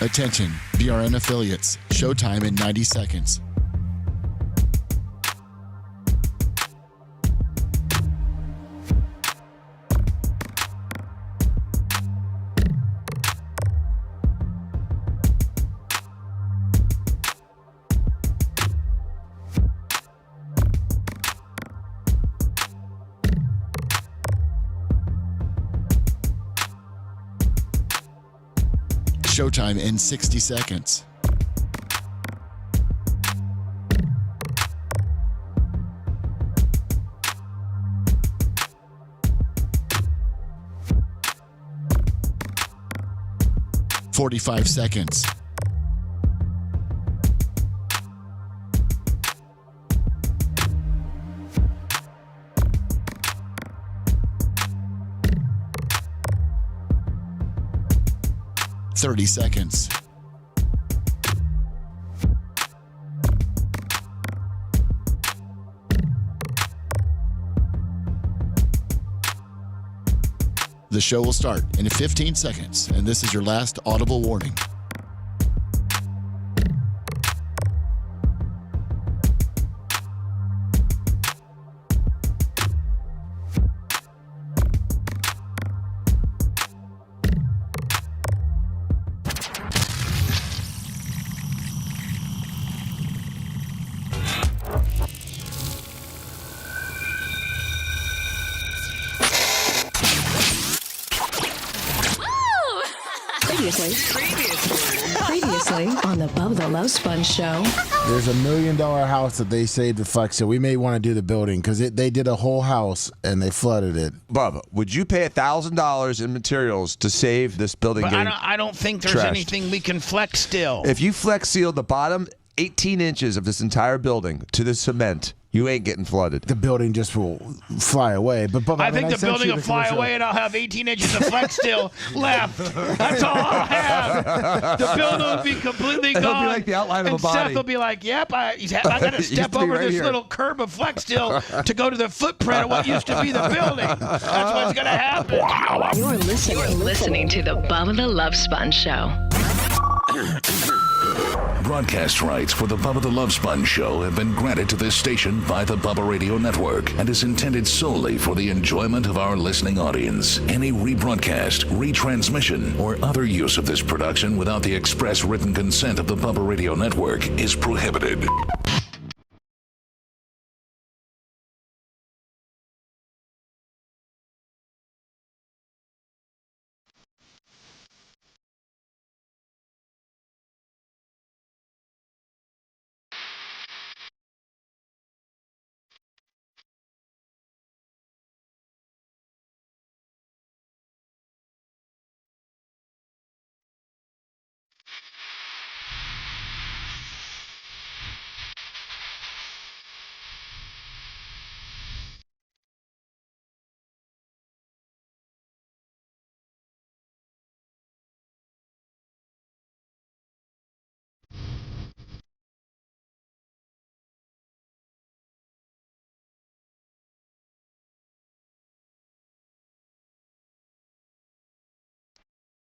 Attention, BRN affiliates. Showtime in 90 seconds. Showtime in 60 seconds. "45 seconds. "30 seconds. The show will start in 15 seconds, and this is your last audible warning. Previously on the Bubba the Love Sponge show. There's $1 million house that they saved to Flex, so we may want to do the building because they did a whole house and they flooded it. Bubba, would you pay $1,000 in materials to save this building? But I don't think there's anything we can flex still. If you flex seal the bottom 18 inches of this entire building to the cement, you ain't getting flooded. The building just will fly away. But I think the building will fly away, and I'll have 18 inches of flex steel left. That's all I'll have. The building will be completely gone. It'll be like the outline of a body. Seth will be like, "Yep, I got to step over this little curb of flex steel to go to the footprint of what used to be the building." That's what's going to happen. Wow. You're listening to the Bubba the Love Sponge show. Broadcast rights for the Bubba the Love Sponge show have been granted to this station by the Bubba Radio Network and is intended solely for the enjoyment of our listening audience. Any rebroadcast, retransmission, or other use of this production without the express written consent of the Bubba Radio Network is prohibited.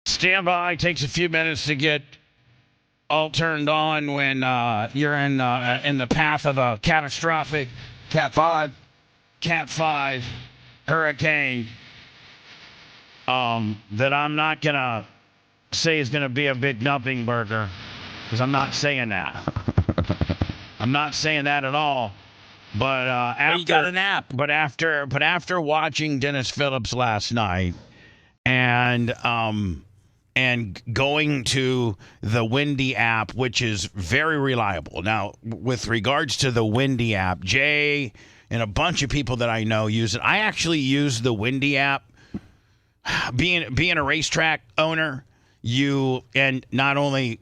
Standby takes a few minutes to get all turned on when you're in the path of a catastrophic Cat 5 hurricane that I'm not going to say is going to be a big nothing burger, because I'm not saying that. I'm not saying that at all. But after, you got an app. But after watching Dennis Phillips last night and going to the Windy app, which is very reliable. Now, with regards to the Windy app, Jay and a bunch of people that I know use it. I actually use the Windy app. Being a racetrack owner, and not only,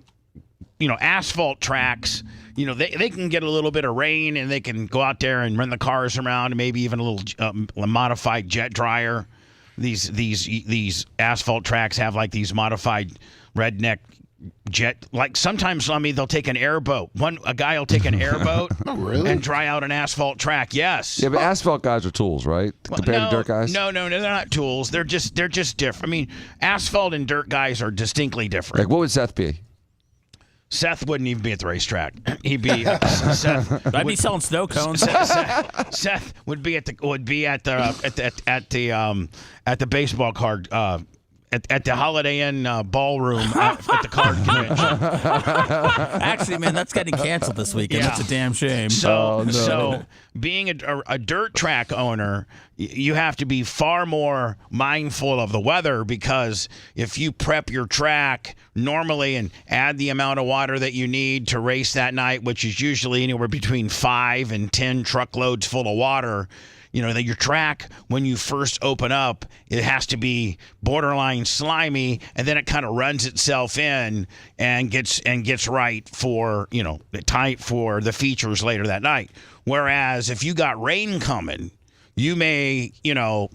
asphalt tracks, they can get a little bit of rain and they can go out there and run the cars around, and maybe even a little modified jet dryer. These asphalt tracks have like these modified redneck jet. Like sometimes, they'll take an airboat. A guy will take an airboat and dry out an asphalt track. Yes. Yeah, but asphalt guys are tools, right? Compared to dirt guys? No, they're not tools. They're just different. Asphalt and dirt guys are distinctly different. Like, what would Seth be? Seth wouldn't even be at the racetrack. He'd be Seth. I'd be selling snow cones. Seth would be at the baseball card at the Holiday Inn ballroom at the card convention. Actually, man, that's getting canceled this weekend. Yeah. That's a damn shame. So being a dirt track owner, you have to be far more mindful of the weather, because if you prep your track normally and add the amount of water that you need to race that night, which is usually anywhere between 5 and 10 truckloads full of water, you know, that your track, when you first open up, it has to be borderline slimy, and then it kind of runs itself in and gets right for, you know, tight for the features later that night. Whereas if you got rain coming, you may, you know,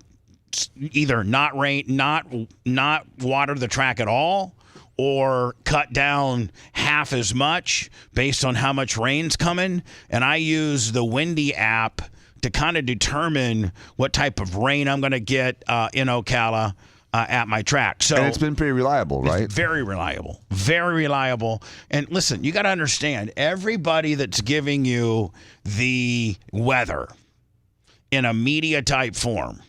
either not water the track at all, or cut down half as much based on how much rain's coming. And I use the Windy app to kind of determine what type of rain I'm going to get in Ocala at my track. So, and it's been pretty reliable, right? It's very reliable. Very reliable. And listen, you got to understand, everybody that's giving you the weather in a media type form,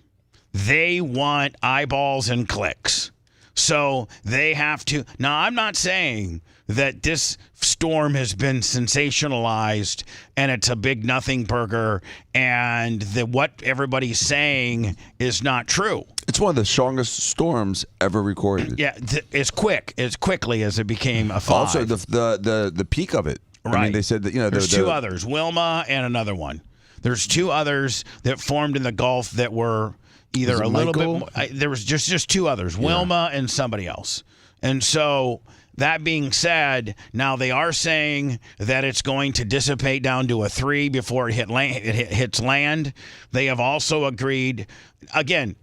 they want eyeballs and clicks. So they have to. Now, I'm not saying that this storm has been sensationalized and it's a big nothing burger and that what everybody's saying is not true. It's one of the strongest storms ever recorded. Yeah, as quickly as it became a 5. Also, the peak of it. Right. I mean, they said that, you know, there's 2 others, Wilma and another one. There's 2 others that formed in the Gulf that were either a little bit. There was just 2 others, Wilma and somebody else. And so, that being said, now they are saying that it's going to dissipate down to a 3 before it hits land. They have also agreed again,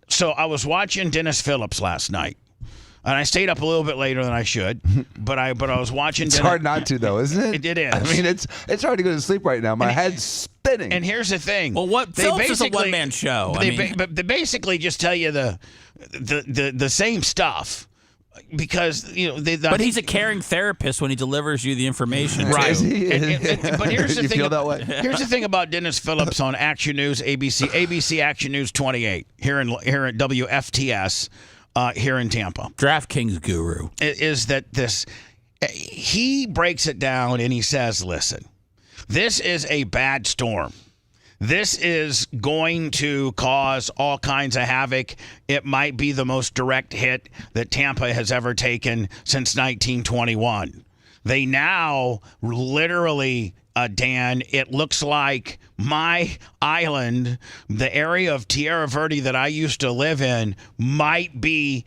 so I was watching Dennis Phillips last night. And I stayed up a little bit later than I should, but I was watching. It's hard not to, though, isn't it? It is. I mean, it's hard to go to sleep right now. My head's spinning. And here's the thing. Well, Phillips is a one-man show. But they basically just tell you the same stuff. Because, you know, but he's a caring therapist when he delivers you the information. Right. But here's the you thing. Feel that way? Here's the thing about Dennis Phillips on Action News, ABC Action News 28 here at WFTS here in Tampa. DraftKings guru is that he breaks it down and he says, "Listen, this is a bad storm. This is going to cause all kinds of havoc. It might be the most direct hit that Tampa has ever taken since 1921. They now literally, Dan, it looks like my island, the area of Tierra Verde that I used to live in, might be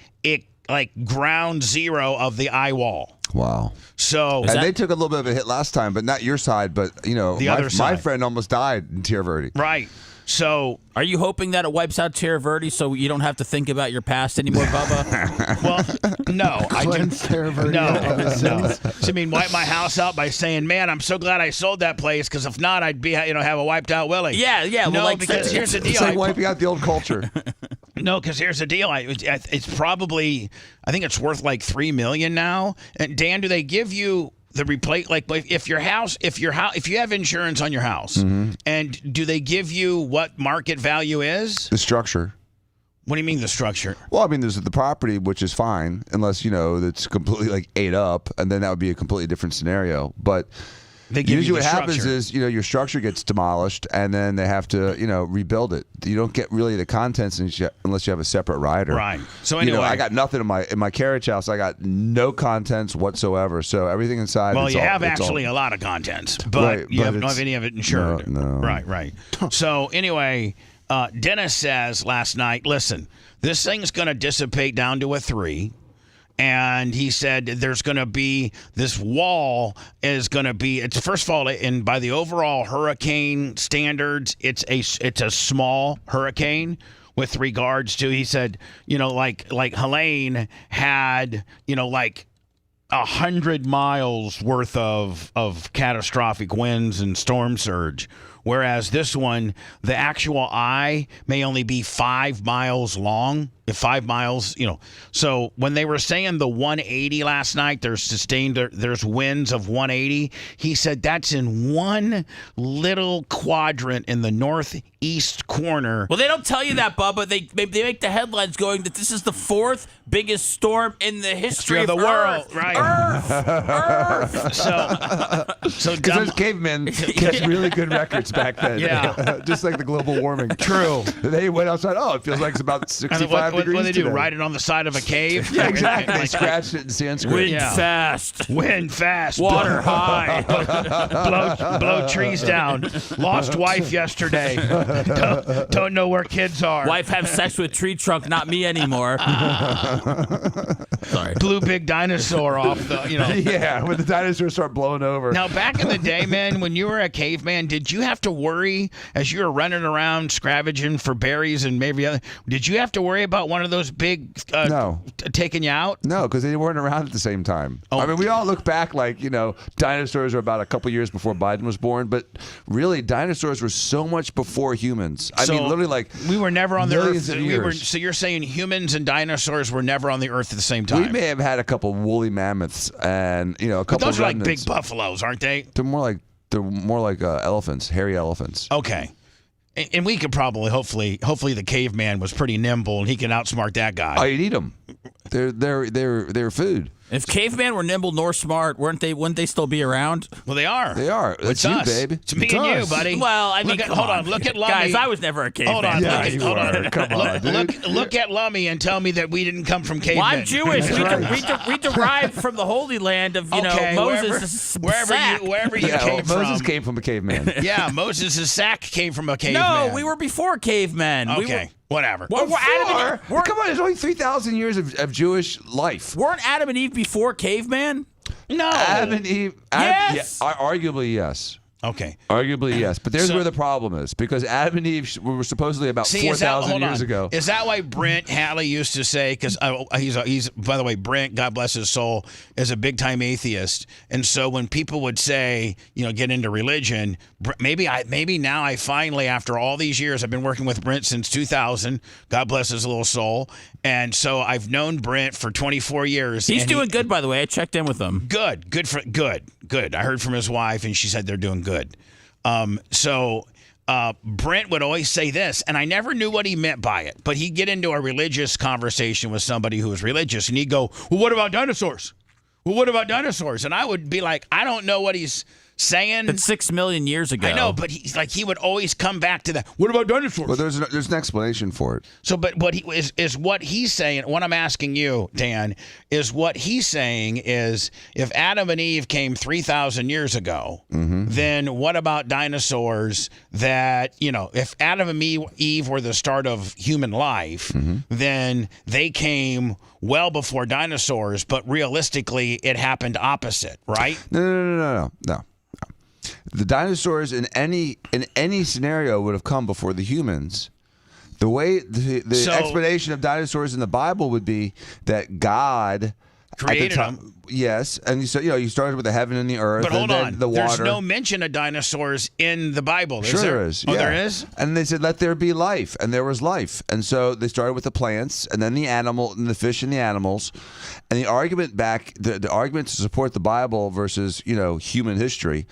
like ground zero of the eye wall." Wow. So they took a little bit of a hit last time, but not your side, but, you know, other side. My friend almost died in Tierra Verde. Right. So, are you hoping that it wipes out Tierra Verde so you don't have to think about your past anymore, Bubba? Well, no. Tierra Verde. No. So, I mean, wipe my house out by saying, "Man, I'm so glad I sold that place, because if not, I'd be, have a wiped out Willie." Yeah. No, well, because here's the deal. It's like wiping out the old culture. No, because here's the deal. It's probably, I think it's worth like $3 million now. And Dan, do they give you the replace? Like, if you have insurance on your house, and do they give you what market value is? The structure. What do you mean the structure? Well, I mean, there's the property, which is fine, unless, you know, it's completely like ate up, and then that would be a completely different scenario. But usually what happens is, you know, your structure gets demolished, and then they have to, you know, rebuild it. You don't get really the contents unless you have a separate rider. Right. So anyway, you know, I got nothing in my carriage house. I got no contents whatsoever. So everything inside. Well, you have actually a lot of contents, but you don't have any of it insured. No. Right. So anyway, Dennis says last night, "Listen, this thing's going to dissipate down to a 3. And he said there's going to be this wall is going to be, it's first of all, and by the overall hurricane standards, it's a small hurricane with regards to, he said, you know, like Helene had, you know, like 100 miles worth of catastrophic winds and storm surge. whereas this one, the actual eye may only be 5 miles long. 5 miles, So when they were saying the 180 last night, there's winds of 180. He said that's in one little quadrant in the northeast corner. Well, they don't tell you that, Bubba. They make the headlines going that this is the 4th biggest storm in the history of the world. Earth. Right? Earth. So Because those cavemen kept really good records back then. Yeah. Just like the global warming. True. They went outside. Oh, it feels like it's about 65 degrees What do they do? today. Write it on the side of a cave? Yeah, exactly. They scratched it in Sanskrit. Wind fast. Water high. blow trees down. Lost wife yesterday. Don't know where kids are. Wife have sex with tree trunk, not me anymore. Sorry. Blew big dinosaur off the, Yeah, when the dinosaurs start blowing over. Now, back in the day, man, when you were a caveman, did you have to worry as you were running around scavenging for berries and maybe other? Did you have to worry about one of those big No. taking you out? No, because they weren't around at the same time. Oh. I mean, we all look back like, dinosaurs are about a couple years before Biden was born, but really, dinosaurs were so much before humans. I mean, literally, like, we were never on the millions earth. of years. So you're saying humans and dinosaurs were never on the earth at the same time? We may have had a couple woolly mammoths and, a couple But those are like remnants. big buffaloes, aren't they? They're more like elephants, hairy elephants. Okay. And we could probably, hopefully the caveman was pretty nimble and he can outsmart that guy. Oh, you'd eat them. They're food. If cavemen were nimble nor smart, wouldn't they still be around? Well, they are. They are. It's It's you, us. babe. It's me It's and you, us. buddy. Well, I mean, hold on. Look at Lummy. Guys, I was never a caveman. Hold on. Yeah, look, you hold were. on. Come on, dude. Look at Lummy and tell me that we didn't come from cavemen. Well, I'm Jewish. We derived from the Holy Land of Okay, Moses' wherever sack. you came from. Moses came from a caveman. Yeah, Moses' sack came from a caveman. No, we were before cavemen. Okay, whatever. We're Adam and Eve. Come on, there's only 3,000 years of Jewish life. Weren't Adam and Eve before caveman? No. Adam and Eve. Yes. Arguably, yes. Okay. Arguably, yes. But there's So- where the problem is, because Adam and Eve were supposedly about See, is that, 4,000 hold years on. ago. Is that why Brent Halley used to say? Because he's by the way, Brent, God bless his soul, is a big time atheist, and so when people would say, get into religion, maybe now I finally, after all these years, I've been working with Brent since 2000. God bless his little soul, and so I've known Brent for 24 years. He's and doing good, by the way. I checked in with him. Good. I heard from his wife, and she said they're doing good. Brent would always say this, and I never knew what he meant by it, but he'd get into a religious conversation with somebody who was religious, and he'd go, well, what about dinosaurs? And I would be like, I don't know what he's saying. That's 6 million years ago. I know, but he would always come back to that. What about dinosaurs? Well, there's an explanation for it. So, but what is what he's saying. What I'm asking you, Dan, is what he's saying is if Adam and Eve came 3,000 years ago, then what about dinosaurs? That if Adam and Eve were the start of human life, then they came well before dinosaurs. But realistically, it happened opposite, right? No. The dinosaurs in any scenario would have come before the humans. The way the explanation of dinosaurs in the Bible would be that God created at the time, them. Yes, and you started with the heaven and the earth, But hold and then on, the water. there's no mention of dinosaurs in the Bible. Sure, there is. Oh, yeah. there is. And they said, "Let there be life," and there was life. And so they started with the plants, and then the animal, and the fish, and the animals. And the argument the argument to support the Bible versus human history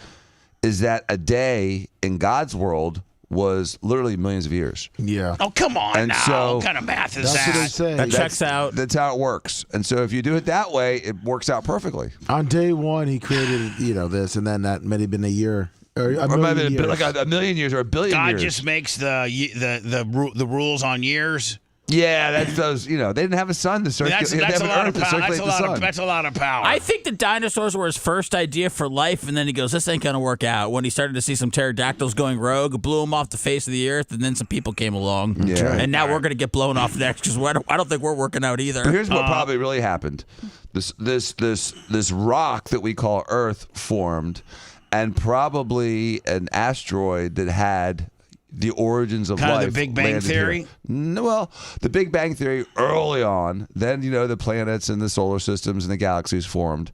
is that a day in God's world was literally millions of years. Yeah. Oh, come on And now. so- What kind of math is That's what they that? say. That checks out. That's how it works. And so if you do it that way, it works out perfectly. On day one, he created, this, and then that may have been a year. Or a Or million maybe years. like a million years or a billion God years. just makes the rules on years. Yeah, that's those. They didn't have a sun to circulate. That's a lot of power. Sun. That's a lot of power. I think the dinosaurs were his first idea for life, and then he goes, this ain't going to work out. When he started to see some pterodactyls going rogue, blew them off the face of the earth, and then some people came along. Yeah. And now we're going to get blown off next because I don't think we're working out either. But here's what probably really happened: this rock that we call Earth formed, and probably an asteroid that had the origins of Kind of life. the Big Bang landed Theory? here. No, well, the Big Bang Theory early on. Then the planets and the solar systems and the galaxies formed,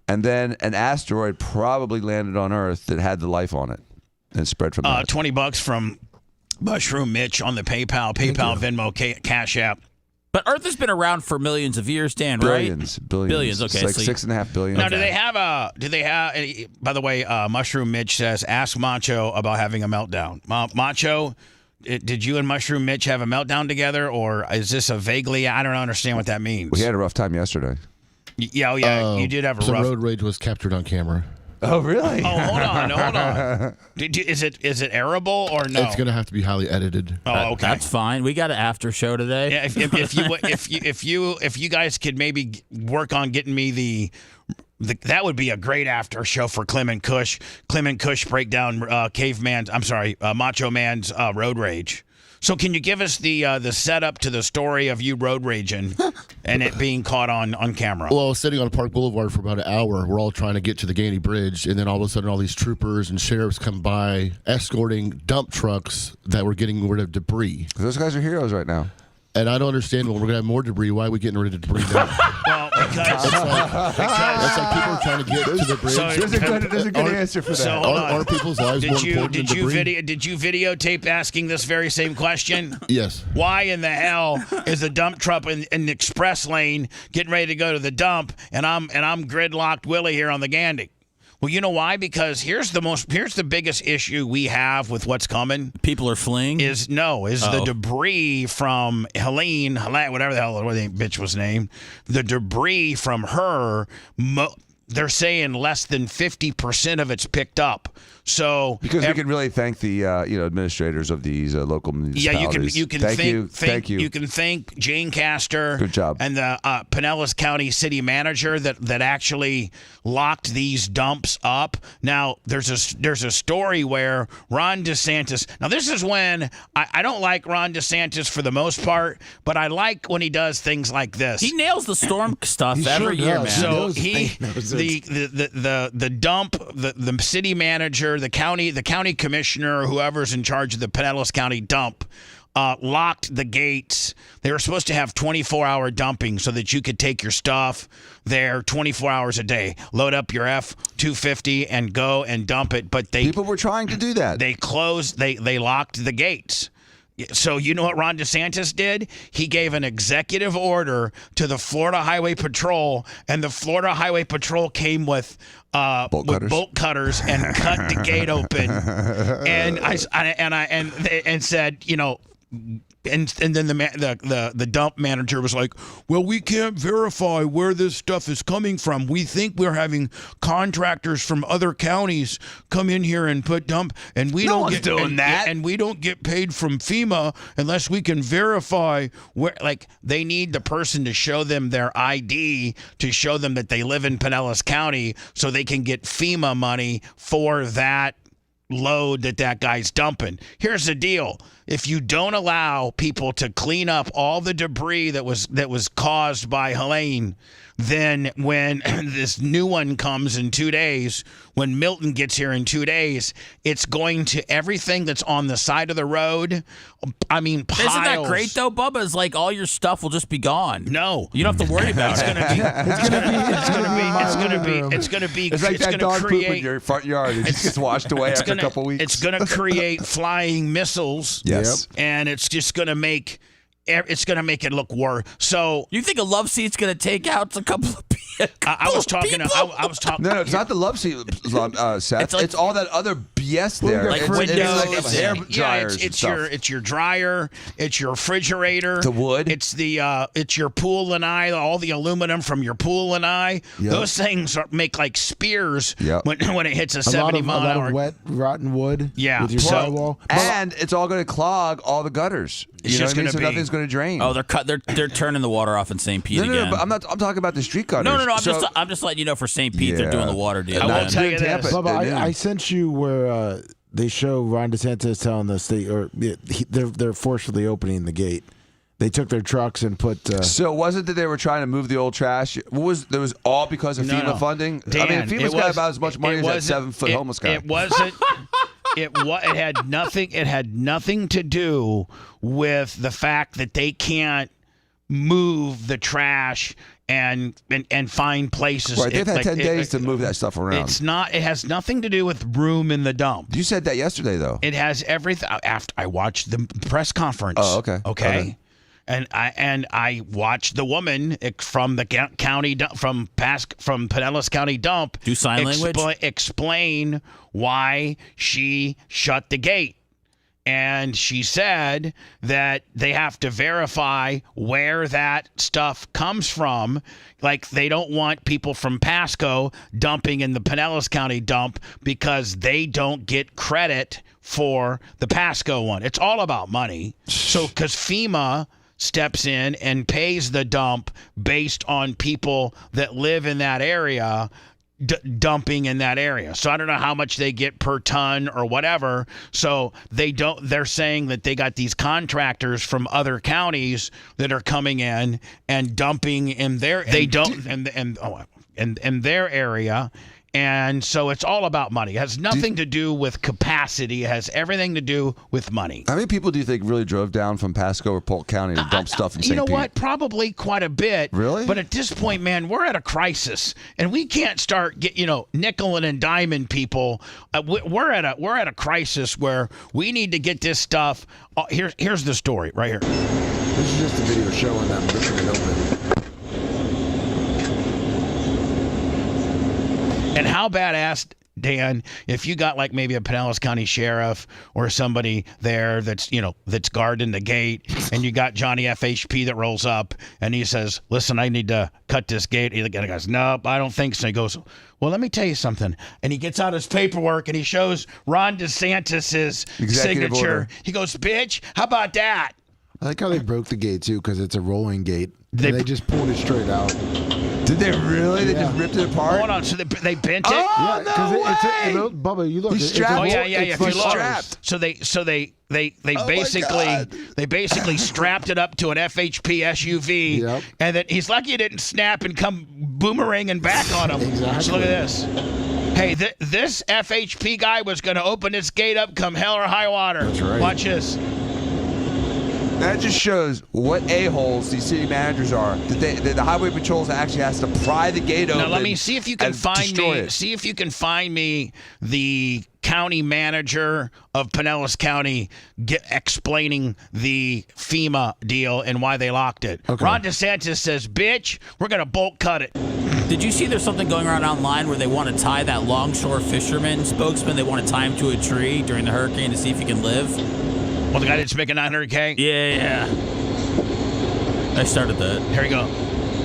and then an asteroid probably landed on Earth that had the life on it. and spread from that. $20 from Mushroom Mitch on the PayPal, Venmo, Cash App. But Earth has been around for millions of years, Dan, Billions. right? Billions. Okay, it's like $6.5 billion. Now, do they have? By the way, Mushroom Mitch says, ask Macho about having a meltdown. Macho, did you and Mushroom Mitch have a meltdown together, or is this a vaguely? I don't understand what that means. We had a rough time yesterday. Yeah, you did have a rough. road rage was captured on camera. Oh, really? Oh, hold on. Is it airable or no? It's going to have to be highly edited. Oh, okay. That's fine. We got an after show today. Yeah, if you guys could maybe work on getting me that would be a great after show for Clement Kush. Clement Kush breakdown Macho Man's road rage. So can you give us the setup to the story of you road raging and it being caught on camera? Well, I was sitting on Park Boulevard for about an hour. We're all trying to get to the Gainey Bridge, and then all of a sudden all these troopers and sheriffs come by escorting dump trucks that were getting rid of debris. Those guys are heroes right now. And I don't understand when we're going to have more debris. Why are we getting rid of debris now? Well, because it's like people are trying to get to the bridge. There's a good answer for that. So, hold on. Are people's lives more important than debris? Did you videotape asking this very same question? Yes. Why in the hell is a dump truck in the express lane getting ready to go to the dump, and I'm gridlocked Willie here on the Gandy? Well, you know why? Because here's the biggest issue we have with what's coming. People are fleeing? The debris from Helene, whatever the hell the bitch was named. The debris from her, they're saying less than 50% of it's picked up. So because we can really thank the administrators of these local municipalities. Yeah, you can thank you. You can thank Jane Castor. Good job. And the Pinellas County city manager that actually locked these dumps up. Now there's a story where Ron DeSantis. Now this is when I don't like Ron DeSantis for the most part, but I like when he does things like this. He nails the storm stuff every year, man. So the dump, the city manager, the county commissioner, or whoever's in charge of the Pinellas County dump, locked the gates. They were supposed to have 24-hour dumping so that you could take your stuff there 24 hours a day, load up your F-250 and go and dump it. But people were trying to do that. They closed. They locked the gates. So you know what Ron DeSantis did? He gave an executive order to the Florida Highway Patrol, and the Florida Highway Patrol came with bolt cutters and cut the gate open, and said, And then the dump manager was like, well, we can't verify where this stuff is coming from. We think we're having contractors from other counties come in here and put dump, and we don't get doing that, and we don't get paid from FEMA unless we can verify where. Like, they need the person to show them their ID to show them that they live in Pinellas County, so they can get FEMA money for that load that guy's dumping. Here's the deal. If you don't allow people to clean up all the debris that was caused by Helene, then when this new one comes in 2 days, when Milton gets here in 2 days, it's going to everything that's on the side of the road. I mean, piles. Isn't that great though, Bubba? It's like all your stuff will just be gone. No, you don't have to worry about it. It's going to be. It's like that dog poop in your front yard. It just gets washed away after a couple weeks. It's going to create flying missiles. Yes, and it's just going to make. It's going to make it look worse. So you think a love seat's going to take out a couple of people? I was talking. No, it's not the love seat, Seth. It's all that other BS there. Like windows. Hair dryers. It's your dryer. It's your refrigerator. The wood. It's your pool lanai. All the aluminum from your pool lanai. Yep. Those things make like spears when it hits a 70 mile an hour. Wet, rotten wood. Yeah. With your drywall. And it's all going to clog all the gutters. It's just going to be. Nothing's going to drain. Oh, they're turning the water off in St. Pete again. No, but I'm talking about the street gutters. No. I'm just letting you know for St. Pete they're doing the water deal. I will tell you this. Bubba, I sent you where they show Ron DeSantis telling the state, or they're forcefully opening the gate. They took their trucks and put. So wasn't that they were trying to move the old trash? There was all because of FEMA funding. Dan, I mean, FEMA's got about as much money as that 7-foot homeless guy. It wasn't. It had nothing. It had nothing to do with the fact that they can't move the trash and find places. Right, they've had 10 days to move that stuff around. It's not. It has nothing to do with room in the dump. You said that yesterday, though. It has everything. After I watched the press conference. Oh, okay. Okay. And I watched the woman from the county from Pinellas County dump do sign language, explain why she shut the gate. And she said that they have to verify where that stuff comes from. Like, they don't want people from Pasco dumping in the Pinellas County dump because they don't get credit for the Pasco one. It's all about money. So, because FEMA steps in and pays the dump based on people that live in that area dumping in that area. So I don't know how much they get per ton or whatever. So they're saying that they got these contractors from other counties that are coming in and dumping in their in their area. And so it's all about money. It has nothing to do with capacity. It has everything to do with money. How many people do you think really drove down from Pasco or Polk County to dump stuff in St. Pete? You know what? Probably quite a bit. Really? But at this point, man, we're at a crisis, and we can't start nickel and diming people. We're at a crisis where we need to get this stuff. Here's the story right here. This is just a video showing them ripping it open. And how badass, Dan, if you got like maybe a Pinellas County sheriff or somebody there that's guarding the gate, and you got Johnny FHP that rolls up and he says, "Listen, I need to cut this gate." The guy goes, "Nope, I don't think so." He goes, "Well, let me tell you something." And he gets out his paperwork and he shows Ron DeSantis's Executive signature. order. He goes, "Bitch, how about that?" I like how they broke the gate too, because it's a rolling gate. They just pulled it straight out. Did they really? They just ripped it apart? Hold on. So they bent it? Yeah, because Bubba, you look. He's strapped. Oh yeah. If you look, strapped. so they basically strapped it up to an FHP SUV, Yep. and then he's lucky it didn't snap and come boomeranging back on him. Exactly. So look at this. Hey, this FHP guy was going to open this gate up come hell or high water. That's right. Watch this. That just shows what a-holes these city managers are. That the highway patrols actually has to pry the gate open. Now let me see if you can find me. it. See if you can find me the county manager of Pinellas County explaining the FEMA deal and why they locked it. Okay. Ron DeSantis says, "Bitch, we're gonna bolt cut it." Did you see there's something going around online where they want to tie that longshore fisherman spokesman? They want to tie him to a tree during the hurricane to see if he can live. Well, the guy that's making $900K. Yeah. I started that. Here we go.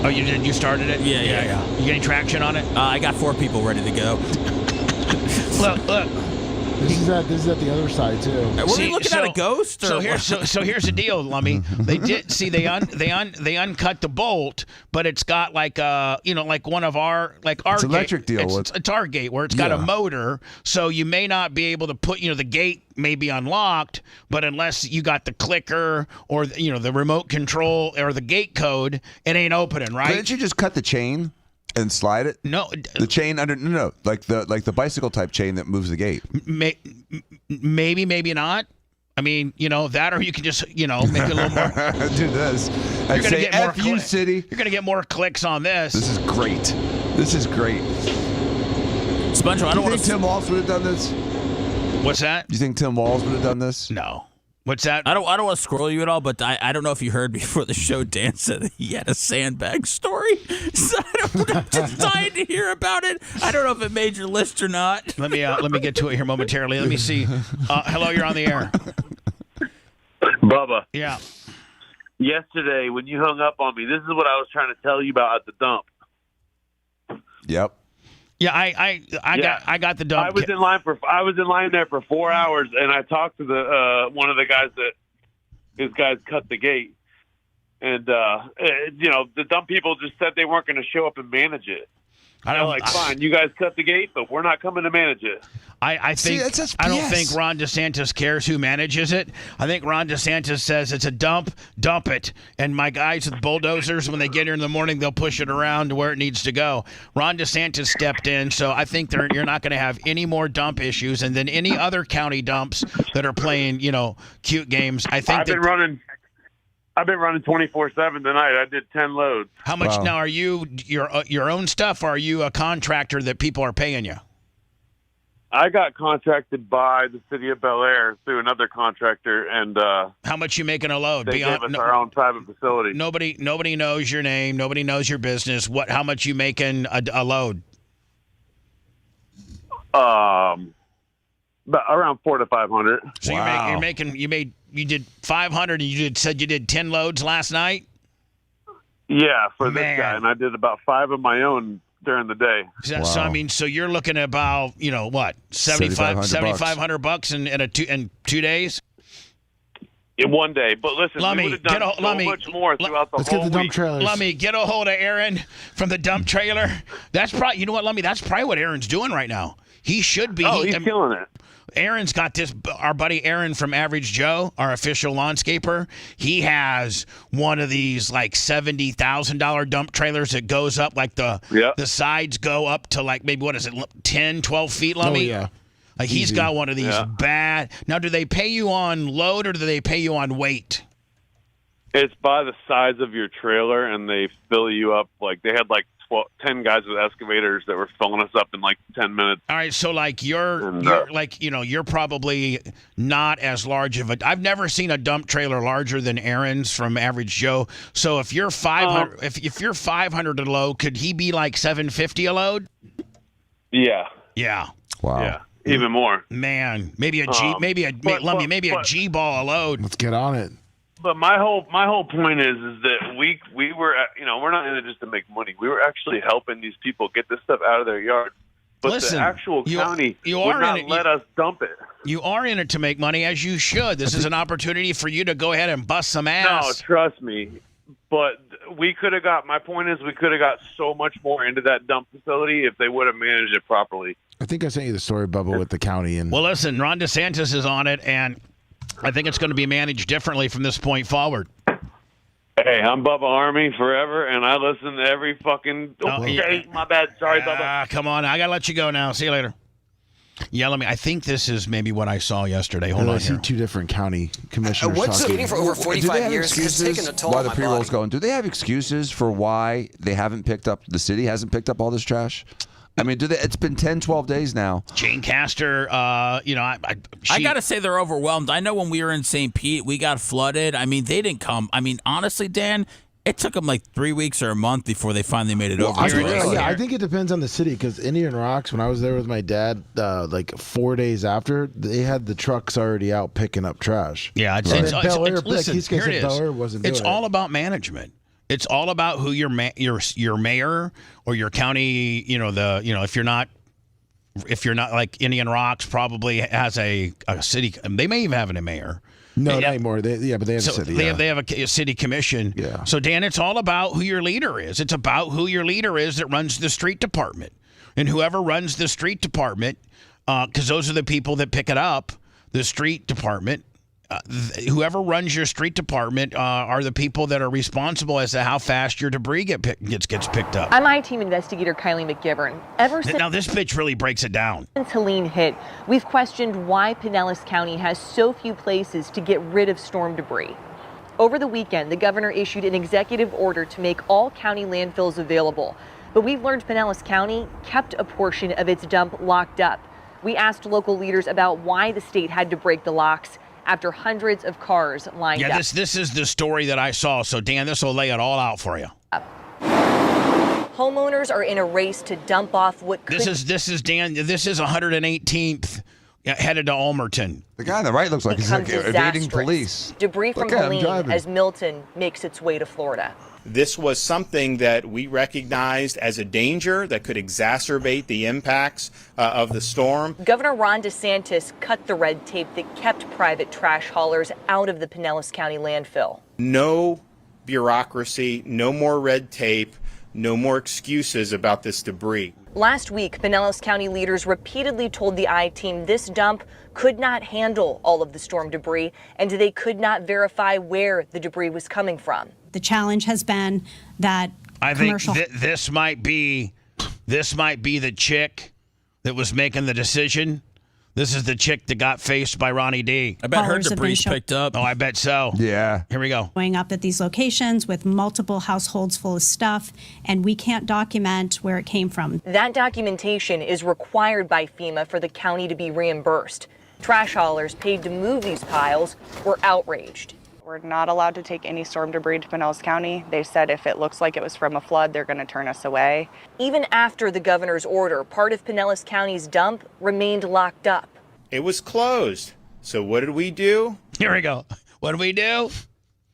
Oh, you did? You started it? Yeah. You getting traction on it? I got 4 people ready to go. Look. This is at the other side too. Were we looking at a ghost? Or So here's the deal, Lummy. They did see they uncut the bolt, but it's got like like one of our our It's electric gate. deal. It's our gate where it's got a motor, so you may not be able to put the gate may be unlocked, but unless you got the clicker or the remote control or the gate code, it ain't opening, right? Couldn't you just cut the chain and slide it? No, the chain under like the bicycle type chain that moves the gate. Maybe not. I mean, that, or you can just, make it a little more. Do this. You're gonna say, get more F you, city. You're gonna get more clicks on this. This is great. Sponge, I don't want think Tim Walz would have done this? What's that? You think Tim Walz would have done this? No. What's that? I don't want to scroll you at all, but I don't know if you heard before the show, Dan said that he had a sandbag story. So I'm just dying to hear about it. I don't know if it made your list or not. Let me get to it here momentarily. Let me see. Hello, you're on the air. Bubba. Yeah. Yesterday, when you hung up on me, this is what I was trying to tell you about at the dump. Yep. Yeah, I got the dump. I was in line there for 4 hours, and I talked to the one of the guys his guys cut the gate, and the dump people just said they weren't going to show up and manage it. Fine, you guys cut the gate, but we're not coming to manage it. I think I don't think Ron DeSantis cares who manages it. I think Ron DeSantis says it's a dump it. And my guys with bulldozers, when they get here in the morning, they'll push it around to where it needs to go. Ron DeSantis stepped in, so I think you're not going to have any more dump issues. And then any other county dumps that are playing, cute games, I think I've been running 24/7 tonight. I did 10 loads. How much now are you your own stuff? Or are you a contractor that people are paying you? I got contracted by the city of Bel Air through another contractor, and how much you making a load? They gave us our own private facility. Nobody knows your name. Nobody knows your business. How much you making a load? But around 400 to 500. So you did 500, and you said you did 10 loads last night. Yeah, for this guy, and I did about 5 of my own during the day. So I mean, so you're looking at about what $7,500 in 2 days. In one day, but listen, we would have done so much more throughout the whole week. Lummy, get a hold of Aaron from the dump trailer. That's probably, you know what, Lummy, that's probably what Aaron's doing right now. He should be. He's killing it. Aaron's got this. Our buddy Aaron from Average Joe, our official lawnscaper, he has one of these like $70,000 dump trailers that goes up like the sides go up to like maybe 10, 12 feet, Lummy? Oh, yeah. Like he's got one of these bad. Now, do they pay you on load or do they pay you on weight? It's by the size of your trailer, and they fill you up. Like they had like 10 guys with excavators that were filling us up in like 10 minutes. All right, so like you're like you're probably not as large of a. I've never seen a dump trailer larger than Aaron's from Average Joe. So if you're 500, if you're 500 a load, could he be like 750 a load? Yeah. Yeah. Wow. Yeah. Even more. Man, maybe a G, maybe a G ball a load. Let's get on it. But my whole point is that we were we're not in it just to make money. We were actually helping these people get this stuff out of their yards. But listen, the actual county you would are not in it, let us dump it. You are in it to make money, as you should. This is an opportunity for you to go ahead and bust some ass. No, trust me. But we could have got. My point is, we could have got so much more into that dump facility if they would have managed it properly. I think I sent you the story, Bubba, with the county. And well, listen, Ron DeSantis is on it, and I think it's going to be managed differently from this point forward. Hey, I'm Bubba Army forever, and I listen to every fucking. Okay, my bad. Sorry, Bubba. Come on, I gotta let you go now. See you later. Yeah, I think this is maybe what I saw yesterday. Hold on I see 2 different county commissioners talking. For over 45 years, it's taken a toll why on the my pre-roll's body. going? Do they have excuses for why they haven't picked up? The city hasn't picked up all this trash. I mean, do they? It's been 10, 12 days now. Jane Castor, I got to say they're overwhelmed. I know when we were in St. Pete, we got flooded. I mean, they didn't come. I mean, honestly, Dan, it took them like 3 weeks or a month before they finally made it over. I think it depends on the city, because Indian Rocks, when I was there with my dad, like 4 days after, they had the trucks already out picking up trash. Yeah, listen, here it is. Bel Air wasn't doing it's all about management. It's all about who your mayor or your county. If you're not like Indian Rocks, probably has a city. They may even have a mayor. No, not anymore. But they have a city. They have a city commission. Yeah. So Dan, it's all about who your leader is. It's about who your leader is that runs the street department, and whoever runs the street department, because those are the people that pick it up. The street department. Whoever runs your street department are the people that are responsible as to how fast your debris gets picked up. I'm I-Team investigator Kylie McGivern. Now this bitch really breaks it down. Since Helene hit, we've questioned why Pinellas County has so few places to get rid of storm debris. Over the weekend, the governor issued an executive order to make all county landfills available. But we've learned Pinellas County kept a portion of its dump locked up. We asked local leaders about why the state had to break the locks after hundreds of cars lined up. Yeah, this is the story that I saw. So, Dan, this will lay it all out for you. Homeowners are in a race to dump off what could... This is Dan. This is 118th headed to Almerton. The guy on the right looks like he's like evading police. Debris from Helene as Milton makes its way to Florida. This was something that we recognized as a danger that could exacerbate the impacts of the storm. Governor Ron DeSantis cut the red tape that kept private trash haulers out of the Pinellas County landfill. No bureaucracy, no more red tape, no more excuses about this debris. Last week, Pinellas County leaders repeatedly told the I-Team this dump could not handle all of the storm debris, and they could not verify where the debris was coming from. The challenge has been that I think this might be the chick that was making the decision This is the chick that got faced by Ronnie D. I bet her Callers have been debris picked up. Oh, I bet so. Yeah. Here we go. Showing up at these locations with multiple households full of stuff, and we can't document where it came from. That documentation is required by FEMA for the county to be reimbursed. Trash haulers paid to move these piles were outraged. We're not allowed to take any storm debris to Pinellas County. They said if it looks like it was from a flood, they're going to turn us away. Even after the governor's order, part of Pinellas County's dump remained locked up. It was closed. So what did we do? Here we go. What did we do?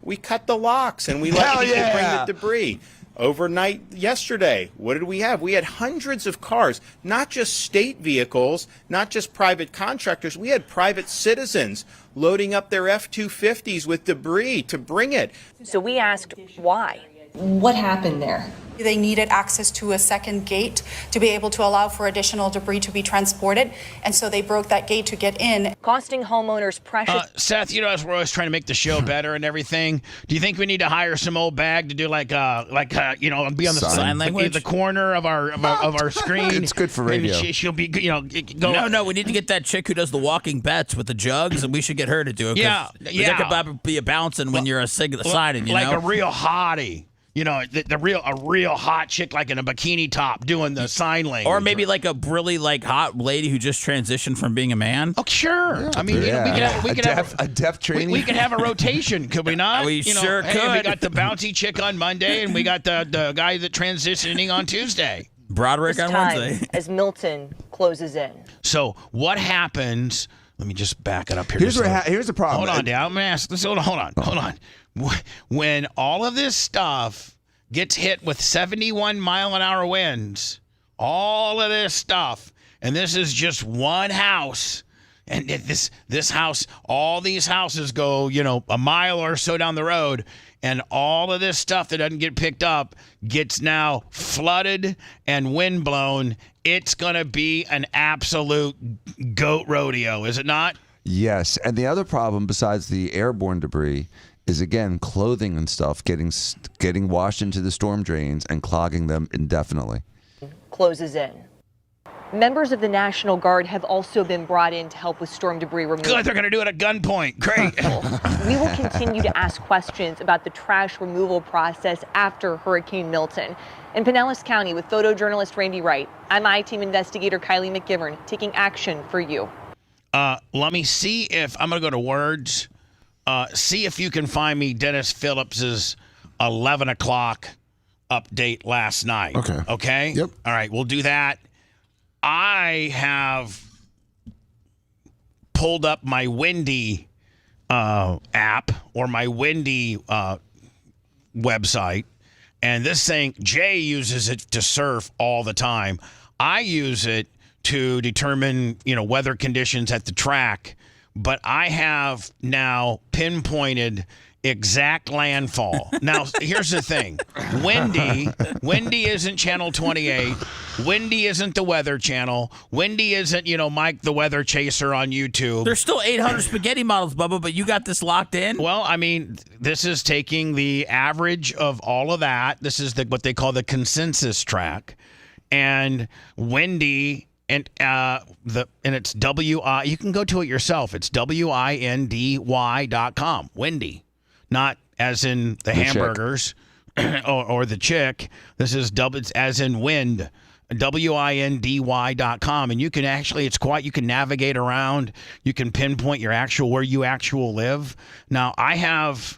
We cut the locks and we let people bring the debris. Overnight yesterday, what did we have? We had hundreds of cars, not just state vehicles, not just private contractors. We had private citizens loading up their F-250s with debris to bring it. So we asked why. What happened there? They needed access to a second gate to be able to allow for additional debris to be transported, and so they broke that gate to get in. Costing homeowners precious. Seth, you know, as we're always trying to make the show better and everything, do you think we need to hire some old bag to do like you know, be on the Sign language? the corner of our screen? It's good for radio. And she'll be, you know, go. No, we need to get that chick who does the walking bets with the jugs, and we should get her to do it. Yeah. That could be a bouncing when you're signing, you like know? a real hottie. You know, a real hot chick like in a bikini top doing the sign language. Or maybe like a really like hot lady who just transitioned from being a man. Oh, sure. Yeah, I mean, you know, we could have a deaf trainee. We could have a rotation, could we not? We sure hey, could. We got the bouncy chick on Monday, and we got the guy that transitioning on Tuesday. Broderick on Wednesday. As Milton closes in. So what happens? Let me just back it up here. Here's the problem. Hold on, Dan. I'm gonna ask this. Hold on. When all of this stuff gets hit with 71 mile an hour winds, all of this stuff, and this is just one house, and this house, all these houses go, you know, a mile or so down the road, and all of this stuff that doesn't get picked up gets now flooded and windblown. It's gonna be an absolute goat rodeo, is it not? Yes, and the other problem besides the airborne debris is, again, clothing and stuff getting washed into the storm drains and clogging them indefinitely. Closes in. Members of the National Guard have also been brought in to help with storm debris removal. Good, they're going to do it at gunpoint. Great. We will continue to ask questions about the trash removal process after Hurricane Milton. In Pinellas County, with photojournalist Randy Wright, I'm I-Team investigator Kylie McGivern, taking action for you. Let me see if I'm going to go to words. See if you can find me Dennis Phillips's 11 o'clock update last night. Okay? Yep. All right, we'll do that. I have pulled up my Windy app or my Windy website, and this thing, Jay uses it to surf all the time. I use it to determine, you know, weather conditions at the track, but I have now pinpointed exact landfall. Now, here's the thing. Windy isn't Channel 28. Windy isn't the Weather Channel. Windy isn't, you know, Mike the Weather Chaser on YouTube. There's still 800 spaghetti models, Bubba, but you got this locked in? Well, I mean, this is taking the average of all of that. This is what they call the consensus track. And Windy, and it's W-I, you can go to it yourself. It's WINDY.com. Windy. Not as in the hamburgers or the chick. This is it's as in wind. WINDY.com. And you can actually, you can navigate around. You can pinpoint where you actually live. Now, I have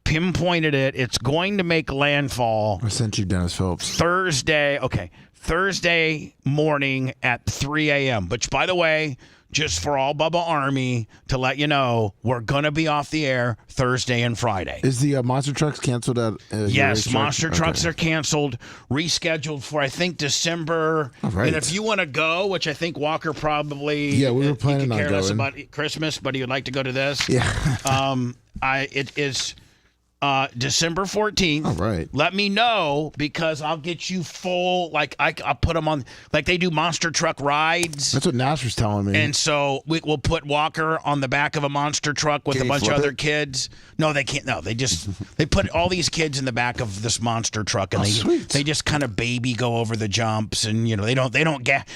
pinpointed it. It's going to make landfall. I sent you Dennis Phillips. Thursday morning at 3 a.m. Which, by the way, just for all Bubba Army to let you know, we're going to be off the air Thursday and Friday. Is the monster trucks canceled at yes, monster trucks are canceled, rescheduled for, I think, December. All right. And if you want to go, which I think Walker probably... Yeah, we were planning on care less going. about Christmas, but he would like to go to this. Yeah. It is... December 14th. All right. Let me know because I'll get you full. Like I'll put them on. Like they do monster truck rides. That's what Nasser's telling me. And so we'll put Walker on the back of a monster truck with a bunch of other kids. No, they can't. No, they put all these kids in the back of this monster truck, and they just kind of baby go over the jumps, and they don't get.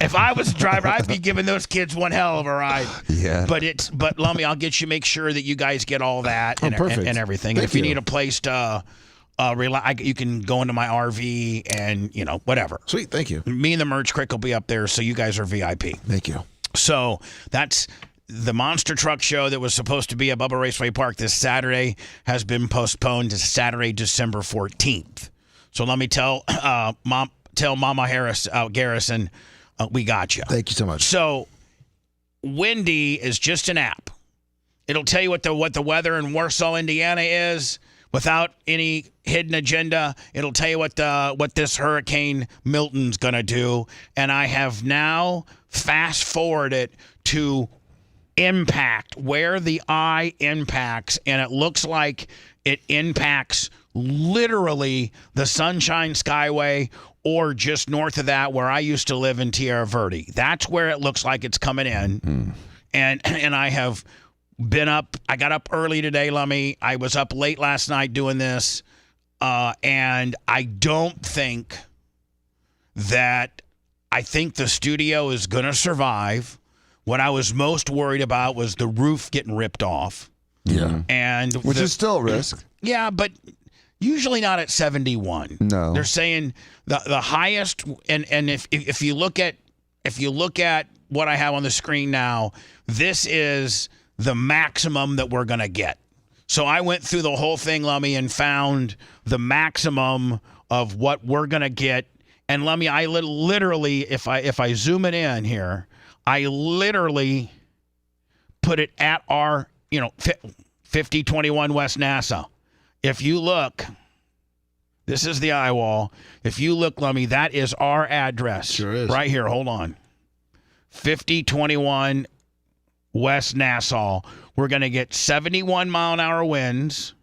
If I was a driver, I'd be giving those kids one hell of a ride. Yeah. But Lummy, I'll get you. Make sure that you guys get all that and everything. Thank If you you. need a place to you can go into my RV and whatever. Sweet, thank you. Me and the merch crick will be up there, so you guys are VIP. Thank you. So that's the monster truck show that was supposed to be at Bubba Raceway Park this Saturday has been postponed to Saturday, December 14th. So let me tell Mama Harris out Garrison, we got you. Thank you so much. So Windy is just an app. It'll tell you what the weather in Warsaw, Indiana is without any hidden agenda. It'll tell you what this Hurricane Milton's going to do. And I have now fast forwarded to impact, where the eye impacts. And it looks like it impacts literally the Sunshine Skyway or just north of that where I used to live in Tierra Verde. That's where it looks like it's coming in. And I have been up. I got up early today, Lummy. I was up late last night doing this. And I don't think that I think the studio is going to survive. What I was most worried about was the roof getting ripped off. Yeah. And which is still a risk. Yeah, but usually not at 71. No. They're saying the highest and if you look at what I have on the screen now, this is the maximum that we're going to get. So I went through the whole thing, Lummy, and found the maximum of what we're going to get. And Lummy, I literally, if I zoom it in here, I literally put it at our, 5021 West Nassau. If you look, this is the eye wall. If you look, Lummy, that is our address. Sure is. Right here. Hold on. 5021 West Nassau. We're going to get 71 mile an hour winds.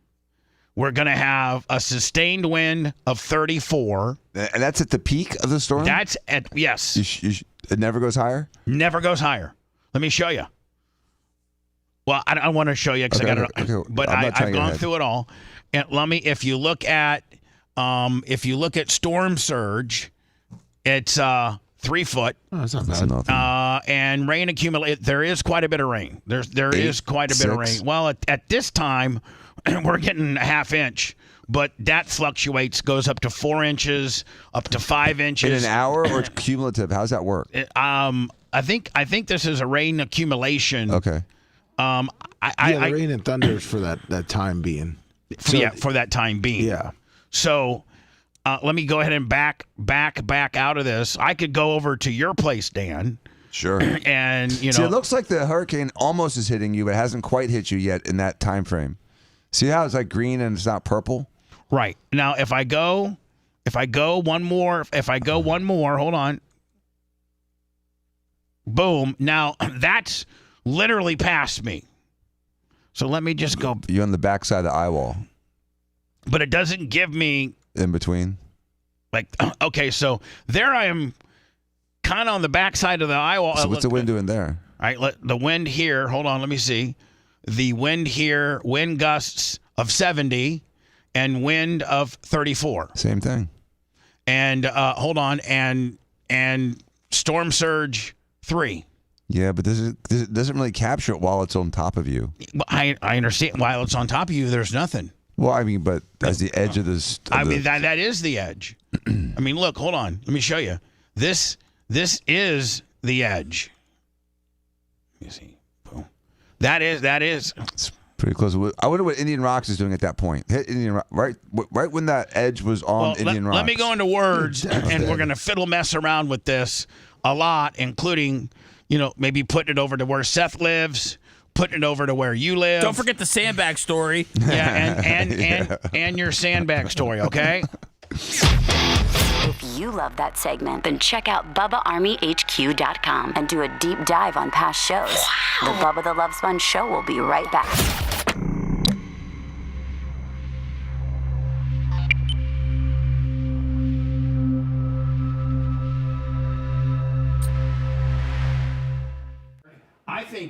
We're going to have a sustained wind of 34. And that's at the peak of the storm? That's at, yes. It never goes higher? Never goes higher. Let me show you. Well, I want to show you because but I've gone through it all. And Lummy, if you look at storm surge, it's 3 foot. Oh, that's not bad. And rain accumulate. There is quite a bit of rain. There is quite a bit of rain. Well, at this time, we're getting a half inch, but that fluctuates, goes up to 4 inches, up to 5 inches. In an hour or cumulative? How does that work? I think this is a rain accumulation. Okay. The rain and thunder is for that time being. For that time being. Yeah. So let me go ahead and back out of this. I could go over to your place, Dan. Sure. And See, it looks like the hurricane almost is hitting you, but it hasn't quite hit you yet in that time frame. See how it's like green and it's not purple? Right. Now if I go one more, hold on. Boom. Now that's literally past me. So let me just go. You're on the backside of the eye wall. But it doesn't give me in between. Like, okay, so there I am kind of on the backside of the eye wall. So what's the wind doing there? All right, the wind here, hold on, let me see. The wind here, wind gusts of 70 and wind of 34. Same thing. And hold on, and storm surge 3. Yeah, but this doesn't really capture it while it's on top of you. I understand. While it's on top of you, there's nothing. Well, I mean, but as the edge of this... that is the edge. I mean, look, hold on. Let me show you. This is the edge. Let me see. Boom. That is. It's pretty close. I wonder what Indian Rocks is doing at that point. Hit Indian Rock, right when that edge was on Indian Rocks. Let me go into words, and we're going to fiddle mess around with this a lot, including, maybe putting it over to where Seth lives, putting it over to where you live. Don't forget the sandbag story. Yeah, and your sandbag story, okay? If you love that segment, then check out BubbaArmyHQ.com and do a deep dive on past shows. Wow. The Bubba the Love Sponge Show will be right back.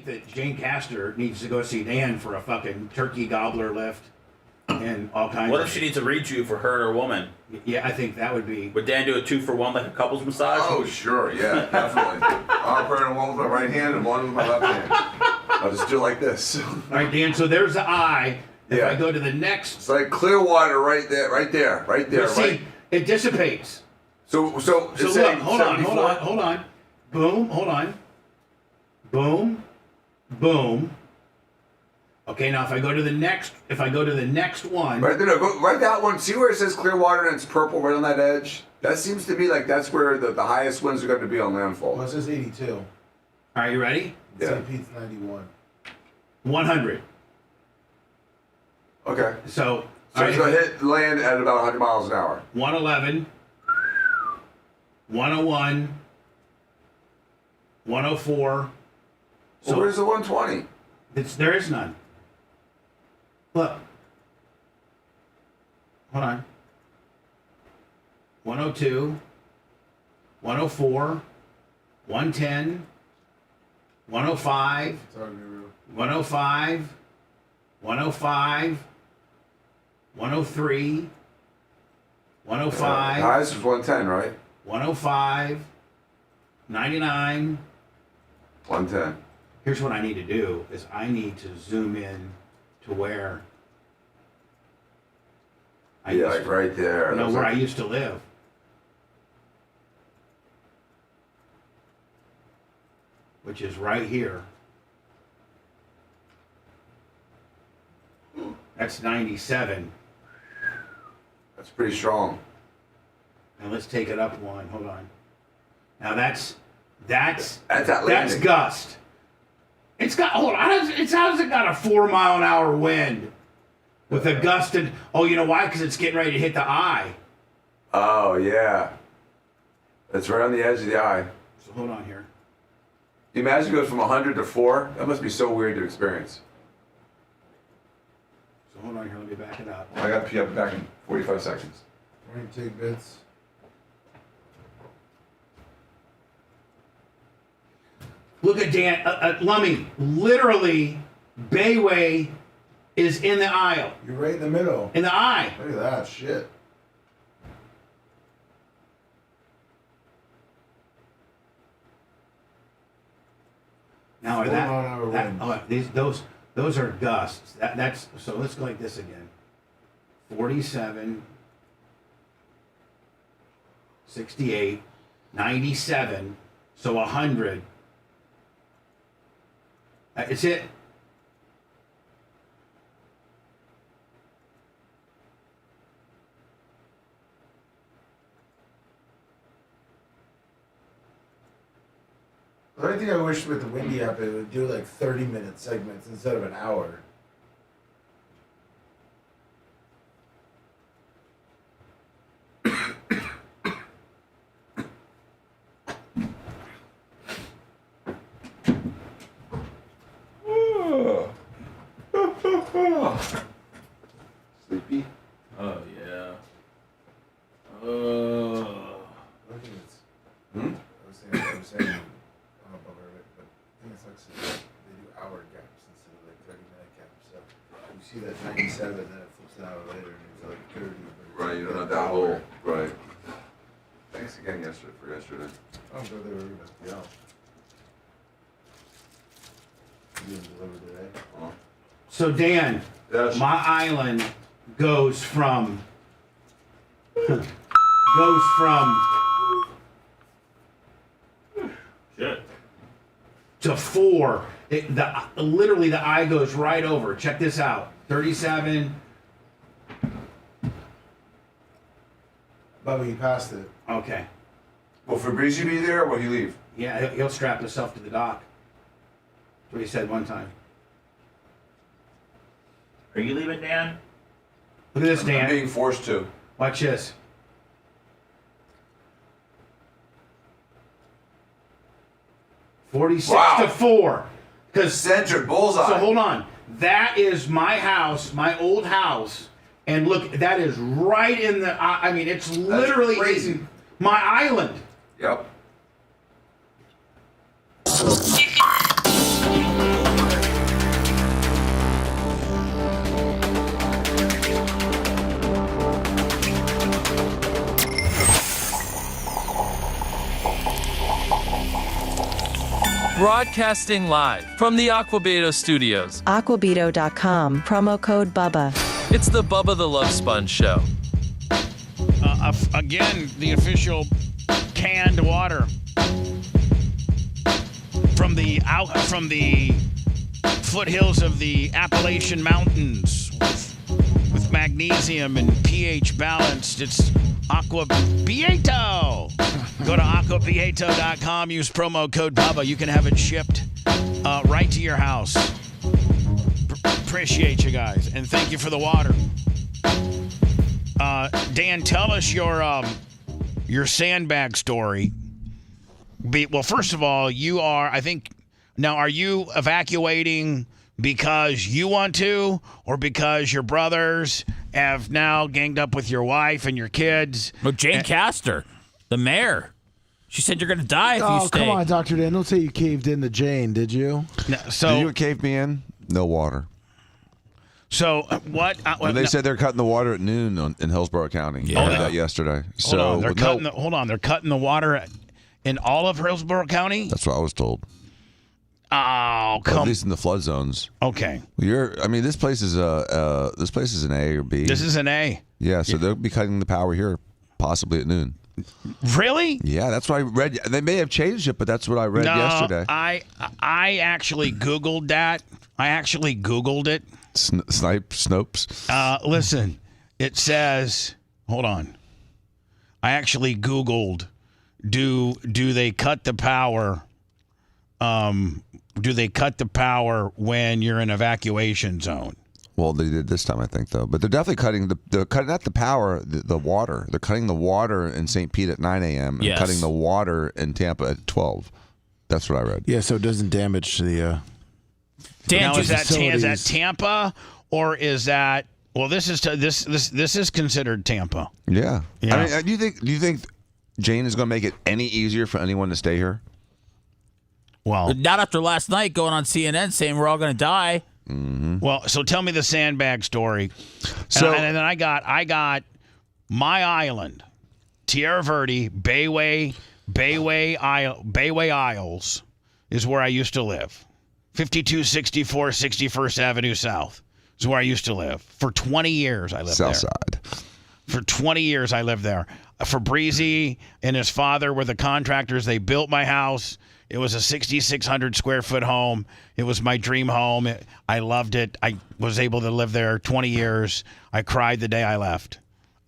think that Jane Castor needs to go see Dan for a fucking turkey gobbler lift and all kinds. What if she needs a read-you for her and her woman? Yeah, I think that would be. Would Dan do a 2-for-1 like a couples massage? Oh, sure, yeah, definitely. I'll put in one with my right hand and one with my left hand. I'll just do it like this. All right, Dan. So there's the eye. If I go to the next, it's like clear water right there, right there, right there. See, right. it dissipates. So look, hold on. Boom, hold on. Boom, boom. Okay, now if I go to the next one. Right there, no, go right that one. See where it says clear water and it's purple right on that edge? That seems to be like that's where the highest winds are going to be on landfall. Well, it says 82. All right, you ready? Yeah. Pete's 91. 100. Okay. So it's going to hit land at about 100 miles an hour. 111, 101, 104. So where's the 120? There is none. Look. Hold on. 102, 104, 110, 105, 105, 105, 103, 105. Highest was 110, right? 105, 99. 110. Here's what I need to do is I need to zoom in to where like right there. No, where I used to live. Which is right here. That's 97. That's pretty strong. Now let's take it up one. Hold on. Now that's gust. It's got how does it got a 4 mile an hour wind with a gust and you know why? Because it's getting ready to hit the eye. Oh yeah. That's right on the edge of the eye. So hold on here. You imagine it goes from 100 to 4? That must be so weird to experience. So hold on here, let me back it up. I got to pee up back in 45 seconds. Rain tidbits. Look at Dan, Lummy. Literally, Bayway is in the aisle. You're right in the middle. In the eye. Look at that shit. Now those are gusts. That's so. Let's go like this again. 47, 68, 97. So 100. It's it. The only thing I wish with the Windy app, it would do like 30-minute segments instead of an hour. Sleepy? Oh, yeah. I was saying, I don't know about it, but I think it's like they do hour gaps instead of like 30-minute gaps. So you see that 97, then it flips an hour later, and it's like 30. Right, you don't have that whole. Right. Thanks again for yesterday. I don't know if they were going to be out. You didn't deliver today? Oh. So Dan, my island goes from Shit. to 4. Literally the eye goes right over. Check this out. 37. Bubba, you passed it. Okay. Will Fabrizi be there or will he leave? Yeah, he'll strap himself to the dock. That's what he said one time. Are you leaving, Dan? Look at this, Dan. I'm being forced to. Watch this. Wow. 46 to 4. Because center bullseye. So hold on. That is my house, my old house, and look, that is right in the. I mean, it's literally crazy. My island. Yep. Broadcasting live from the Aquabeto studios. Aquabeto.com, promo code BUBBA. It's the Bubba the Love Sponge show. Again, the official canned water from the foothills of the Appalachian Mountains with magnesium and pH balanced. It's Aquabeto. Go to aquabeto.com. Use promo code BUBBA. You can have it shipped right to your house. Appreciate you guys, and thank you for the water. Dan, tell us your sandbag story. Well, first of all, you are, I think, now are you evacuating because you want to, or because your brothers have now ganged up with your wife and your kids? Well, Jane Castor, the mayor, she said you're going to die if you Oh, stay. come on, Dr. Dan. Don't say you caved in to Jane, did you? No, Did you cave me in? No water. So what? They said they're cutting the water at noon in Hillsborough County. Yeah. I heard that yesterday. Hold on, they're cutting the water in all of Hillsborough County? That's what I was told. Oh, come. At least in the flood zones. Okay. This place is an A or B. This is an A. Yeah, so they'll be cutting the power here possibly at noon. Really? Yeah, that's what I read. They may have changed it, but that's what I read yesterday. I actually Googled that. I actually Googled it. Snopes. Listen, it says, hold on. I actually Googled, do they cut the power? Do they cut the power when you're in evacuation zone? Well, they did this time, I think, though. But they're definitely cutting not the power, the water. They're cutting the water in St. Pete at 9 a.m. and cutting the water in Tampa at 12. That's what I read. Yeah, so it doesn't damage the. Dan, is that Tampa or is that? Well, this is considered Tampa. Yeah. I mean, do you think Jane is going to make it any easier for anyone to stay here? Well, not after last night going on CNN saying we're all going to die. Mm-hmm. Well, so tell me the sandbag story. So, and then I got my island, Tierra Verde, Bayway Isles is where I used to live. 5264 61st Avenue South is where I used to live. For 20 years I lived there. South side. For 20 years I lived there. Fabrizi and his father were the contractors. They built my house. It was a 6,600 square foot home. It was my dream home. I loved it. I was able to live there 20 years. I cried the day I left.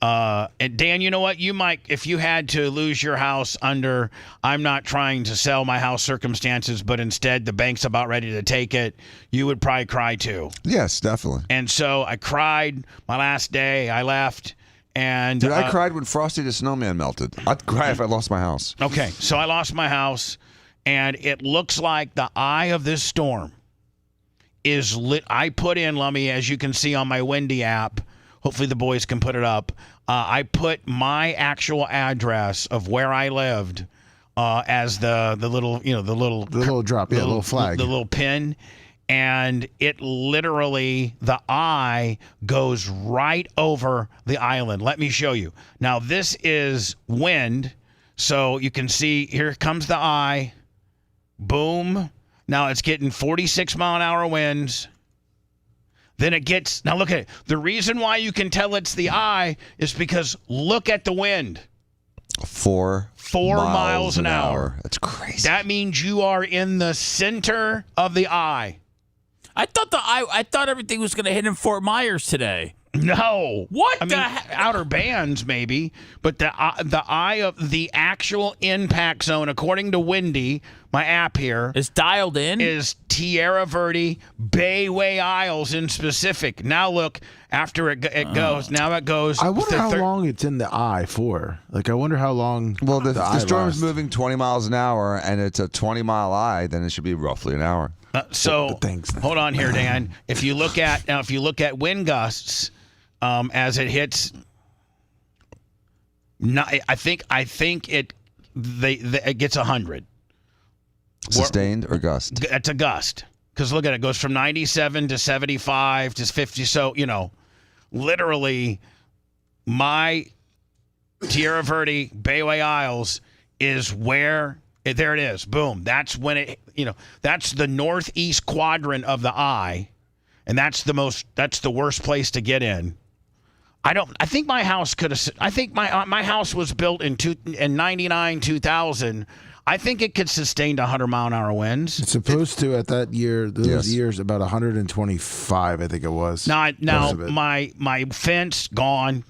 And Dan, you know what? You might, if you had to lose your house under, I'm not trying to sell my house circumstances, but instead the bank's about ready to take it, you would probably cry too. Yes, definitely. And so I cried my last day. I left. And Dude, I cried when Frosty the Snowman melted. I'd cry if I lost my house. Okay, so I lost my house. And it looks like the eye of this storm is lit. I put in, Lummy, as you can see on my Windy app. Hopefully the boys can put it up. I put my actual address of where I lived as the little, the little drop, the little flag, the little pin. And it literally, the eye goes right over the island. Let me show you. Now, this is wind. So you can see, here comes the eye. Boom. Now it's getting 46-mile-an-hour winds. Then it gets, now look at it. The reason why you can tell it's the eye is because look at the wind. 4 miles an hour. That's crazy. That means you are in the center of the eye. I thought everything was going to hit in Fort Myers today. No. What? I mean, outer bands maybe, but the eye of the actual impact zone, according to Windy, my app here, is dialed in. Is Tierra Verde, Bayway Isles in specific. Now look, after it goes, now it goes. I wonder how long it's in the eye for. Like, I wonder how long. Well, the storm's lasts. moving 20 miles an hour, and it's a 20-mile eye. Then it should be roughly an hour. So hold on here, Dan. If you look at wind gusts. As it hits, I think it gets 100. Sustained or gust? It's a gust. Because look at it. It goes from 97 to 75 to 50. So, literally my Tierra Verde Bayway Isles is where There it is. Boom. That's when it, that's the northeast quadrant of the eye, and that's the worst place to get in. I think my house could have. I think my house was built in 99, 2000. I think it could sustain 100-mile-an-hour winds. It's supposed to at that year, those years, about 125, I think it was. Now my fence gone,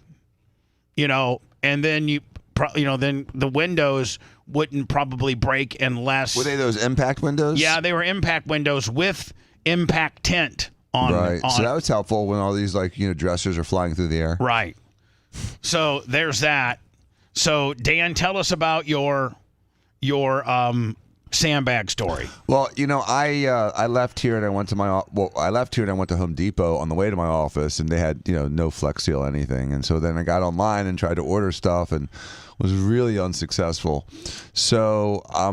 and then then the windows wouldn't probably break unless. Were they those impact windows? Yeah, they were impact windows with impact tent on. Right. So that was helpful when all these dressers are flying through the air. Right. So there's that. So Dan, tell us about your sandbag story. Well, I left here and I went to Home Depot on the way to my office, and they had no Flex Seal anything, and so then I got online and tried to order stuff and was really unsuccessful. So I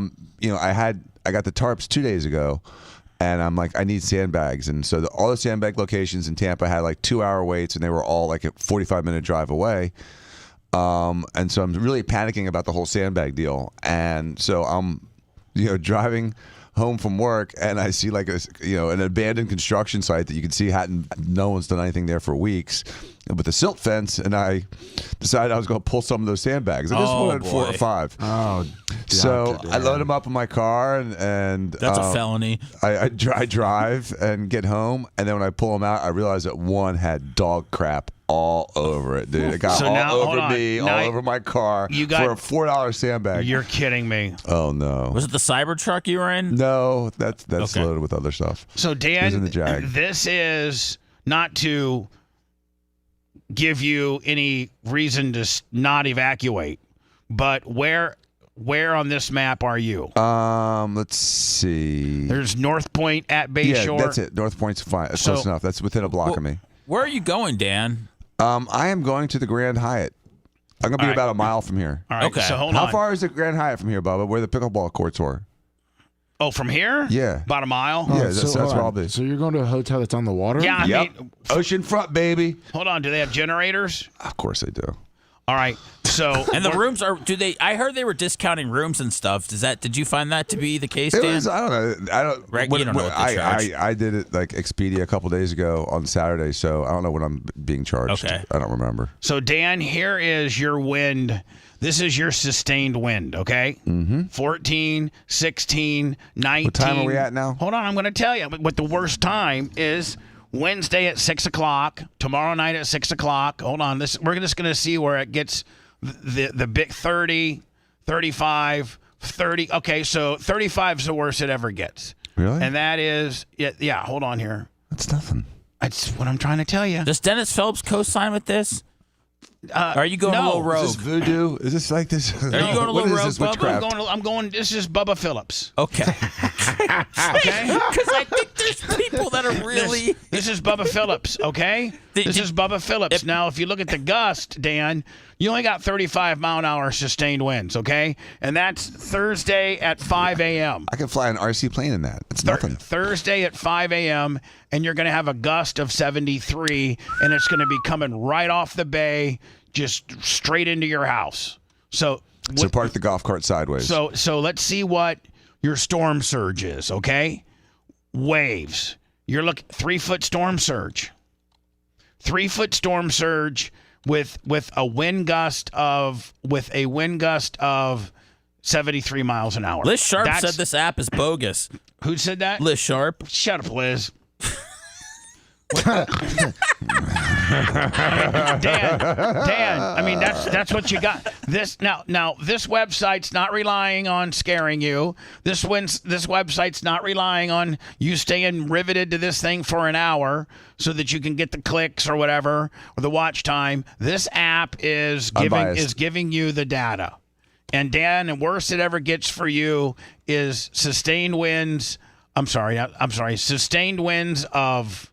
got the tarps 2 days ago, and I'm like, I need sandbags, and so all the sandbag locations in Tampa had 2-hour waits, and they were all a 45-minute drive away. And so I'm really panicking about the whole sandbag deal. And so I'm, driving home from work, and I see an abandoned construction site that you can see no one's done anything there for weeks with a silt fence. And I decided I was going to pull some of those sandbags. I just wanted 4 or 5. Oh, so I load them up in my car, and that's a felony. I drive and get home, and then when I pull them out, I realize that one had dog crap all over it, dude. It got all over me, all over my car for a $4 sandbag. You're kidding me. Oh no! Was it the Cybertruck you were in? No, that's loaded with other stuff. So Dan, it was in the Jag. This is not to give you any reason to not evacuate, but where on this map are you? Let's see. There's North Point at Bayshore. Yeah, that's it. North Point's fine. That's close enough. That's within a block of me. Where are you going, Dan? I am going to the Grand Hyatt. I'm going to be about a mile from here. All right, okay. So hold on. How far is the Grand Hyatt from here, Bubba? Where the pickleball courts were? Oh, from here? Yeah. About a mile? Yeah, that's where I'll be. So you're going to a hotel that's on the water? Yeah, I mean, oceanfront, baby. Hold on. Do they have generators? Of course they do. All right. So and the rooms are I heard they were discounting rooms and stuff. Did you find that to be the case, Dan? I don't know. Right, you don't know what they charge. I did it Expedia a couple days ago on Saturday, so I don't know what I'm being charged. Okay. I don't remember. So Dan, here is your wind. This is your sustained wind, okay? Mm-hmm. 14, 16, 19. What time are we at now? Hold on, I'm going to tell you what the worst time is. Wednesday at 6 o'clock, tomorrow night at 6 o'clock. Hold on, we're just going to see where it gets the big 30, 35, 30. Okay, so 35 is the worst it ever gets. Really? And that is, yeah, hold on here. That's nothing. That's what I'm trying to tell you. Does Dennis Phelps co-sign with this? Are you going a little rogue? Is this voodoo? Is this like this? Are you going a little rogue, Bubba? I'm going. This is Bubba Phillips. Okay. Okay. Because I think there's people that are really. This is Bubba Phillips. Okay. This is Bubba Phillips. Now, if you look at the gust, Dan, you only got 35-mile-an-hour sustained winds. Okay, and that's Thursday at 5 a.m. I can fly an RC plane in that. It's nothing. Thursday at 5 a.m. and you're going to have a gust of 73, and it's going to be coming right off the bay, just straight into your house. So park the golf cart sideways. So let's see what your storm surge is. Okay, waves. You're looking 3-foot storm surge. 3-foot storm surge with a wind gust of 73 miles an hour. Liz Sharp said this app is bogus. Who said that? Liz Sharp. Shut up, Liz. Dan, I mean that's what you got. This now this website's not relying on scaring you. This website's not relying on you staying riveted to this thing for an hour so that you can get the clicks or whatever or the watch time. This app is giving you the data. And Dan, the worst it ever gets for you is sustained winds. Sustained winds of.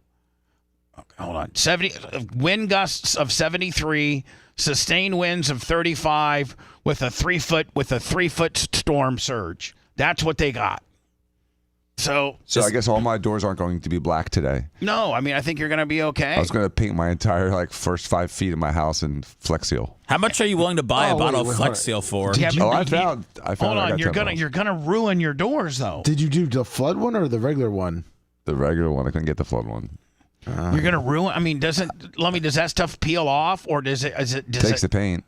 Hold on. 70 wind gusts of 73, sustained winds of 35 with a 3-foot storm surge. That's what they got. So I guess all my doors aren't going to be black today. No, I mean, I think you're going to be okay. I was going to paint my entire first 5 feet of my house in Flex Seal. How much are you willing to buy a bottle of Flex Seal for? I found. Hold on, you're gonna ruin your doors though. Did you do the flood one or the regular one? The regular one. I couldn't get the flood one. You're gonna ruin. I mean, does that stuff peel off, or does it? Takes the paint.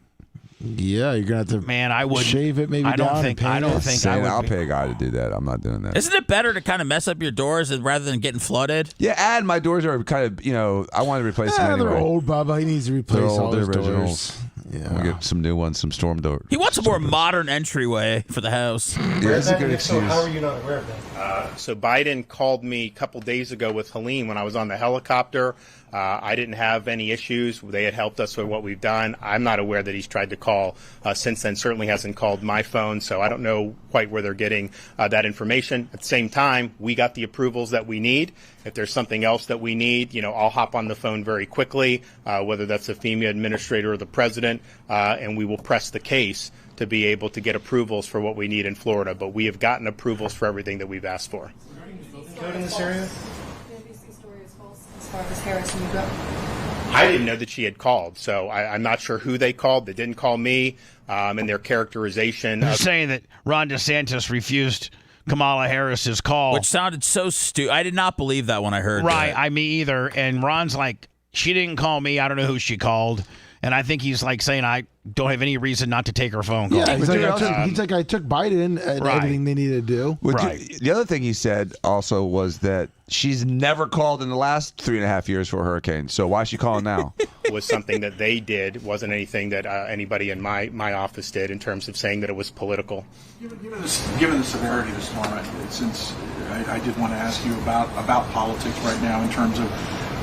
Yeah, you're gonna have to. Man, I would shave it. Maybe I don't down think. and I paint don't it. think I would. I'll pay a guy to do that. I'm not doing that. Isn't it better to kind of mess up your doors rather than getting flooded? Yeah, and my doors are kind of, I want to replace them anyway. They're old, Bubba. He needs to replace all the his originals. doors. Yeah. We'll get some new ones, some storm doors. He wants a more modern entryway for the house. Yeah, that's a good excuse. How are you not aware of that? So Biden called me a couple days ago with Helene when I was on the helicopter. I didn't have any issues. They had helped us with what we've done. I'm not aware that he's tried to call since then. Certainly hasn't called my phone, so I don't know quite where they're getting that information. At the same time, we got the approvals that we need. If there's something else that we need, I'll hop on the phone very quickly, whether that's the FEMA administrator or the president, and we will press the case to be able to get approvals for what we need in Florida. But we have gotten approvals for everything that we've asked for. Code in this area? As far as Harris and you go. I didn't know that she had called, so I'm not sure who they called. They didn't call me, and their characterization. They're saying that Ron DeSantis refused Kamala Harris's call, which sounded so stupid. I did not believe that when I heard that. Me either. And Ron's like, she didn't call me. I don't know who she called. And I think he's saying I don't have any reason not to take her phone call. Yeah, he's like, I took Biden and everything they needed to do. The other thing he said also was that she's never called in the last 3.5 years for a hurricane. So why is she calling now? Was something that they did. Wasn't anything that anybody in my office did in terms of saying that it was political. Given the severity of the storm, since I did want to ask you about politics right now in terms of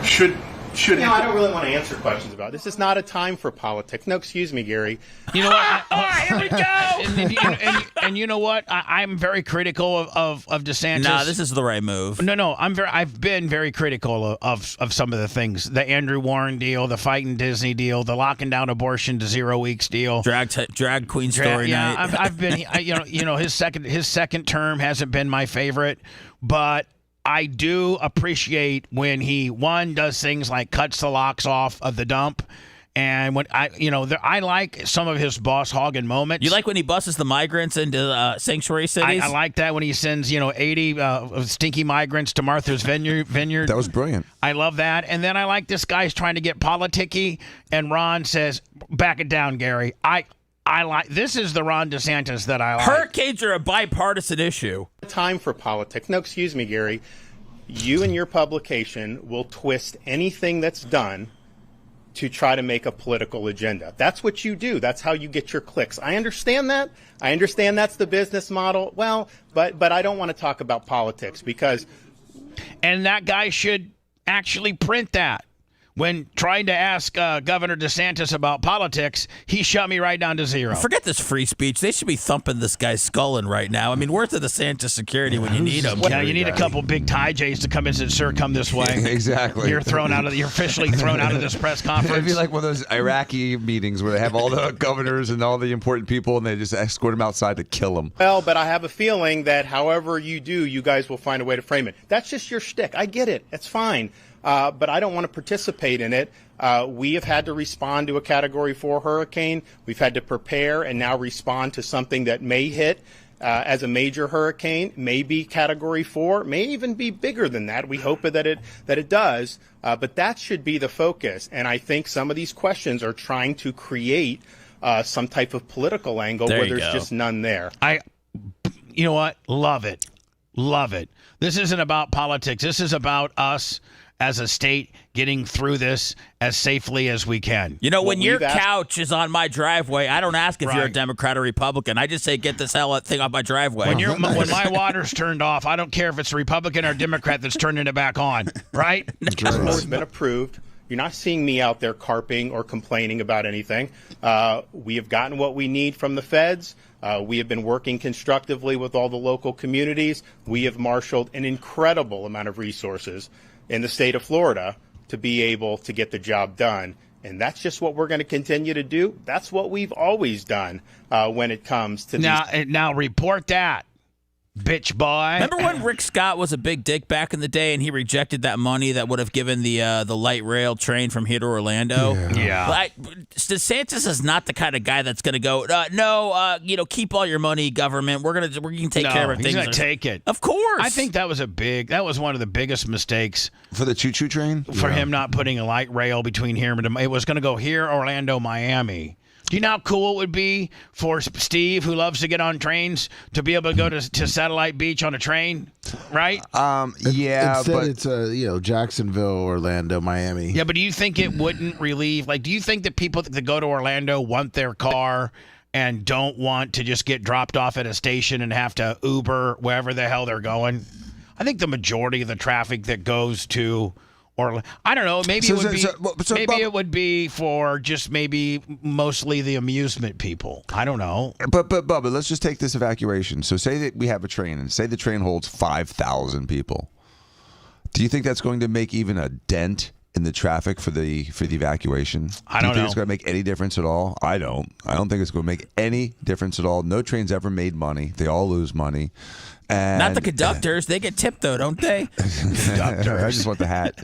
should I don't really want to answer questions about it. This is not a time for politics. No, excuse me, Gary. You know what? Here we go. And you know what? I'm very critical of DeSantis. No, this is the right move. No. I've been very critical of some of the things. The Andrew Warren deal, the fighting Disney deal, the locking down abortion to 0 weeks deal, drag queen story night. I've been. His second term hasn't been my favorite, but I do appreciate when he does things like cuts the locks off of the dump, and when I like some of his boss hogging moments. You like when he buses the migrants into sanctuary cities? I like that when he sends 80 stinky migrants to Martha's Vineyard. That was brilliant. I love that, and then I like this guy's trying to get politicky, and Ron says, "Back it down, Gary." I like this is the Ron DeSantis that I like. Hurricanes are a bipartisan issue. Time for politics. No, excuse me, Gary. You and your publication will twist anything that's done to try to make a political agenda. That's what you do. That's how you get your clicks. I understand that. I understand that's the business model. Well, but I don't want to talk about politics because... And that guy should actually print that. When trying to ask Governor DeSantis about politics, he shut me right down to 0. Forget this free speech. They should be thumping this guy's skull in right now. I mean, where's the DeSantis security when you need him? Yeah, you need a couple big tie J's to come in and say, "Sir, come this way." Exactly. You're officially thrown out of this press conference. It'd be like one of those Iraqi meetings where they have all the governors and all the important people, and they just escort them outside to kill them. Well, but I have a feeling that however you do, you guys will find a way to frame it. That's just your shtick. I get it. It's fine. But I don't want to participate in it. We have had to respond to a Category 4 hurricane. We've had to prepare and now respond to something that may hit as a major hurricane, may be Category 4, may even be bigger than that. We hope that it does. But that should be the focus. And I think some of these questions are trying to create some type of political angle where there's just none there. You know what? Love it. Love it. This isn't about politics. This is about us as a state getting through this as safely as we can. You know, when your couch is on my driveway, I don't ask if you're a Democrat or Republican. I just say, get this thing off my driveway. When my water's turned off, I don't care if it's Republican or Democrat that's turning it back on, right? It's been approved. You're not seeing me out there carping or complaining about anything. We have gotten what we need from the feds. We have been working constructively with all the local communities. We have marshaled an incredible amount of resources in the state of Florida to be able to get the job done. And that's just what we're going to continue to do. That's what we've always done when it comes to Now report that. bitch boy. Remember when Rick Scott was a big dick back in the day, and he rejected that money that would have given the light rail train from here to Orlando? Yeah. But DeSantis is not the kind of guy that's going to go, no, keep all your money, government. We're going to take care of things. He's going to take it. Of course. I think that was one of the biggest mistakes for the choo-choo train. For him not putting a light rail between here and it was going to go here, Orlando, Miami. Do you know how cool it would be for Steve, who loves to get on trains, to be able to go to Satellite Beach on a train, right? Yeah, Instead, but it's Jacksonville, Orlando, Miami. Yeah, but do you think it wouldn't relieve? Like, do you think that people that go to Orlando want their car and don't want to just get dropped off at a station and have to Uber wherever the hell they're going? I think the majority of the traffic that goes to Orlando, I don't know, maybe it would be for just maybe mostly the amusement people. I don't know. But Bubba, let's just take this evacuation. So say that we have a train, and say the train holds 5,000 people. Do you think that's going to make even a dent in the traffic for the evacuation? I don't Do you think know. it's going to make any difference at all? I don't think it's going to make any difference at all. No train's ever made money. They all lose money. And Not the conductors. They get tipped, though, don't they? I just want the hat.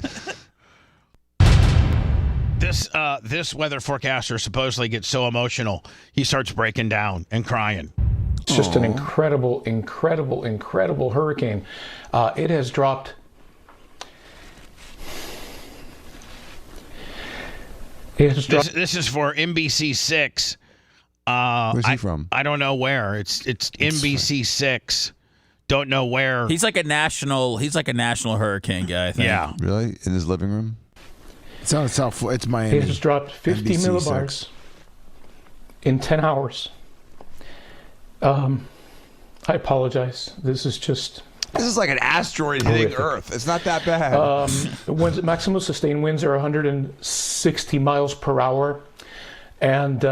This weather forecaster supposedly gets so emotional, he starts breaking down and crying. It's just an incredible hurricane. It has dropped. This is for NBC6. Where's he from? I don't know where. It's NBC6. Don't know where. He's like a national hurricane guy, I think. Yeah. Really? In his living room? It's on South. It's Miami. It has dropped 50 NBC6. millibars in 10 hours. I apologize. This is like an asteroid hitting horrific. Earth. It's not that bad. Maximum sustained winds are 160 miles per hour. And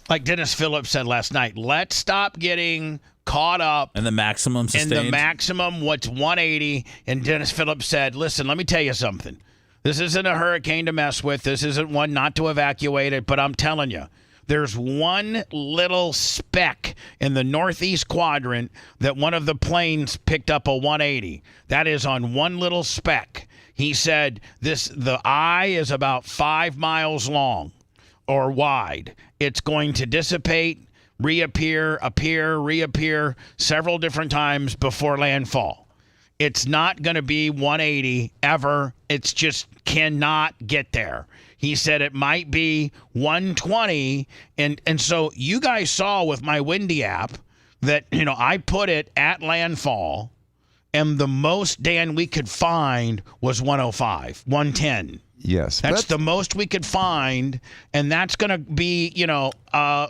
like Dennis Phillips said last night, let's stop getting caught up in the maximum sustained. In the maximum, what's 180. And Dennis Phillips said, listen, let me tell you something. This isn't a hurricane to mess with. This isn't one not to evacuate it. But I'm telling you, there's one little speck in the northeast quadrant that one of the planes picked up a 180. That is on one little speck. He said the eye is about 5 miles long or wide. It's going to dissipate, reappear several different times before landfall. It's not going to be 180 ever. It's just cannot get there. He said it might be 120. And so you guys saw with my Windy app that, I put it at landfall, and the most, Dan, we could find was 105, 110. Yes. That's the most we could find, and that's going to be,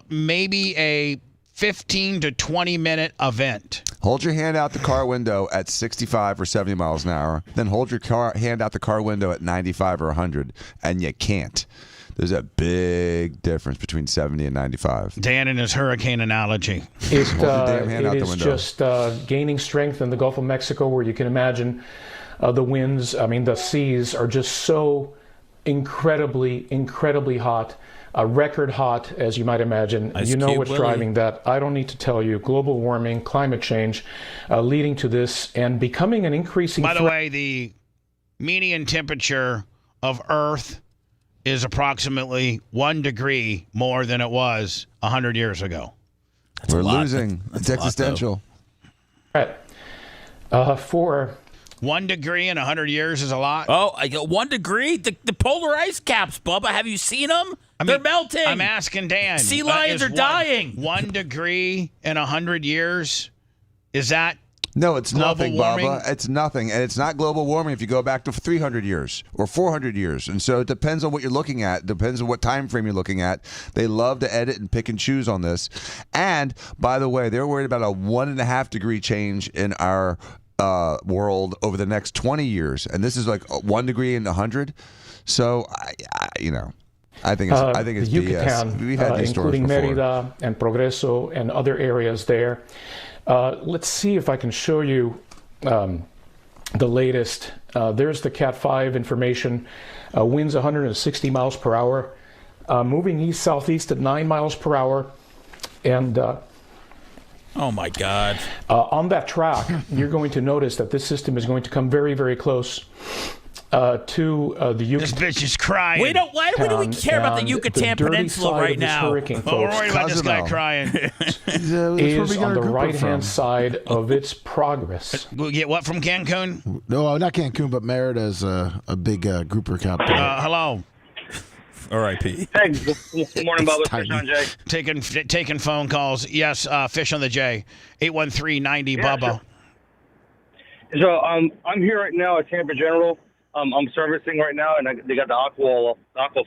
maybe a 15 to 20 minute event. Hold your hand out the car window at 65 or 70 miles an hour. Then hold your hand out the car window at 95 or 100, and you can't. There's a big difference between 70 and 95. Dan and his hurricane analogy. It is just gaining strength in the Gulf of Mexico, where you can imagine the winds. I mean, the seas are just so incredibly hot. Record hot, as you might imagine. Ice you know Cube what's Willie. driving that. I don't need to tell you. Global warming, climate change, leading to this and becoming an increasing By the way, the median temperature of Earth is approximately 1 degree more than it was 100 years ago. We're losing. It's existential. For 1 degree in 100 years is a lot. Oh, 1 degree? The polar ice caps, Bubba. Have you seen them? They're melting. I'm asking Dan. Sea lions are dying. 1 degree in 100 years? Is that No, it's global nothing, warming? Bubba. It's nothing. And it's not global warming if you go back to 300 years or 400 years. And so it depends on what you're looking at. It depends on what time frame you're looking at. They love to edit and pick and choose on this. And, by the way, they're worried about a 1.5 degree change in our world over the next 20 years. And this is like 1 degree in 100. So, I think it's Yucatan, BS. We've had these stories including before. Merida and Progreso and other areas there. Let's see if I can show you the latest. There's the Cat 5 information. Winds 160 miles per hour, moving east-southeast at 9 miles per hour. And Oh, my God. On that track, you're going to notice that this system is going to come very, very close to the Yucatan. This bitch is crying. Why do we care about the Yucatan Peninsula right now? Hurricane, Don't folks, worry about this guy crying. is on the right-hand side of its progress. We'll get what from Cancun? No, not Cancun, but Merida's a big grouper camp. Hello. R.I.P. Hey, good morning, Bubba. Fish on Jay. Taking phone calls. Yes, Fish on the J. 813-90 Bubba. Sure. So I'm here right now at Tampa General. I'm servicing right now, and they got the aqua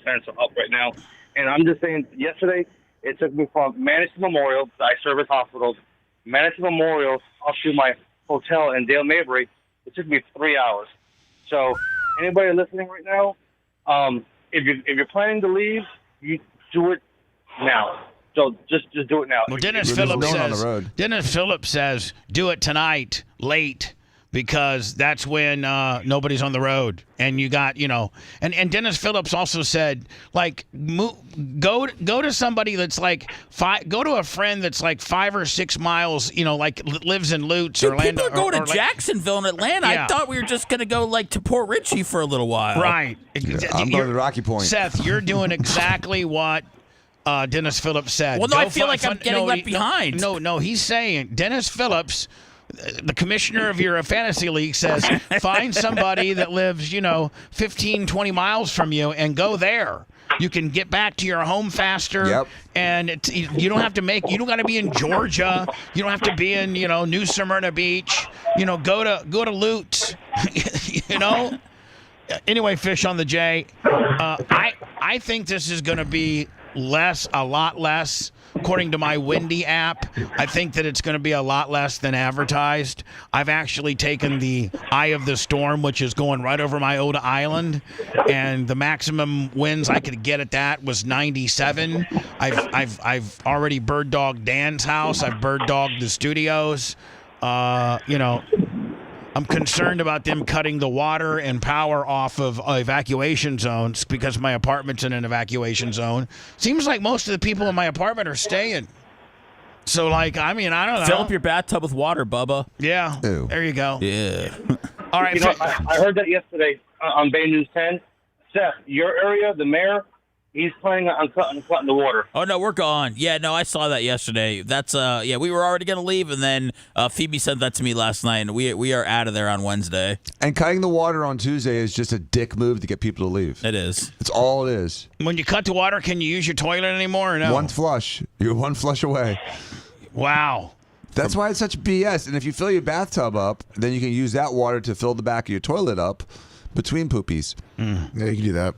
fence up right now. And I'm just saying, yesterday it took me from Manatee Memorial, I service hospitals, Manatee Memorial up to my hotel in Dale Mabry. It took me 3 hours. So anybody listening right now, if you're planning to leave, you do it now. So just do it now. Well, Dennis Phillips says do it tonight, late. Because that's when nobody's on the road, and you got, and Dennis Phillips also said, like, go to somebody that's like go to a friend that's like 5 or 6 miles, like lives in Lutz, Dude, Orlando. People are going to Jacksonville and Atlanta. Yeah. I thought we were just going to go like to Port Richey for a little while. Right. I'm going to Rocky Point. Seth, you're doing exactly what Dennis Phillips said. Well, no, I feel like I'm getting left behind. No, he's saying Dennis Phillips, the commissioner of your fantasy league, says find somebody that lives 15, 20 miles from you and go there. You can get back to your home faster. Yep. And you don't have to you don't got to be in Georgia. You don't have to be in New Smyrna Beach. Go to Lutz. Anyway, Fish on the J. I think this is going to be a lot less. According to my Windy app, I think that it's going to be a lot less than advertised. I've actually taken the eye of the storm, which is going right over my old island, and the maximum winds I could get at that was 97. I've already bird dogged Dan's house. I've bird dogged the studios. I'm concerned about them cutting the water and power off of evacuation zones because my apartment's in an evacuation zone. Seems like most of the people in my apartment are staying. So, I don't know. Fill up your bathtub with water, Bubba. Yeah. Ew. There you go. Yeah. All right. I heard that yesterday on Bay News 10. Seth, your area, the mayor, he's planning on cutting the water. Oh, no, we're gone. Yeah, no, I saw that yesterday. That's, we were already going to leave, and then Phoebe sent that to me last night, and we are out of there on Wednesday. And cutting the water on Tuesday is just a dick move to get people to leave. It is. It's all it is. When you cut the water, can you use your toilet anymore or no? One flush. You're one flush away. Wow. That's why it's such BS. And if you fill your bathtub up, then you can use that water to fill the back of your toilet up between poopies. Yeah, you can do that.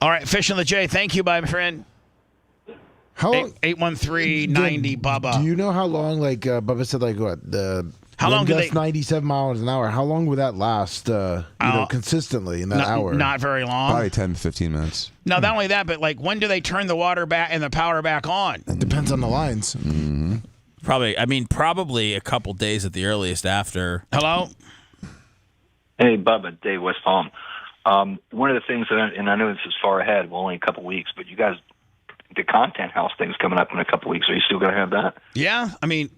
All right, Fish on the J. Thank you, my friend. How long? 813-90 Bubba. Do you know how long? Bubba said, what how long do they? 97 miles an hour. How long would that last? Consistently in that hour. Not very long. Probably 10 to 15 minutes. No, not only that, but when do they turn the water back and the power back on? It depends on the lines. Mm-hmm. Probably a couple days at the earliest after. Hello? Hey, Bubba, Dave West Palm. One of the things, and I know this is far ahead, only a couple weeks, but you guys, the Content House thing's coming up in a couple weeks. Are you still going to have that? Yeah. I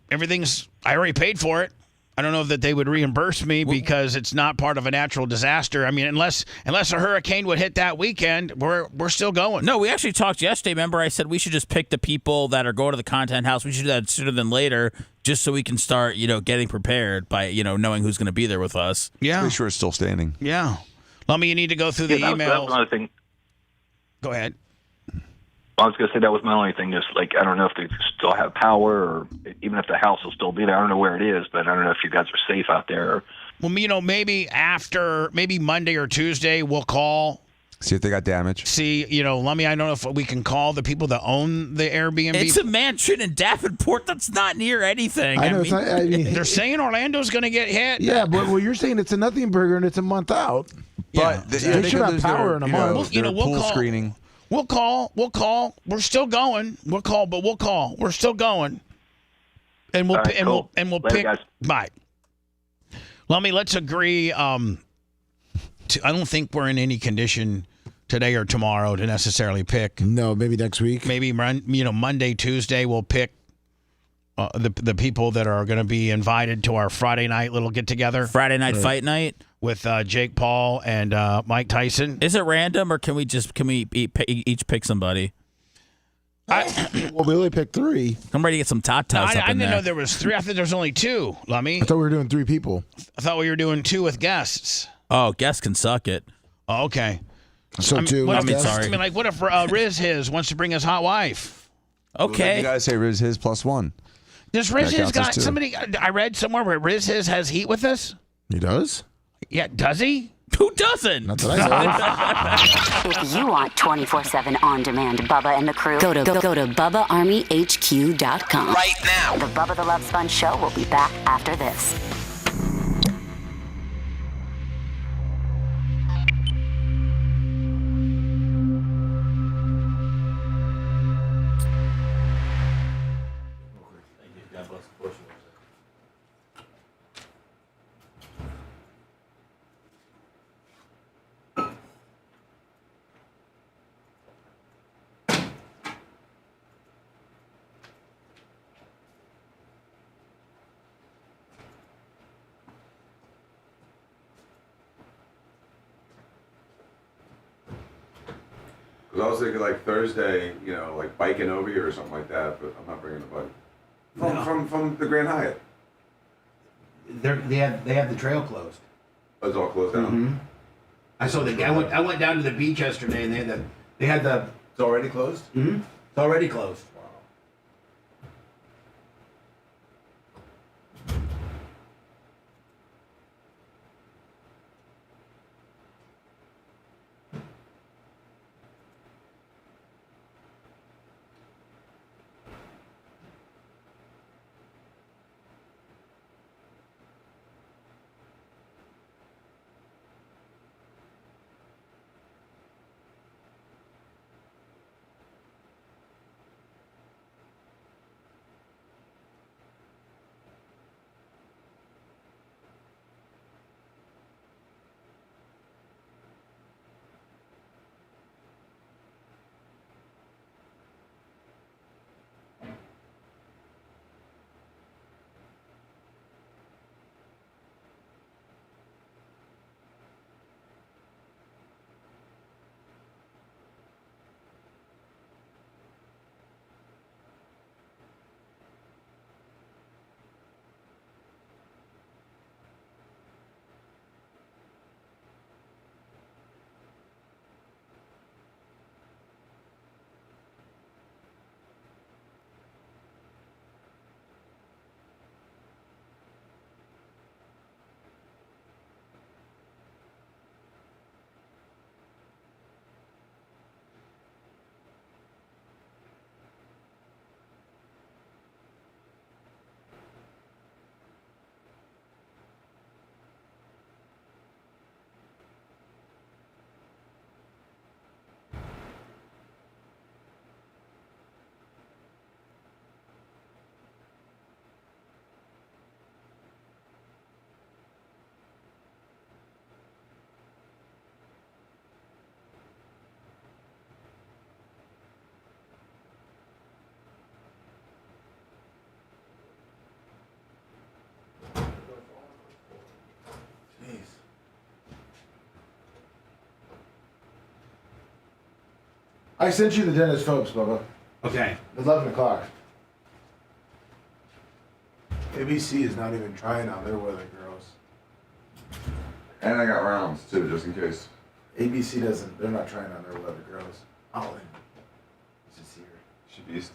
already paid for it. I don't know that they would reimburse me because it's not part of a natural disaster. Unless a hurricane would hit that weekend, we're still going. No, we actually talked yesterday. Remember, I said we should just pick the people that are going to the Content House. We should do that sooner than later, just so we can start, getting prepared by, knowing who's going to be there with us. Yeah. Pretty sure it's still standing. Yeah. Lummy, you need to go through the emails. That was another thing. Go ahead. I was going to say that was my only thing. Just I don't know if they still have power, or even if the house will still be there. I don't know where it is, but I don't know if you guys are safe out there. Well, maybe Monday or Tuesday we'll call. See if they got damage. See, Lummy, I don't know if we can call the people that own the Airbnb. It's a mansion in Davenport that's not near anything. I know. They're saying Orlando's going to get hit. Yeah, but you're saying it's a nothing burger and it's a month out. But they should have power in a month. We'll pool call. Screening. We'll call. We're still going. We'll call, but we'll call. We're still going. And we'll Right, cool. we'll Later, pick. guys. Bye. Lummy, let's agree. I don't think we're in any condition today or tomorrow to necessarily pick. No, maybe next week. Maybe Monday, Tuesday we'll pick the people that are going to be invited to our Friday night little get together. Friday night fight night with Jake Paul and Mike Tyson. Is it random, or can we each pick somebody? Well, we only picked 3. I'm ready to get some tatas up in I didn't there. know there was 3. I thought there's only 2, Lummy. I thought we were doing 3 people. I thought we were doing 2 with guests. Oh, guests can suck it. Oh, okay. So 2. What if Riz wants to bring his hot wife? Okay. You guys say Riz his +1. Does Riz That Hiz counts as got 2. somebody? I read somewhere where Riz Hiz has heat with us. He does? Yeah, does he? Who doesn't? Not that I know. If you want 24/7 on-demand Bubba and the crew, go to BubbaArmyHQ.com. Right now. The Bubba the Love Sponge show will be back after this. Because I was thinking like Thursday, like biking over here or something like that, but I'm not bringing the bike. From the Grand Hyatt. They have the trail closed. Oh, it's all closed down. Mm-hmm. I saw I went down to the beach yesterday, and they had the. It's already closed. Mm-hmm. It's already closed. I sent you the Dennis Phobes, Bubba. Okay. 11 o'clock. ABC is not even trying on their weather girls. And I got rounds too, just in case. ABC doesn't, they're not trying on their weather girls. Oh, it's just here. She beast.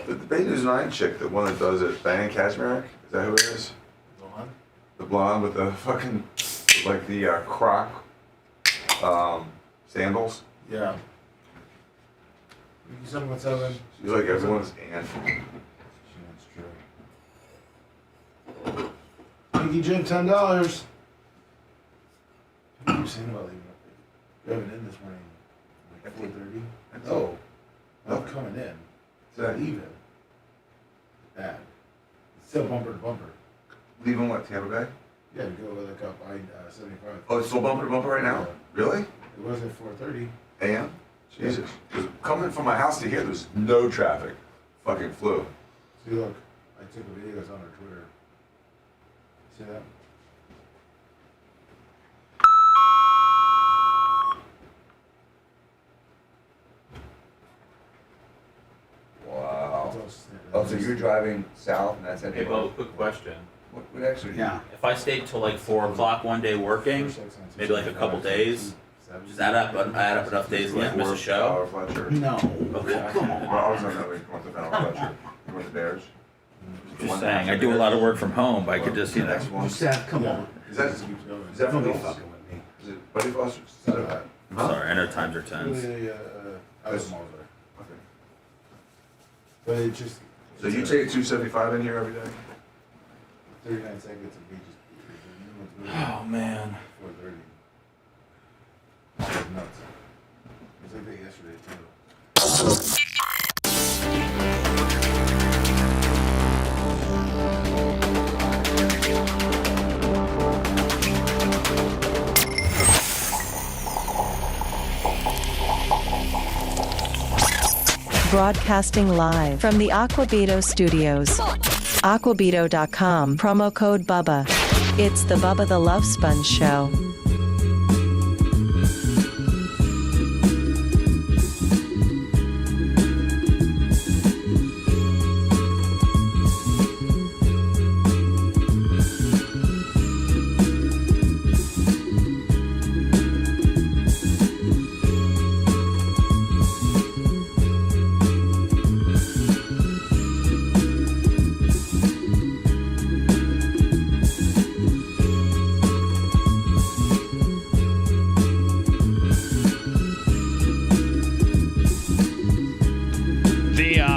The Bay News 9 chick, the one that does it, Diane Kazmarek, is that who it is? Blonde? The blonde with the fucking, like the croc sandals. Yeah. 717. She's like everyone's aunt. That's true. Pinky Jim, $10. What are you saying about leaving? Driving in this morning, like 4:30. Oh, not coming in. It's not even. Bad. It's still bumper to bumper. Leaving what, Tampa Bay? Yeah, to go like up I-75. Oh, it's still bumper to bumper right now? Really? It was at 4:30. AM? Jesus. 'Cause coming from my house to here, there's no traffic. Fucking flew. See, look, I took a video on our Twitter. See that? Wow. Oh, so you're driving south and that's Hey, Bo, quick question. What actually? Yeah. If I stayed till like 4 o'clock one day working, maybe like a couple days, just add up enough days to miss a show. Fletcher. No. Okay. Come on. Well, I was on that way. Went to Fletcher. You went to Bears. Just saying, I do a lot of work from home, but I could just, you know. Seth, come on. Is that Don't be Phil's? fucking with me. Is it Buddy Foster's? Huh? I'm sorry, I know times are tense. I was Malzer. Okay. But it just. So you take 275 in here every day? 39 seconds of me just. Oh, man. 4:30. It was nuts. It was like that yesterday too. Broadcasting live from the Aquabito Studios. Aquabito.com, promo code Bubba. It's the Bubba the Love Sponge Show.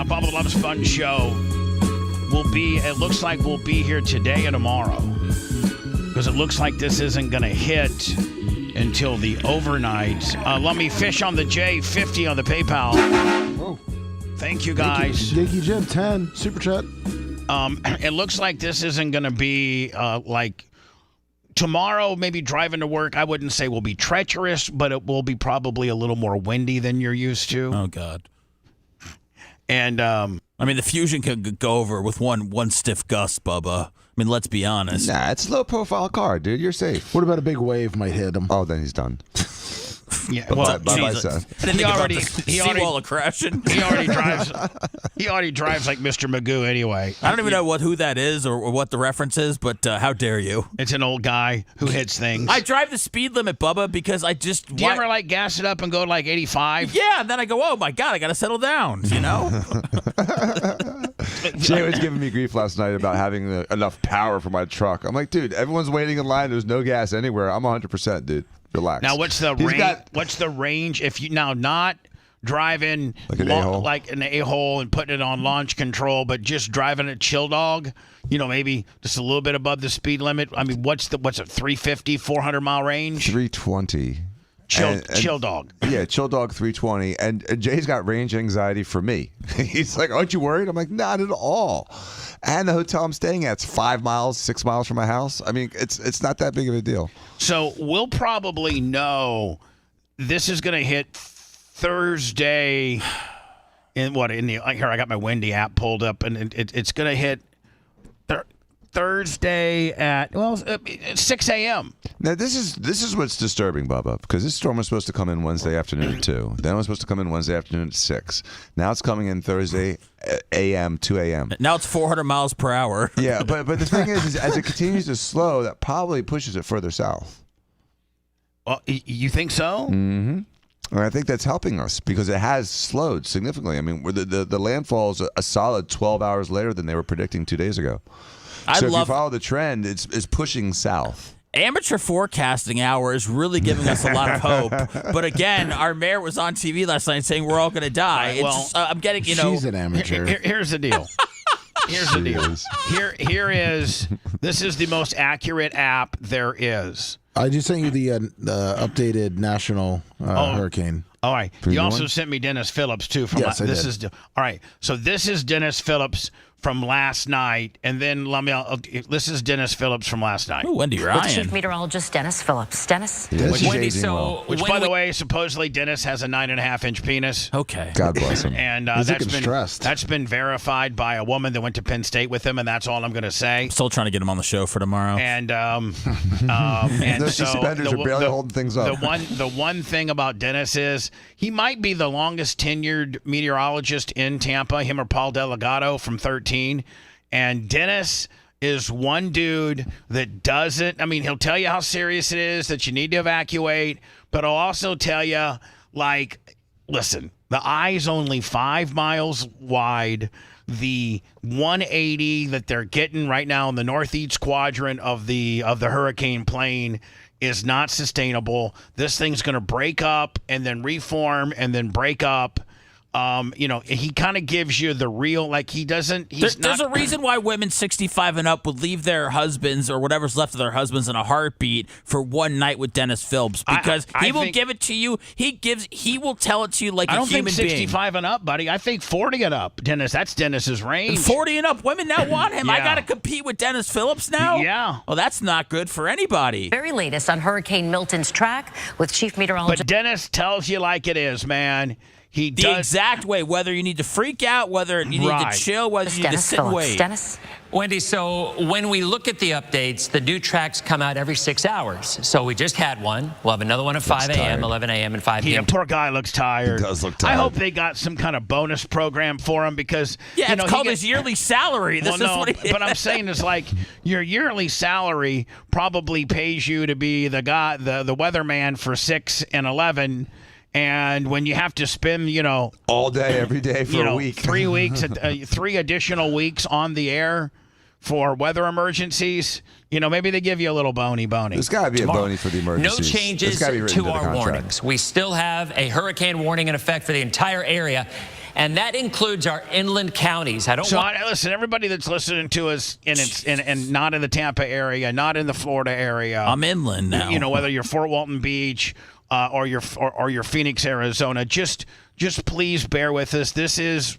Bubba the Love Sponge show it looks like we'll be here today and tomorrow. Because it looks like this isn't going to hit until the overnight. Let me fish on the J50 on the PayPal. Whoa. Thank you, guys. Yankee Jim, 10, super chat. It looks like this isn't going to be like tomorrow, maybe driving to work. I wouldn't say will be treacherous, but it will be probably a little more windy than you're used to. Oh, God. And I mean, the Fusion could go over with one stiff gust, Bubba. I mean, let's be honest. Nah, it's a low-profile car, dude. You're safe. What about a big wave might hit him? Oh, then he's done. Yeah, well, bye, son. He already crashing. He already drives. He already drives like Mr. Magoo anyway. I don't even know who that is or what the reference is, but how dare you? It's an old guy who hits things. I drive the speed limit, Bubba, because I just. Do you ever like gas it up and go like 85? Yeah, and then I go, oh my God, I got to settle down. You know. Jay was giving me grief last night about having enough power for my truck. I'm like, dude, everyone's waiting in line. There's no gas anywhere. I'm 100%, dude. Relax. Now, what's the range? What's the range if you now not driving like an a-hole and putting it on launch control, but just driving a chill dog? You know, maybe just a little bit above the speed limit. I mean, what's a 350, 400 mile range? 320. Chill dog. Yeah, chill dog 320. And Jay's got range anxiety for me. He's like, aren't you worried? I'm like, not at all. And the hotel I'm staying at is 5 miles, 6 miles from my house. I mean, it's not that big of a deal. So we'll probably know this is going to hit Thursday. Here, I got my Windy app pulled up, and it's going to hit Thursday at 6 a.m. Now this is what's disturbing, Bubba, because this storm was supposed to come in Wednesday afternoon at 2. Then it was supposed to come in Wednesday afternoon at 6. Now it's coming in Thursday a.m. 2 a.m. Now it's 400 miles per hour. Yeah, but the thing is as it continues to slow, that probably pushes it further south. Well, you think so? Mm-hmm. And I think that's helping us because it has slowed significantly. I mean, the landfall is a solid 12 hours later than they were predicting 2 days ago. So if you follow the trend, it's pushing south. Amateur forecasting hour is really giving us a lot of hope. But again, our mayor was on TV last night saying we're all going to die. I'm getting, She's an amateur. Here's the deal. Here's the deal. This is the most accurate app there is. I just sent you the updated national hurricane. All right. You also sent me Dennis Phillips too. All right. So this is Dennis Phillips from last night, and then this is Dennis Phillips from last night. Ooh, Wendy Ryan. With Chief Meteorologist Dennis Phillips. Dennis? Which, by the way, supposedly Dennis has a 9.5-inch penis. Okay. God bless him. And He's that's looking been stressed. that's been verified by a woman that went to Penn State with him, and that's all I'm going to say. Still trying to get him on the show for tomorrow. And and Those so suspenders are barely holding things up. The one thing about Dennis is he might be the longest tenured meteorologist in Tampa. Him or Paul Delgado from 13. And Dennis is one dude that doesn't. I mean, he'll tell you how serious it is that you need to evacuate, but he'll also tell you, like, listen, the eye's only 5 miles wide. The 180 that they're getting right now in the northeast quadrant of the hurricane plane is not sustainable. This thing's going to break up and then reform and then break up. He kind of gives you the real, like he doesn't. There's a reason why women 65 and up would leave their husbands or whatever's left of their husbands in a heartbeat for one night with Dennis Phillips, because he will give it to you. He will tell it to you like a human being. I don't think 65 and up, buddy. I think 40 and up, Dennis. That's Dennis's range. 40 and up women now want him. Yeah. I got to compete with Dennis Phillips now. Yeah. Well, that's not good for anybody. Very latest on Hurricane Milton's track with Chief Meteorologist. But Dennis tells you like it is, man. He the does exact way, whether you need to freak out, whether you need to chill, whether you need to sit and wait. Dennis? Wendy, so when we look at the updates, the new tracks come out every 6 hours. So we just had one. We'll have another one at 5 a.m., 11 a.m., and 5 p.m. Yeah, poor guy looks tired. He does look tired. I hope they got some kind of bonus program for him because it's called his yearly salary. This is what he but I'm saying is like your yearly salary probably pays you to be the guy, the weatherman for 6 and 11. And when you have to spend, all day, every day for a week, 3 weeks, 3 additional weeks on the air for weather emergencies, maybe they give you a little bony. There's got to be a bony for the emergencies. No changes to our warnings. We still have a hurricane warning in effect for the entire area, and that includes our inland counties. Listen, everybody that's listening to us and not in the Tampa area, not in the Florida area. I'm inland now. Whether you're Fort Walton Beach. Or your Phoenix, Arizona. Just please bear with us. This is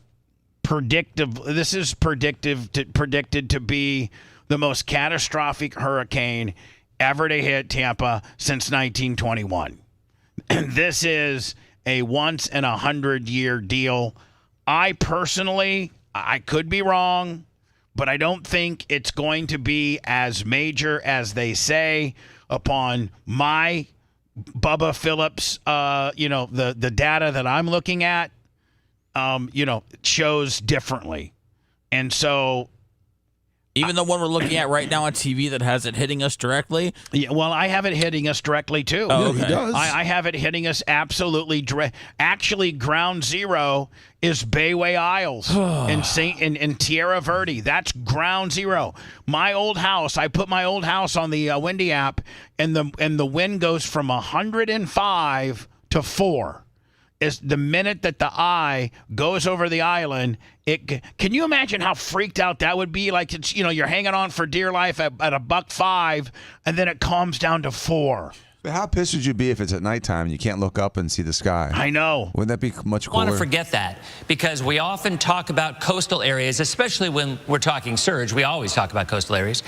predictive. This is predicted to be the most catastrophic hurricane ever to hit Tampa since 1921. This is a once in 100-year deal. I personally, I could be wrong, but I don't think it's going to be as major as they say upon my Bubba Phillips, the data that I'm looking at, shows differently. And so even the one we're looking at right now on TV that has it hitting us directly? Yeah, well, I have it hitting us directly, too. Oh, okay. He does. I have it hitting us absolutely Actually, ground zero is Bayway Isles in Tierra Verde. That's ground zero. My old house, I put my old house on the Windy app, and the wind goes from 105 to 4. Is the minute that the eye goes over the island, can you imagine how freaked out that would be? Like it's you're hanging on for dear life at $1.05, and then it calms down to 4. But how pissed would you be if it's at nighttime and you can't look up and see the sky? I know. Wouldn't that be much cooler? I want to forget that because we often talk about coastal areas, especially when we're talking surge. We always talk about coastal areas.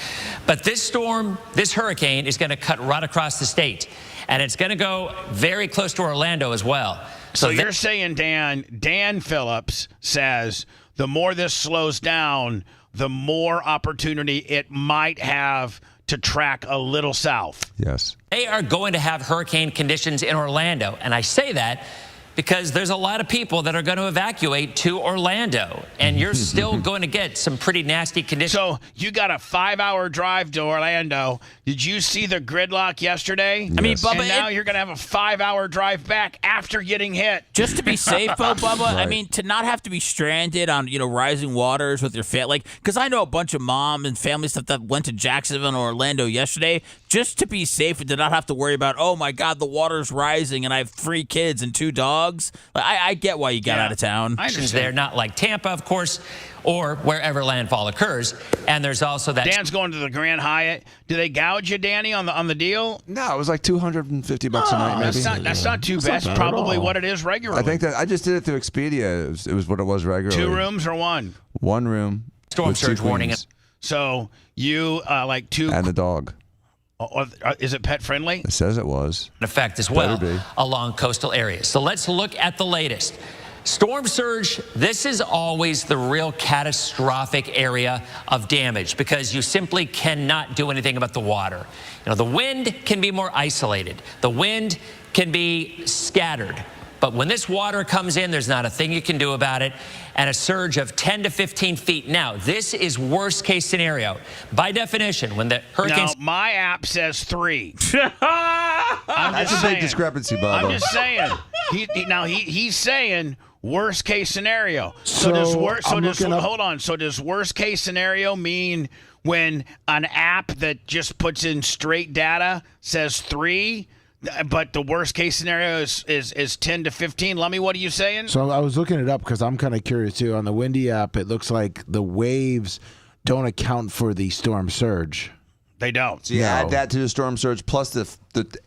But this storm, this hurricane is going to cut right across the state, and it's going to go very close to Orlando as well. So you're saying, Dan Phillips says the more this slows down, the more opportunity it might have to track a little south. Yes. They are going to have hurricane conditions in Orlando. And I say that because there's a lot of people that are going to evacuate to Orlando, and you're still going to get some pretty nasty conditions. So you got a 5-hour drive to Orlando. Did you see the gridlock yesterday? I mean, Bubba, and now you're going to have a 5-hour drive back after getting hit. Just to be safe, though, Bubba, right. I mean, to not have to be stranded on, rising waters with your family. Because I know a bunch of mom and family stuff that went to Jacksonville and Orlando yesterday just to be safe and to not have to worry about, oh, my God, the water's rising and I have 3 kids and 2 dogs. I get why you got out of town. They're not like Tampa, of course, or wherever landfall occurs. And there's also that. Dan's going to the Grand Hyatt. Do they gouge you, Danny, on the deal? No, it was like $250 a night. Maybe. That's not too bad. That's probably what it is regularly. I think that I just did it through Expedia. It was what it was regularly. 2 rooms or 1? 1 room. storm surge warning. So you like two and the dog. Is it pet friendly? It says it was. In effect as well along coastal areas. So let's look at the latest. Storm surge, this is always the real catastrophic area of damage because you simply cannot do anything about the water. You know, the wind can be more isolated. The wind can be scattered. But when this water comes in, there's not a thing you can do about it. And a surge of 10 to 15 feet. Now, this is worst case scenario. By definition, when the hurricane... Now, my app says 3. That's a big discrepancy, Bubba. I'm just saying. He's saying worst case scenario. So does worst case scenario mean when an app that just puts in straight data says 3? But the worst case scenario is 10 to 15. Lummy, what are you saying? So I was looking it up because I'm kind of curious too. On the Windy app, it looks like the waves don't account for the storm surge. They don't. So you add that to the storm surge plus the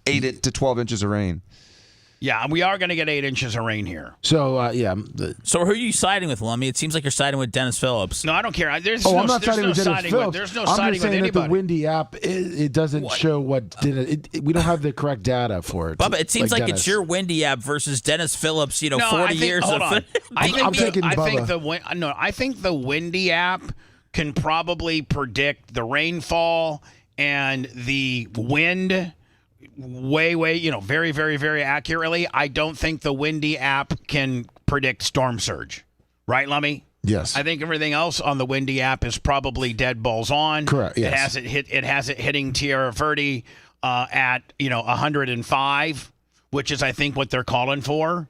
8 to 12 inches of rain. Yeah, we are going to get 8 inches of rain here. So, So who are you siding with, Lummy? It seems like you're siding with Dennis Phillips. No, I don't care. I'm not siding with Dennis Phillips. There's no I'm siding just saying with that anybody. the Windy app, it doesn't show what did it. We don't have the correct data for it. Bubba, it seems like it's your Windy app versus Dennis Phillips. 40 years of. I think the Windy app can probably predict the rainfall and the wind way, very, very, very accurately. I don't think the Windy app can predict storm surge. Right, Lummy? Yes. I think everything else on the Windy app is probably dead balls on. Correct, yes. It has it hitting Tierra Verde at 105, which is I think what they're calling for.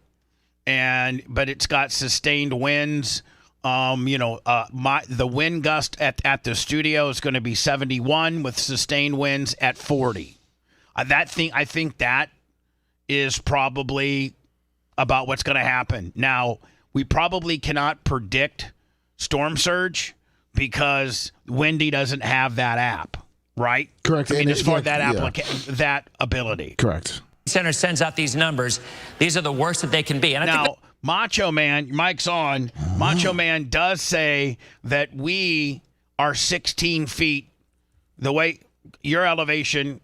But it's got sustained winds. The wind gust at the studio is going to be 71 with sustained winds at 40. I think that is probably about what's going to happen. Now, we probably cannot predict storm surge because Windy doesn't have that app, right? Correct. I mean, as far as that ability. Correct. Center sends out these numbers. These are the worst that they can be. And I think Macho Man, mic's on. Macho Man does say that we are 16 feet. The way your elevation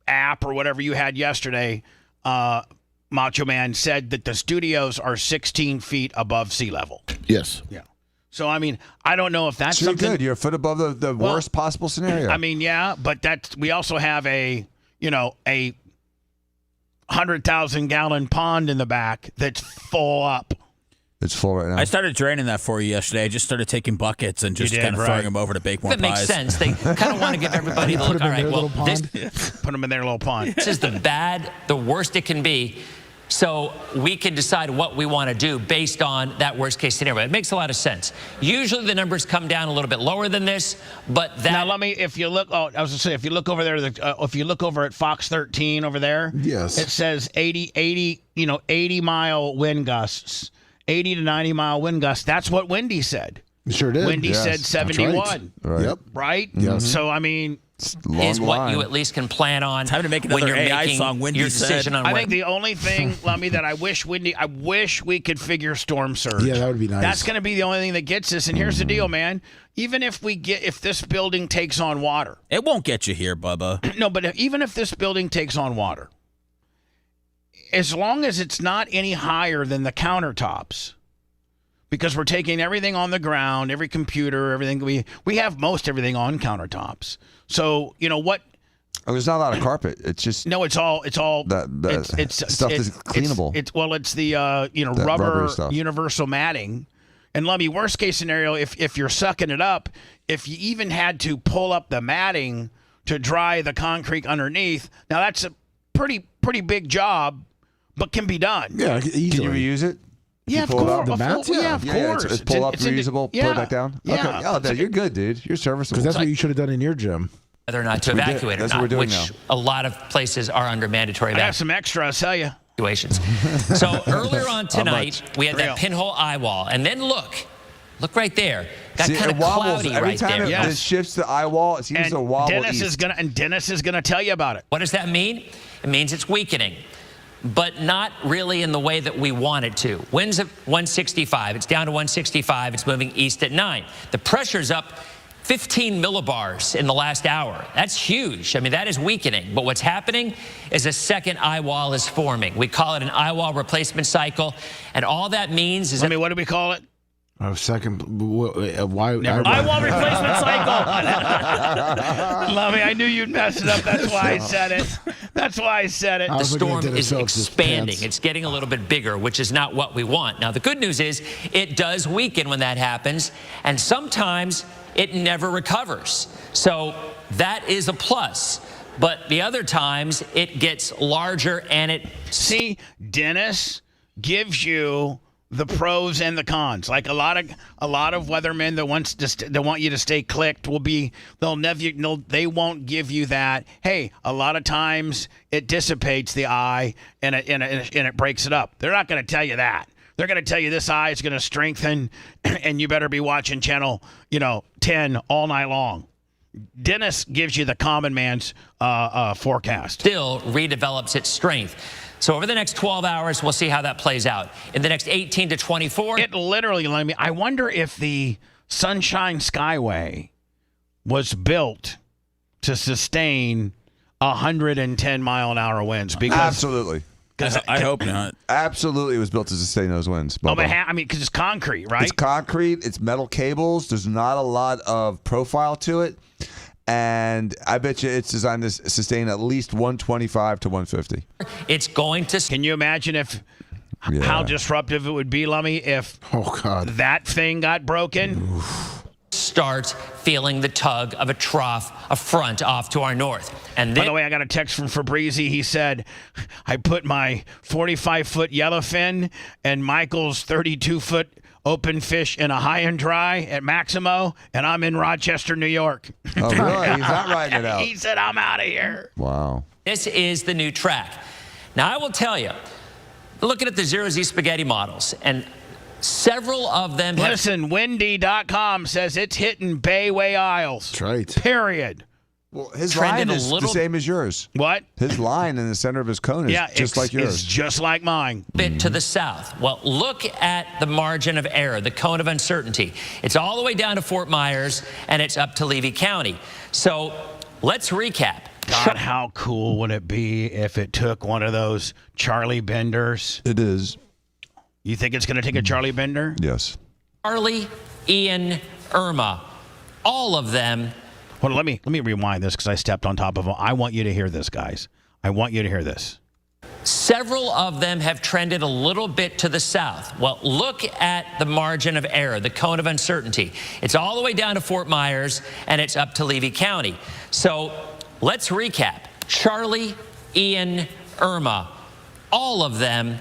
app or whatever you had yesterday, Macho Man said that the studios are 16 feet above sea level. Yes. Yeah. So, I mean, I don't know if that's You're something. good. You're a foot above the worst possible scenario. I mean, yeah, but we also have a 100,000-gallon pond in the back that's full up. It's full right now. I started draining that for you yesterday. I just started taking buckets and just kind of throwing them over to bake more that pies. makes sense. They kind of want to give everybody the look. All right, well, put them in their little pond. This is the worst it can be. So we can decide what we want to do based on that worst case scenario. It makes a lot of sense. Usually the numbers come down a little bit lower than this, but that. Now let me. If you look, I was going to say, if you look over there, if you look over at Fox 13 over there, yes, it says 80 mile wind gusts, 80 to 90 mile wind gusts. That's what Windy said. Sure did. Windy said 71. Right. Yep. Right. Yes. So I mean. Is what you at least can plan on. Time to make another AI song. Windy your decision said. on. I think the only thing, Lummy, that I wish we could figure storm surge. Yeah, that would be nice. That's going to be the only thing that gets us. And here's the deal, man. Even if this building takes on water, it won't get you here, Bubba. No, but even if this building takes on water, as long as it's not any higher than the countertops. Because we're taking everything on the ground, every computer, everything. We have most everything on countertops. So, you know what? Oh, there's not a lot of carpet. It's just it's all it's stuff that's cleanable. It's the rubber universal matting. And Lummy, worst case scenario, if you're sucking it up, if you even had to pull up the matting to dry the concrete underneath, now that's a pretty big job, but can be done. Yeah, easily. Can you reuse it? Yeah, of course. The mats? Yeah, of course. It's pull up, reusable, put it back down. Yeah. Okay. You're good, dude. You're serviceable. Because that's what you should have done in your gym. Whether or not to evacuate or not, which a lot of places are under mandatory I have some extra, I'll tell you. Evacuations. So earlier on tonight, we had that pinhole eye wall. And then look right there. Got kind of cloudy every time there. it shifts the eye wall, it seems to wobble Dennis is gonna tell you about it. What does that mean? It means it's weakening. but not really in the way that we want it to. Winds at 165. It's down to 165. It's moving east at 9. The pressure's up 15 millibars in the last hour. That's huge. I mean, that is weakening. But what's happening is a second eye wall is forming. We call it an eye wall replacement cycle. And all that means is... what do we call it? A second, why? Eye wall replacement cycle. Lummy, I knew you'd mess it up. That's why I said it. The storm is expanding. It's getting a little bit bigger, which is not what we want. Now, the good news is it does weaken when that happens, and sometimes it never recovers. So that is a plus. But the other times it gets larger and it... See, Dennis gives you the pros and the cons. Like a lot of weathermen that want you to stay clicked will be, they won't give you that. Hey, a lot of times it dissipates the eye and it breaks it up. They're not going to tell you that. They're going to tell you this eye is going to strengthen and you better be watching channel 10 all night long. Dennis gives you the common man's forecast. Still redevelops its strength. So over the next 12 hours, we'll see how that plays out. In the next 18 to 24. It literally, I wonder if the Sunshine Skyway was built to sustain 110-mile-an-hour winds. Because absolutely. I hope not. Absolutely, it was built to sustain those winds. Because it's concrete, right? It's concrete. It's metal cables. There's not a lot of profile to it. And I bet you it's designed to sustain at least 125 to 150. It's going to... Can you imagine how disruptive it would be, Lummy, if that thing got broken? Start feeling the tug of a front off to our north. And then, by the way, I got a text from Fabrizi. He said, I put my 45-foot yellowfin and Michael's 32-foot open fish in a high and dry at Maximo, and I'm in Rochester, New York. Oh, really? He's not riding it out. He said, I'm out of here. Wow. This is the new track. Now, I will tell you, looking at the zero-Z spaghetti models, and several of them have... Listen, Windy.com says it's hitting Bayway Isles. That's right. Period. Well, his line is the same as yours. What? His line in the center of his cone is just like yours. It's just like mine. Bit to the south. Well, look at the margin of error, the cone of uncertainty. It's all the way down to Fort Myers, and it's up to Levy County. So let's recap. God, how cool would it be if it took one of those Charlie Benders? It is. You think it's going to take a Charlie Bender? Yes. Charlie, Ian, Irma, all of them. Well, let me rewind this because I stepped on top of them. I want you to hear this, guys. I want you to hear this. Several of them have trended a little bit to the south. Well, look at the margin of error, the cone of uncertainty. It's all the way down to Fort Myers, and it's up to Levy County. So let's recap. Charlie, Ian, Irma, all of them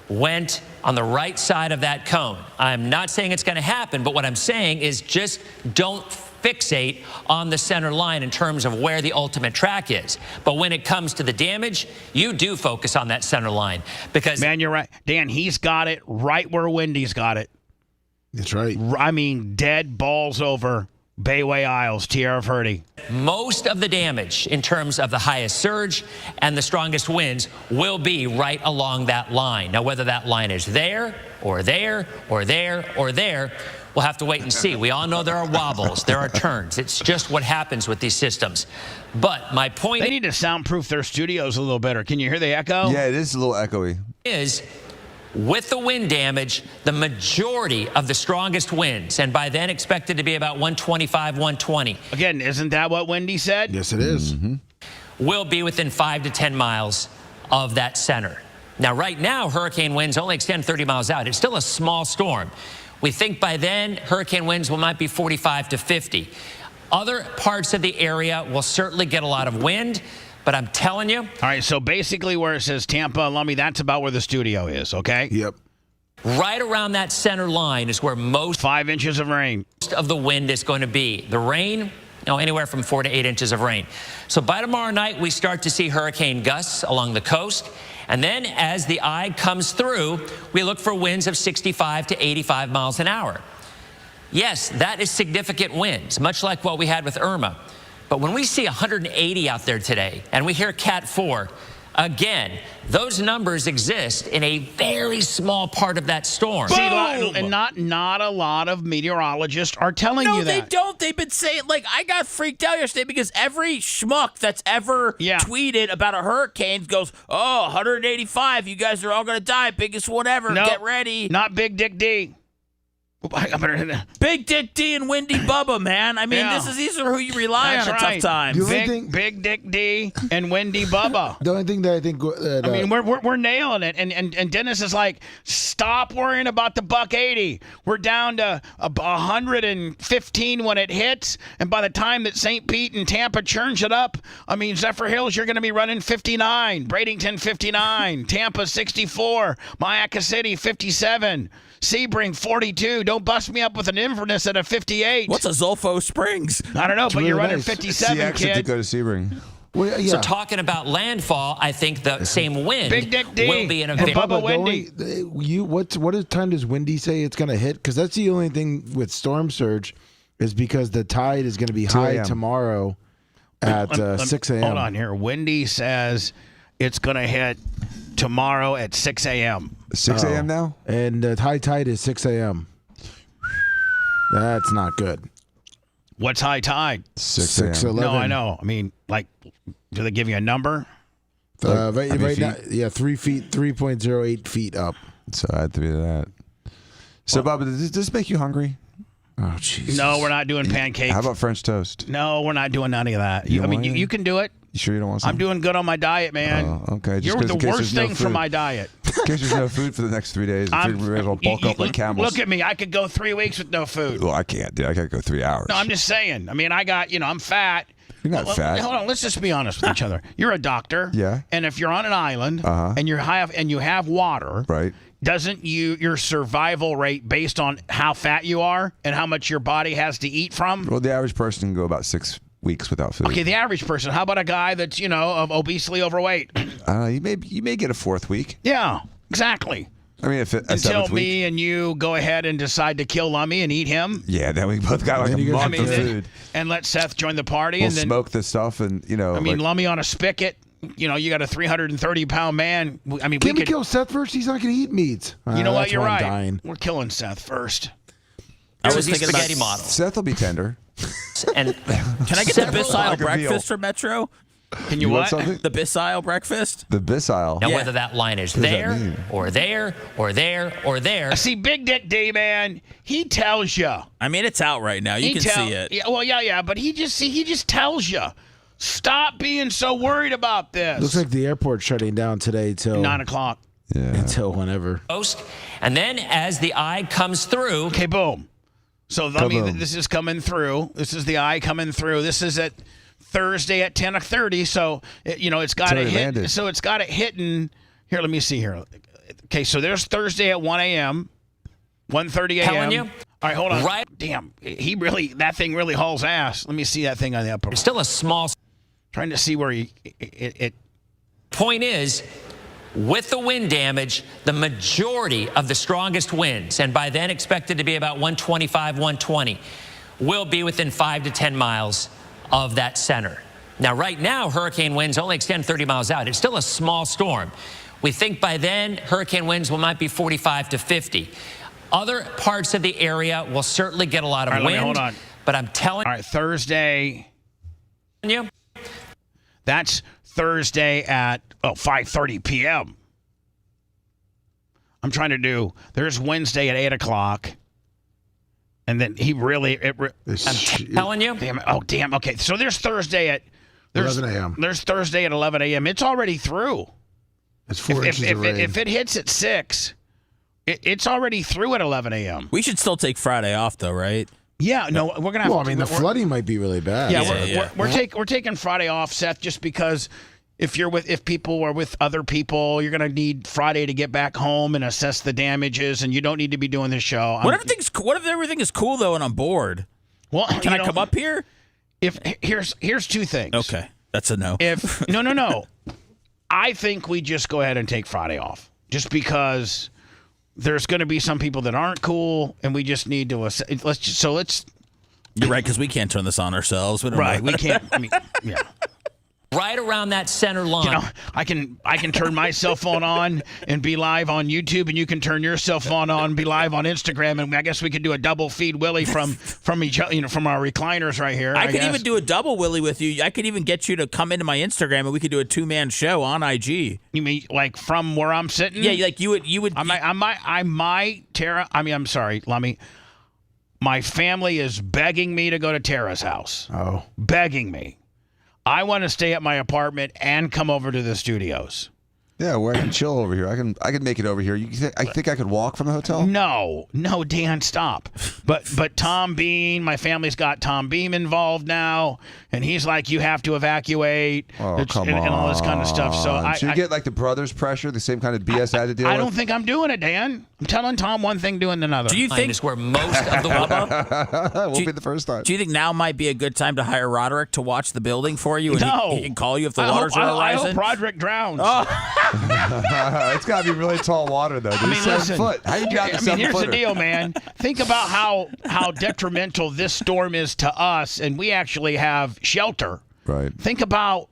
went on the right side of that cone. I'm not saying it's going to happen, but what I'm saying is just don't fixate on the center line in terms of where the ultimate track is. But when it comes to the damage, you do focus on that center line because... Man, you're right. Dan, he's got it right where Wendy's got it. That's right. I mean, dead balls over Bayway Isles, Tierra Verde. Most of the damage in terms of the highest surge and the strongest winds will be right along that line. Now, whether that line is there or there or there or there, we'll have to wait and see. We all know there are wobbles, there are turns. It's just what happens with these systems. But my point... They need to soundproof their studios a little better. Can you hear the echo? Yeah, it is a little echoey. ...is... with the wind damage, the majority of the strongest winds, and by then expected to be about 125, 120. Again, isn't that what Wendy said? Yes, it is. Mm-hmm. Will be within 5 to 10 miles of that center. Now, right now, hurricane winds only extend 30 miles out. It's still a small storm. We think by then, hurricane winds might be 45 to 50. Other parts of the area will certainly get a lot of wind. But I'm telling you. All right, so basically where it says Tampa, Lummy, that's about where the studio is, okay? Yep. Right around that center line is where most 5 inches of rain. Most of the wind is going to be. The rain, anywhere from 4 to 8 inches of rain. So by tomorrow night, we start to see hurricane gusts along the coast. And then as the eye comes through, we look for winds of 65 to 85 miles an hour. Yes, that is significant winds, much like what we had with Irma. But when we see 180 out there today and we hear Cat 4, Again, those numbers exist in a very small part of that storm. See, and not a lot of meteorologists are telling you that. No, they don't. They've been saying, like, I got freaked out yesterday because every schmuck that's ever tweeted about a hurricane goes, 185, you guys are all going to die, biggest one ever, get ready. Not Big Dick D. Big Dick D and Windy Bubba, man. I mean, these are who you rely on at tough times. Big Dick D and Wendy Bubba. The only thing that I think I mean, we're nailing it, and Dennis is like, stop worrying about the $1.80. We're down to 115 when it hits, and by the time that St. Pete and Tampa churns it up, I mean, Zephyr Hills, you're going to be running 59, Bradenton 59, Tampa 64, Mayaca City 57. Sebring 42. Don't bust me up with an Inverness at a 58. What's a Zolfo Springs? I don't know, but really you're running nice. 57, It's the exit kid. to go to Sebring. Well, So talking about landfall, I think the same wind Big Dick D will be in a and very... Bubba Wendy. What time does Windy say it's going to hit? Because that's the only thing with storm surge, is because the tide is going to be high tomorrow at 6 a.m. Hold on here. Wendy says it's going to hit tomorrow at 6 a.m. 6 a.m. now? And the high tide is 6 a.m. That's not good. What's high tide? 6:11. No, I know. I mean, like, do they give you a number? Right now, 3 feet, 3.08 feet up. So I had to be that. So, Bob, does this make you hungry? Oh, jeez. No, we're not doing pancakes. How about French toast? No, we're not doing any of that. You I mean, want it? you can do it. You sure you don't want some? I'm doing good on my diet, man. Oh, okay. Just You're 'cause the in case worst there's no thing for food. my diet. In case there's no food for the next 3 days, we may as well bulk up like camels. Look at me. I could go 3 weeks with no food. Well, I can't, dude. I gotta go 3 hours. No, I'm just saying. I mean, I got, I'm fat. You're not fat. Hold on. Let's just be honest with each other. You're a doctor. Yeah. And if you're on an island and you have water, right? Doesn't your survival rate based on how fat you are and how much your body has to eat from? Well, the average person can go about 6 weeks without food. Okay, the average person. How about a guy that's obesely overweight? You may get a 4th week. Yeah, exactly. I mean, if a Until 7th me week. and you go ahead and decide to kill Lummy and eat him. Yeah, then we both got like a month of food. And let Seth join the party. We'll and then smoke this stuff and, I mean, Lummy on a spigot. You got a 330-pound man. I mean, Can we kill Seth first? He's not going to eat meat. You know what? That's You're why I'm right. dying. We're killing Seth first. I was thinking spaghetti model. Seth will be tender. And can I get the Bissile breakfast from Metro? Can you what? The Bissile breakfast? The Bissile. Now, whether that line is there or there or there or there. See, Big Dick D, man, he tells you. I mean, it's out right now. You can see it. Yeah, well, yeah, but he just tells you. Stop being so worried about this. Looks like the airport's shutting down today till 9 o'clock. Yeah. Until whenever. And then as the eye comes through. Okay, boom. So this is coming through. This is the eye coming through. This is at Thursday at 10:30. So it's got to hit. Landed. So it's got it hitting. Here, let me see here. Okay, so there's Thursday at 1 a.m. 1:30 a.m. Telling you. All right, hold on. Right. Damn, that thing really hauls ass. Let me see that thing on the upper. It's still a small. Trying to see where it. Point is, with the wind damage, the majority of the strongest winds, and by then expected to be about 125, 120, will be within 5 to 10 miles of that center. Now, right now, hurricane winds only extend 30 miles out. It's still a small storm. We think by then, hurricane winds might be 45 to 50. Other parts of the area will certainly get a lot of wind. Hold on. But I'm telling you. All right, Thursday. You. That's Thursday at 5:30 p.m. I'm trying to do. There's Wednesday at 8 o'clock, and then he really. I'm telling you. Damn. Oh, damn. Okay, so there's Thursday at 11 a.m. There's Thursday at 11 a.m. It's already through. It's 4 inches of rain. If it hits at 6, it's already through at 11 a.m. We should still take Friday off, though, right? Yeah, no, we're gonna have. Well, I mean, the flooding might be really bad. Yeah, we're taking Friday off, Seth, just because if people are with other people, you're gonna need Friday to get back home and assess the damages, and you don't need to be doing this show. What if everything is cool though and I'm bored? Well, can I come up here? Here's two things. Okay, that's a no. If no, I think we just go ahead and take Friday off, just because. There's going to be some people that aren't cool, and we just need to let's. You're right, because we can't turn this on ourselves. We don't right, know. we can't. I mean, yeah. right around that center line. You know, I can turn my cell phone on and be live on YouTube, and you can turn your cell phone on and be live on Instagram, and I guess we could do a double feed Willie from each, from our recliners right here. I could even do a double Willie with you. I could even get you to come into my Instagram, and we could do a 2-man show on IG. You mean like from where I'm sitting? Yeah, like you would. I might, Tara. I mean, I'm sorry, Lummy. My family is begging me to go to Tara's house. Oh, begging me. I want to stay at my apartment and come over to the studios. Yeah, where I can chill over here. I can make it over here. I think I could walk from the hotel? No, Dan, stop. But Tom Bean, my family's got Tom Beam involved now, and he's like, you have to evacuate. Oh, come on. And all this kind of stuff. So you get like the brothers pressure, the same kind of BS I had to deal with? I don't think I'm doing it, Dan. I'm telling Tom one thing, doing another. Do you think is where most of the won't be the first time. Do you think now might be a good time to hire Roderick to watch the building for you? And No. he can call you if the waters are rising? I hope Roderick drowns. Oh. It's got to be really tall water, though. Dude. I mean, 7 listen. foot. How you got the 7 here's footer? the deal, man. Think about how detrimental this storm is to us, and we actually have shelter. Right. Think about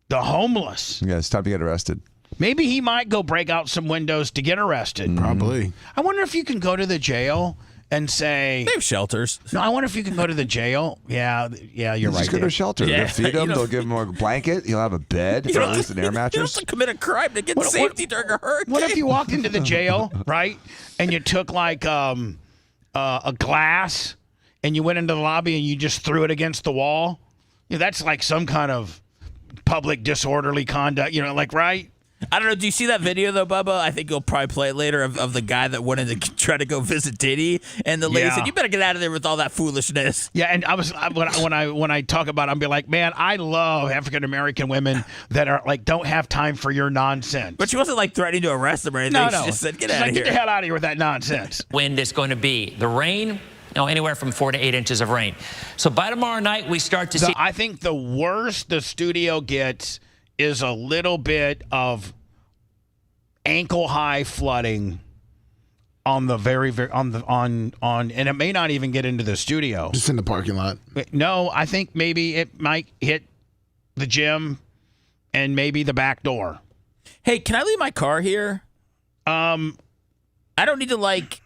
the homeless. Yeah, it's time to get arrested. Maybe he might go break out some windows to get arrested. Probably. I wonder if you can go to the jail and say... They have shelters. No, I wonder if you can go to the jail. Yeah, you're right. Just go to a shelter. Yeah. They'll feed him. They'll give him a blanket. He'll have a bed, or at least an air You don't mattress. have to commit a crime to get safety during a hurricane. What if you walked into the jail, right, and you took like a glass and you went into the lobby and you just threw it against the wall? You know, that's like some kind of public disorderly conduct, like, right? I don't know. Do you see that video though, Bubba? I think you'll probably play it later of the guy that wanted to try to go visit Diddy, and the lady said, "You better get out of there with all that foolishness." Yeah, and when I talk about it, I'm be like, man, I love African American women that are like don't have time for your nonsense. But she wasn't like threatening to arrest him or anything. No, She just said, "Get She's out like, of here." Get the hell out of here with that nonsense. Wind is going to be. The rain, anywhere from 4 to 8 inches of rain. So by tomorrow night, we start to see. I think the worst the studio gets is a little bit of ankle-high flooding on the and it may not even get into the studio. Just in the parking lot. No, I think maybe it might hit the gym and maybe the back door. Hey, can I leave my car here? I don't need to like.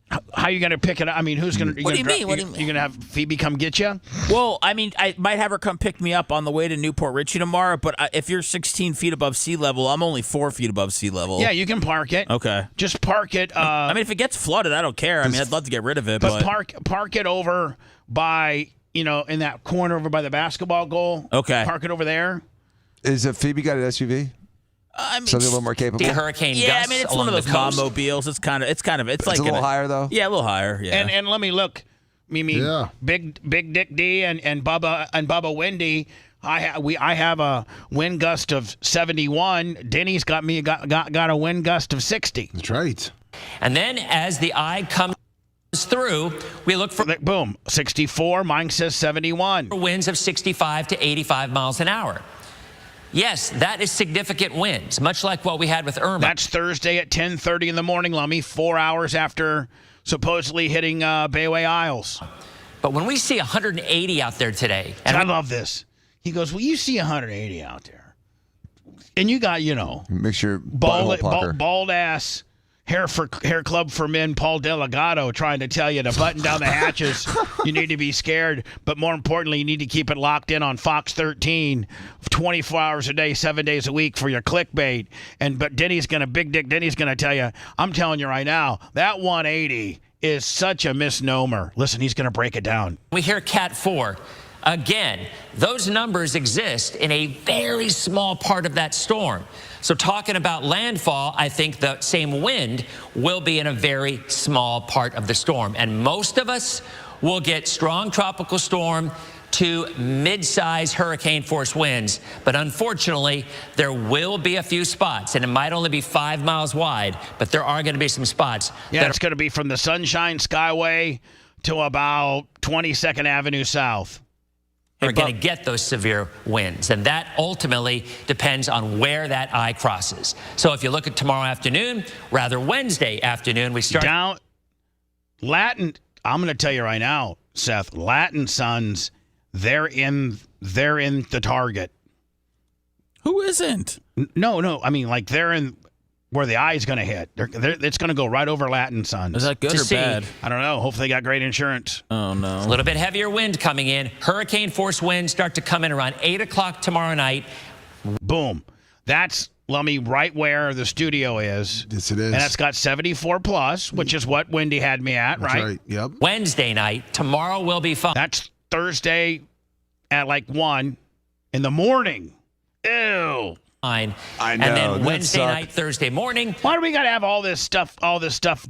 How are you going to pick it up? I mean, who's going to... What do you mean? What do you mean? You're going to have Phoebe come get you? Well, I mean, I might have her come pick me up on the way to Newport Richie tomorrow, but if you're 16 feet above sea level, I'm only 4 feet above sea level. Yeah, you can park it. Okay. Just park it. I mean, if it gets flooded, I don't care. I mean, I'd love to get rid of it, but but... park it over by, in that corner over by the basketball goal. Okay. Park it over there. Is Phoebe got an SUV? I mean, something a little more capable. The hurricane yeah, gusts I mean, it's one of those mom mobiles. It's like a little higher though. Yeah, a little higher. Yeah. And let me look, Mimi. Yeah. Big Dick D and Bubba Wendy. I have a wind gust of 71. Denny's got a wind gust of 60. That's right. And then as the eye comes through, we look for boom 64. Mine says 71. Winds of 65 to 85 miles an hour. Yes, that is significant winds, much like what we had with Irma. That's Thursday at 10:30 in the morning, Lummy, 4 hours after supposedly hitting Bayway Isles. But when we see 180 out there today... And I love this. He goes, well, you see 180 out there. And you got, make sure bald ass hair club for men Paul Delgado trying to tell you to button down the hatches. You need to be scared, but more importantly, you need to keep it locked in on Fox 13 24 hours a day, 7 days a week for your clickbait. But Big Dick Denny's gonna tell you, I'm telling you right now, that 180 is such a misnomer. Listen, he's gonna break it down. We hear Cat 4. Again, those numbers exist in a very small part of that storm. So talking about landfall, I think the same wind will be in a very small part of the storm. And most of us will get strong tropical storm to mid-size hurricane force winds. But unfortunately, there will be a few spots, and it might only be 5 miles wide, but there are going to be some spots. Yeah, it's going to be from the Sunshine Skyway to about 22nd Avenue South. Are going to get those severe winds. And that ultimately depends on where that eye crosses. So if you look at tomorrow afternoon, rather Wednesday afternoon, we start down Latin. I'm going to tell you right now, Seth, Latin Suns, they're in the target. Who isn't? No. I mean, like they're in where the eye is going to hit. It's going to go right over Latin Sons. Is that good or bad? I don't know. Hopefully they got great insurance. Oh, no. A little bit heavier wind coming in. Hurricane force winds start to come in around 8 o'clock tomorrow night. Boom. That's, Lummy, right where the studio is. Yes, it is. And that's got 74 plus, which is what Wendy had me at, That's right? right. Yep. Wednesday night. Tomorrow will be fun. That's Thursday at like 1 in the morning. Ew. I know. that And then Wednesday sucked. night, Thursday morning. Why do we got to have all this stuff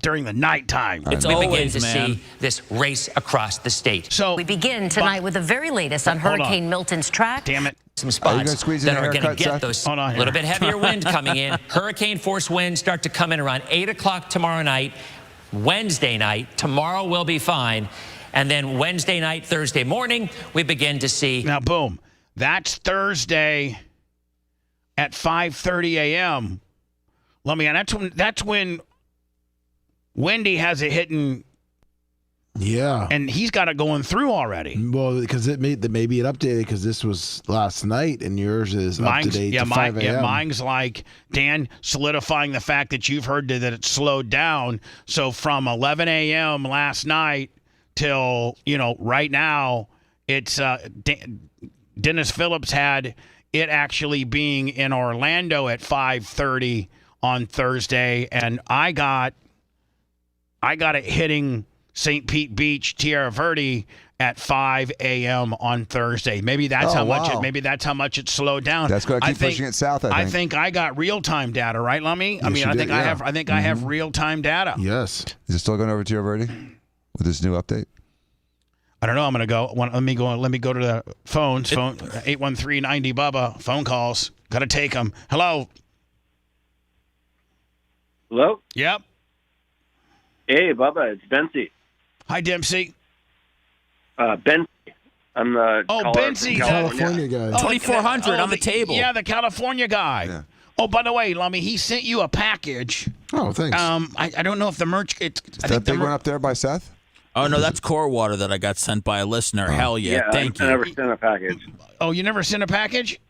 during the nighttime? We begin to see this race across the state. So we begin tonight with the very latest on Hurricane Milton's track. Damn it. Some Are you gonna spots squeeze in that a are going to haircut, get Seth? those Hold on here. little bit heavier wind coming in. Hurricane force winds start to come in around 8 o'clock tomorrow night. Wednesday night. Tomorrow will be fine. And then Wednesday night, Thursday morning, we begin to see. Now, boom. That's Thursday at 5:30 a.m. Let me. And that's when Wendy has it hitting. Yeah. And he's got it going through already. Well, because maybe it updated because this was last night and yours is up to date to 5 a.m. Yeah, mine's like, Dan, solidifying the fact that you've heard that it slowed down. So from 11 a.m. last night till, right now, it's Dennis Phillips had it actually being in Orlando at 5:30 on Thursday, and I got it hitting St. Pete Beach, Tierra Verde at 5 a.m. on Thursday. Maybe that's how much it slowed down. That's going to keep pushing it south. I think I got real-time data, right, Lummy? Yes, I think I have real-time data. Yes. Is it still going over Tierra Verde with this new update? I don't know. I'm going to go. Let me go to the phones. 813-90 Bubba. Phone calls. Got to take them. Hello. Hello? Yep. Hey, Bubba, it's Bency. Hi, Dempsey. Bency. I'm the Bency, California guy. 2400 on the table. Yeah, the California guy. Yeah. Oh, by the way, Lummy, he sent you a package. Oh, thanks. I don't know if the merch. Is that big one up there by Seth? Oh, no, that's core water that I got sent by a listener. Hell yeah. Thank you. I never sent a package. Oh, you never sent a package?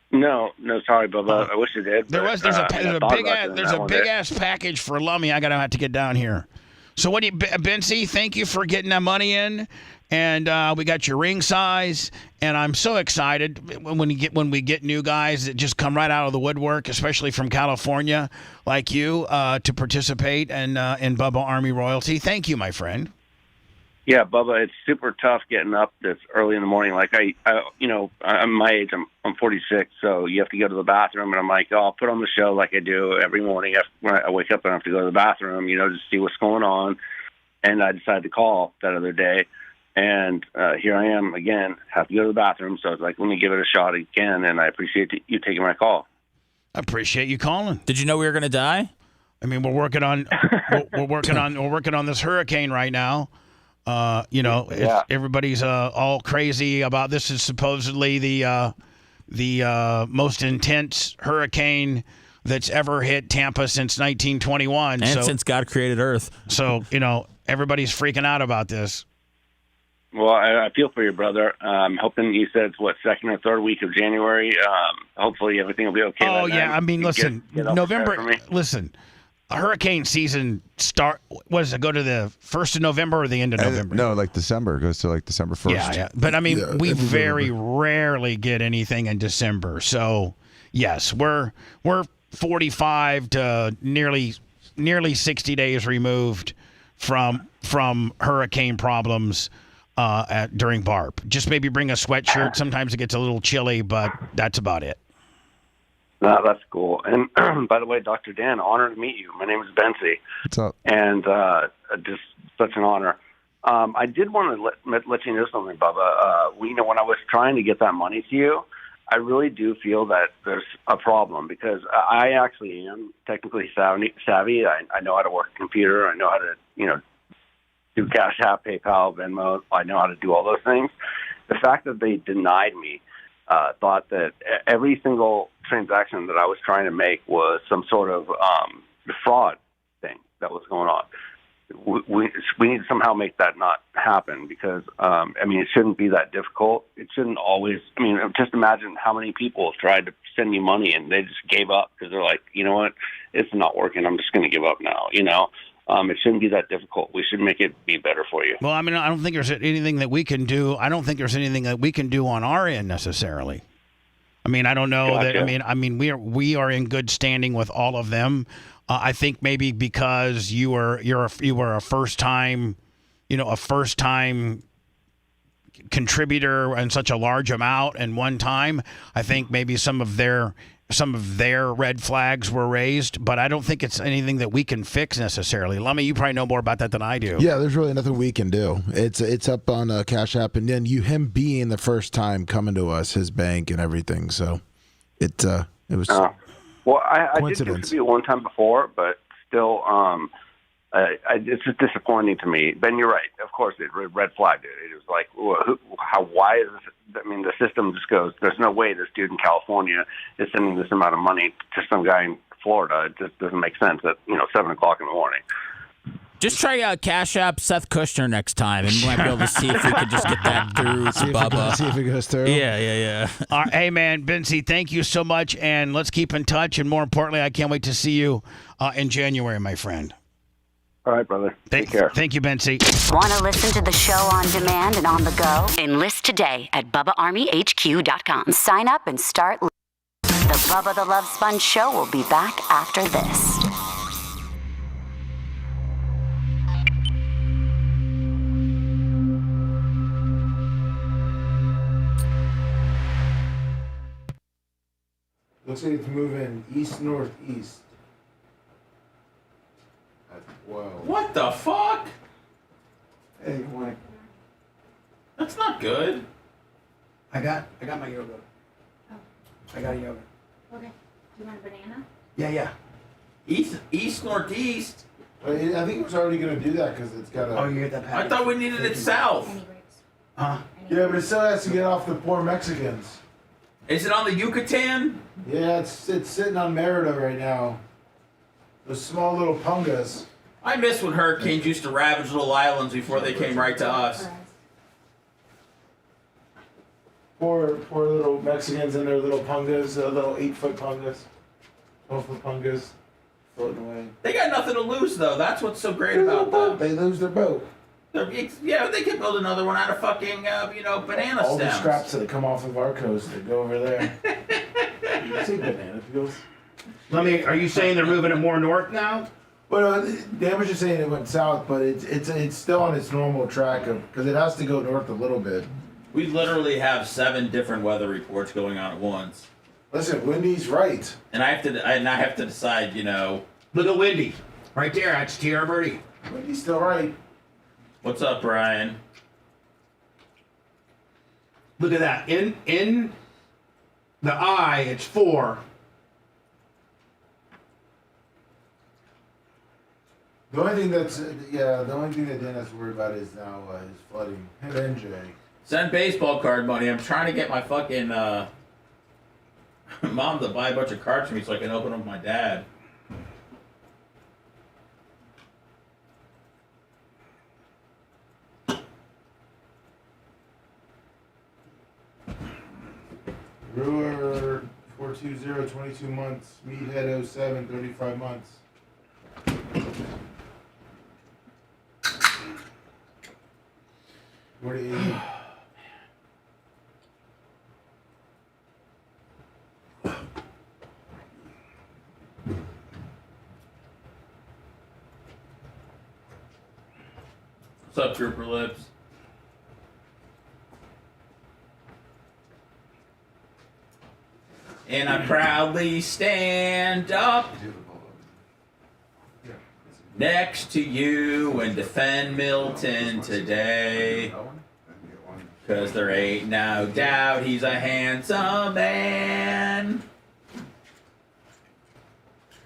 No, sorry, Bubba. I wish you did. There's a big ass package for Lummy. I gotta have to get down here. So what do you, Bency? Thank you for getting that money in, and we got your ring size, and I'm so excited when we get new guys that just come right out of the woodwork, especially from California, like you, to participate in Bubba Army Royalty. Thank you, my friend. Yeah, Bubba, it's super tough getting up this early in the morning. Like I'm my age. I'm 46, so you have to go to the bathroom, and I'm like, I'll put on the show like I do every morning. When I wake up, and I have to go to the bathroom, to see what's going on. And I decided to call that other day, and here I am again. Have to go to the bathroom, so I was like, let me give it a shot again. And I appreciate you taking my call. I appreciate you calling. Did you know we were going to die? I mean, we're working on this hurricane right now. Everybody's all crazy about this. Is supposedly the most intense hurricane that's ever hit Tampa since 1921, and since God created Earth. So everybody's freaking out about this. Well, I feel for your brother. I'm hoping you said it's second or third week of January. Hopefully everything will be okay. Oh yeah, I mean, listen, November. Listen. Hurricane season go to the 1st of November or the end of November? No, like December. It goes to like December 1st. Yeah. But I mean, we very rarely get anything in December. So, yes, we're 45 to nearly 60 days removed from hurricane problems during BARP. Just maybe bring a sweatshirt. Sometimes it gets a little chilly, but that's about it. No, that's cool. And by the way, Dr. Dan, honored to meet you. My name is Bency. What's up? And just such an honor. I did want to let you know something, Bubba. When I was trying to get that money to you, I really do feel that there's a problem because I actually am technically savvy. I know how to work a computer. I know how to, do Cash App, PayPal, Venmo. I know how to do all those things. The fact that they denied me, thought that every single transaction that I was trying to make was some sort of fraud thing that was going on. we need to somehow make that not happen because, I mean, it shouldn't be that difficult. It shouldn't always, I mean, just imagine how many people have tried to send you money and they just gave up because they're like, you know what, it's not working. I'm just going to give up now, you know? It shouldn't be that difficult. We should make it be better for you. Well, I mean, I don't think there's anything that we can do. I don't think there's anything that we can do on our end necessarily. I mean, I don't know that. I mean, we are in good standing with all of them. I think maybe because you were a first time contributor and such a large amount and one time. I think maybe some of their red flags were raised, but I don't think it's anything that we can fix necessarily. Lummy, you probably know more about that than I do. Yeah, there's really nothing we can do. It's up on Cash App, and then him being the first time coming to us, his bank and everything. So it was well, I did coincidence. contribute one time before, but still, it's just disappointing to me. Ben, you're right. Of course, it red flagged it. It was like, why is this? I mean, the system just goes, there's no way this dude in California is sending this amount of money to some guy in Florida. It just doesn't make sense at 7 o'clock in the morning. Just try Cash App Seth Kushner next time, and we might be able to see if we could just get that through to Bubba. See if it goes through. Yeah. All right, hey, man, Benzie, thank you so much, and let's keep in touch. And more importantly, I can't wait to see you in January, my friend. All right, brother. Take care. Thank you, Benzie. Want to listen to the show on demand and on the go? Enlist today at BubbaArmyHQ.com. Sign up and start. The Bubba the Love Sponge Show will be back after this. Looks like it's moving east-northeast. Whoa. What the fuck? Hey, Mike. That's not good. I got my yogurt. I got a yogurt. Okay. Do you want a banana? Yeah. East northeast. I think it was already going to do that because it's got a... Oh, you get that package? I thought we needed it south. Huh? Yeah, but it still has to get off the poor Mexicans. Is it on the Yucatan? Yeah, it's sitting on Merida right now. Those small little pungas. I miss when hurricanes used to ravage little islands before they came right to us. Poor little Mexicans and their little pungas, little 8-foot pungas, 12-foot pungas, floating away. They got nothing to lose, though. That's what's so great about them. They lose their boat. Yeah, they could build another one out of fucking, banana All stems. the scraps that come off of our coast that go over there. You see banana peels? Are you saying they're moving it more north now? Well, Damage is saying it went south, but it's still on its normal track because it has to go north a little bit. We literally have 7 different weather reports going on at once. Listen, Wendy's right. And I have to decide, Look at Wendy. Right there, that's Tierra Birdie. Wendy's still right. What's up, Brian? Look at that. In the eye, it's 4. The only thing that Dennis worried about is now his flooding. Him and Jay. Send baseball card money. I'm trying to get my fucking mom to buy a bunch of cards for me so I can open them with my dad. Brewer 420, 22 months. Meathead 07, 35 months. What do you eat? What's up, Trooper Lips? And I proudly stand up next to you and defend Milton today. 'Cause there ain't no doubt he's a handsome man.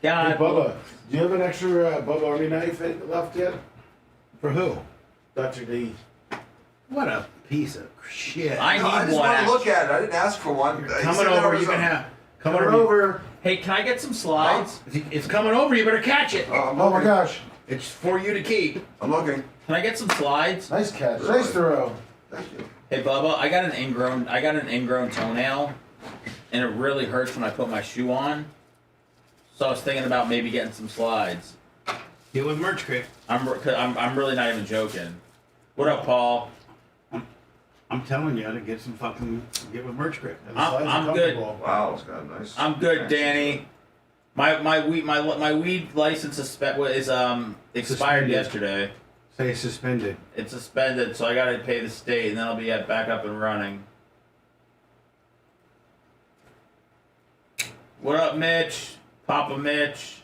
God. Hey, Bubba, do you have an extra Bubba Army knife left yet? For who? Dr. D. What a piece of shit. I need I just one. want to look at it. I didn't ask for one. Coming over, you can have. Coming over. Hey, can I get some slides? It's coming over, you better catch it. Oh my gosh. It's for you to keep. I'm looking. Can I get some slides? Nice catch. Nice throw. Thank you. Hey Bubba, I got an ingrown toenail, and it really hurts when I put my shoe on. So I was thinking about maybe getting some slides. Get with Merch Crate. I'm really not even joking. What up, Paul? I'm telling you to get with Merch Crate. I'm good. Wow, it's got a nice. I'm good, Danny. My weed license is expired Suspended. yesterday. Say suspended. It's suspended, so I gotta pay the state, and then I'll be back up and running. What up, Mitch? Papa Mitch.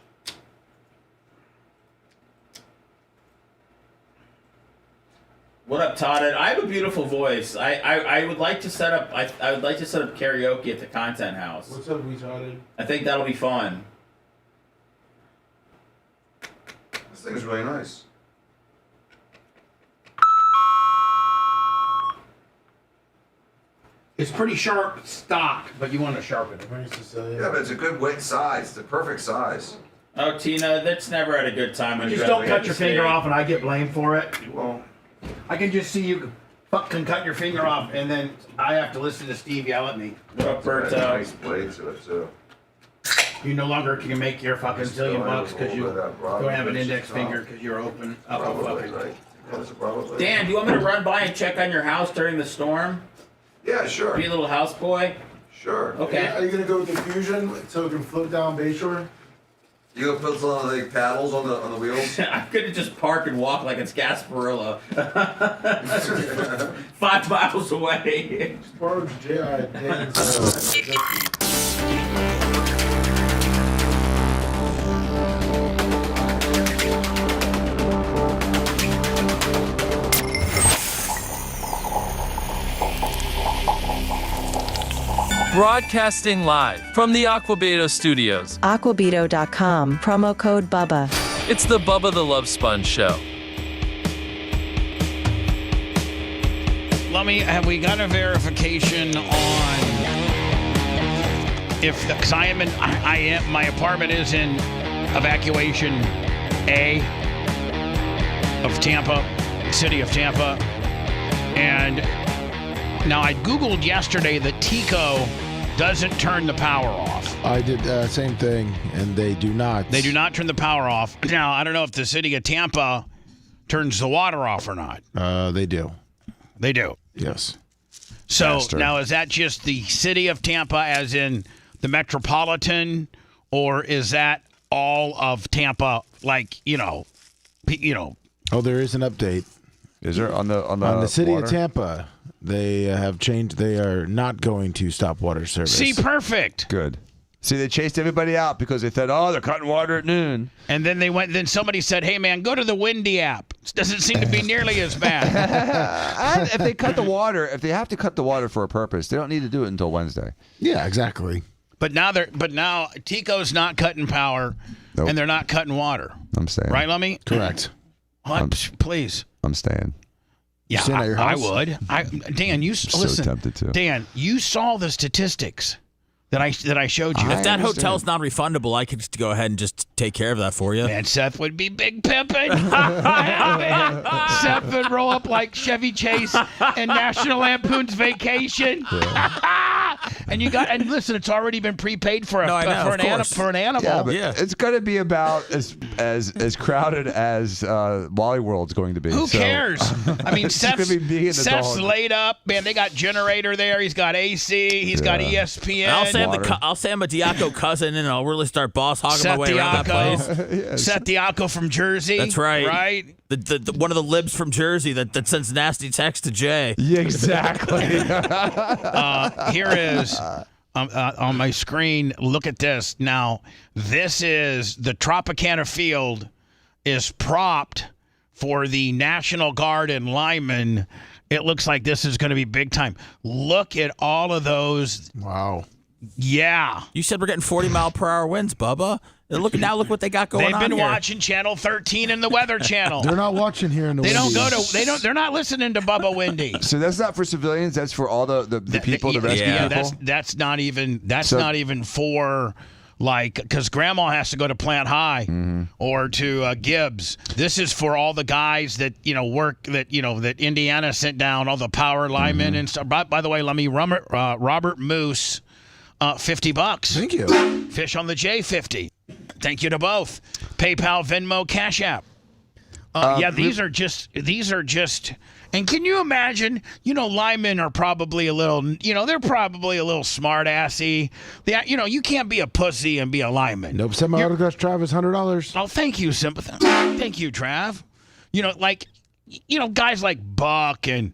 What up, Todd? I have a beautiful voice. I would like to set up. I would like to set up karaoke at the Content House. What's up, retarded? I think that'll be fun. This thing is really nice. It's pretty sharp stock, but you want to sharpen it. Yeah, but it's a good weight size. It's the perfect size. Oh, Tina, that's never had a good time. You just don't cut your finger off, and I get blamed for it. Well, I can just see you fucking cut your finger off, and then I have to listen to Steve yell at me. What up, it's got a Berto? nice blade to it too. You no longer can make your fucking zillion bucks because you don't have an index Probably. finger because you're open up a Probably, fucking. right? Yeah, that's probably. Dan, do you want me to run by and check on your house during the storm? Yeah, sure. Be a little houseboy? Sure. Okay. Are you gonna go with the Fusion so it can float down Bayshore? You gonna put some of the paddles on the wheels? I'm gonna just park and walk like it's Gasparilla. 5 miles away. Just borrow Dan's, Broadcasting live from the Aquabedo Studios. Aquabedo.com, promo code BUBBA. It's the Bubba the Love Sponge Show. Lummy, have we got a verification on if because I am my apartment is in Evacuation A of Tampa, city of Tampa, and now I Googled yesterday that Tico doesn't turn the power off. I did same thing, and they do not. They do not turn the power off. Now, I don't know if the city of Tampa turns the water off or not. They do. They do. Yes. So Faster. now is that just the city of Tampa as in the metropolitan, or is that all of Tampa, like, you know? Oh, there is an update. Is there on the city water? of Tampa? They have changed. They are not going to stop water service. See, perfect. Good. See, they chased everybody out because they thought, oh, they're cutting water at noon. And then then somebody said, hey, man, go to the Windy app. It doesn't seem to be nearly as bad. And if they cut the water, if they have to cut the water for a purpose, they don't need to do it until Wednesday. Yeah, exactly. But now Tico's not cutting power, Nope. and they're not cutting water. I'm staying. Right, Lummy? Correct. Please. I'm staying. Yeah, staying at your I house? would. Dan, So listen. tempted to. Dan, you saw the statistics that I showed you. If that hotel's not refundable, I could just go ahead and just take care of that for you. Man, Seth would be big pimping. Seth would roll up like Chevy Chase in National Lampoon's Vacation. And listen, it's already been prepaid for an animal. Yeah, but it's going to be about as crowded as Wally World's going to be. Who cares? I mean, Seth's Seth's laid up. Man, they got generator there. He's got AC. He's got ESPN. And I'll say I'm a Diaco cousin, and I'll really start boss hogging my way around that place. Seth Diaco from Jersey. That's right. Right? The one of the libs from Jersey that sends nasty texts to Jay. Yeah, exactly. Here is on my screen. Look at this. Now, this is the Tropicana Field is propped for the National Guard and linemen. It looks like this is going to be big time. Look at all of those. Wow. Yeah. You said we're getting 40-mile-per-hour winds, Bubba. Look what they got going on. They've been here. watching Channel 13 and the Weather Channel. They're not watching here in the. They're not listening to Bubba Windy. So that's not for civilians. That's for all the people, the rescue people. That's not even for like because Grandma has to go to Plant High or to Gibbs. This is for all the guys that work that Indiana sent down, all the power linemen and stuff. By the way, let me Robert Moose, $50. Thank you. Fish on the J50. Thank you to both. PayPal, Venmo, Cash App. These are just. And can you imagine? Linemen are probably a little. They're probably a little smart assy. You can't be a pussy and be a lineman. Nope. Send my autograph, Travis, $100. Oh, thank you, sympathy. Thank you, Trav. Guys like Buck and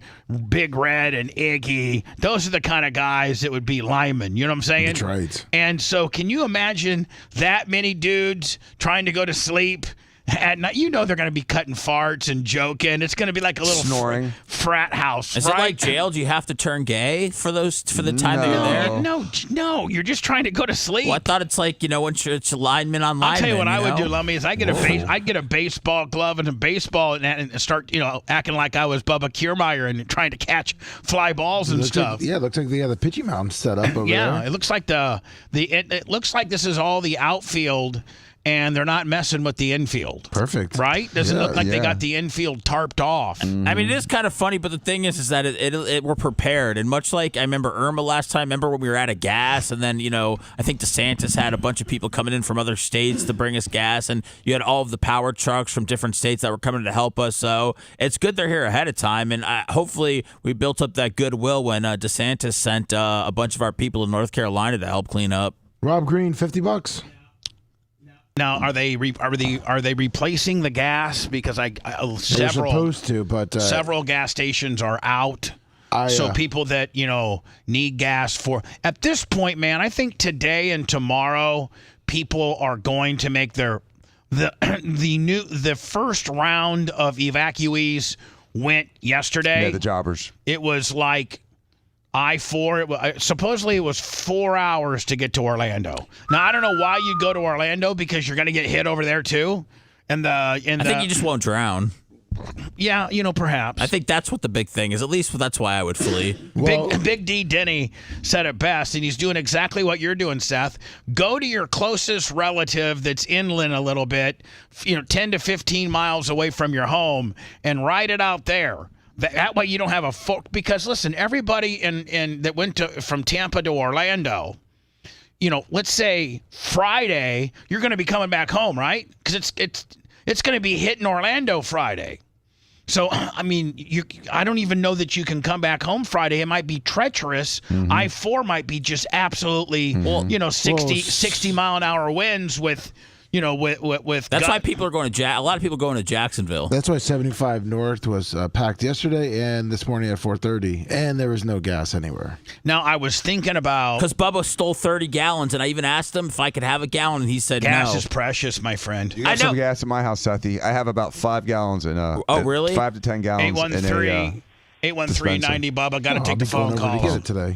Big Red and Iggy, those are the kind of guys that would be linemen. You know what I'm saying? That's right. And so can you imagine that many dudes trying to go to sleep at night? They're going to be cutting farts and joking. It's going to be like a little snoring frat house. Is it like jail? Do you have to turn gay for the time that you're there? No. You're just trying to go to sleep. Well, I thought it's like when it's lineman on lineman. I'll tell you what I would do, Lummy, is I'd get a baseball glove and a baseball and start acting like I was Bubba Kiermaier and trying to catch fly balls and stuff. It looks like they have the pitching mound set up over there. Yeah, it looks like it looks like this is all the outfield. And they're not messing with the infield. Perfect. Right? Doesn't look like they got the infield tarped off. I mean, it is kind of funny, but the thing is that we're prepared. And much like I remember Irma last time, remember when we were out of gas, and then, I think DeSantis had a bunch of people coming in from other states to bring us gas, and you had all of the power trucks from different states that were coming to help us. So it's good they're here ahead of time, and hopefully we built up that goodwill when DeSantis sent a bunch of our people in North Carolina to help clean up. Rob Green, $50. Now, are they replacing the gas? Because several gas stations are out. So people that need gas for at this point, man, I think today and tomorrow people are going to make the first round of evacuees went yesterday. Yeah, the jobbers. It was like I-4, supposedly it was 4 hours to get to Orlando. Now, I don't know why you'd go to Orlando because you're going to get hit over there too. I think you just won't drown. Yeah, perhaps. I think that's what the big thing is. At least that's why I would flee. Big D Denny said it best, and he's doing exactly what you're doing, Seth. Go to your closest relative that's inland a little bit, 10 to 15 miles away from your home, and ride it out there. That way you don't have because listen, everybody that went from Tampa to Orlando, let's say Friday, you're going to be coming back home, right? Because it's going to be hitting Orlando Friday. So I mean, I don't even know that you can come back home Friday. It might be treacherous. I-4 might be just absolutely 60 mile an hour winds with. That's why people are going to a lot of people are going to Jacksonville. That's why 75 North was packed yesterday and this morning at 4:30, and there was no gas anywhere. Now I was thinking about because Bubba stole 30 gallons, and I even asked him if I could have a gallon, and he said gas no. is precious, my friend. You got some gas in my house, Sethy. I have about 5 gallons in. Oh, really? 5 to 10 gallons. 813-813-90 Bubba. Got to take the phone calls. To get it today.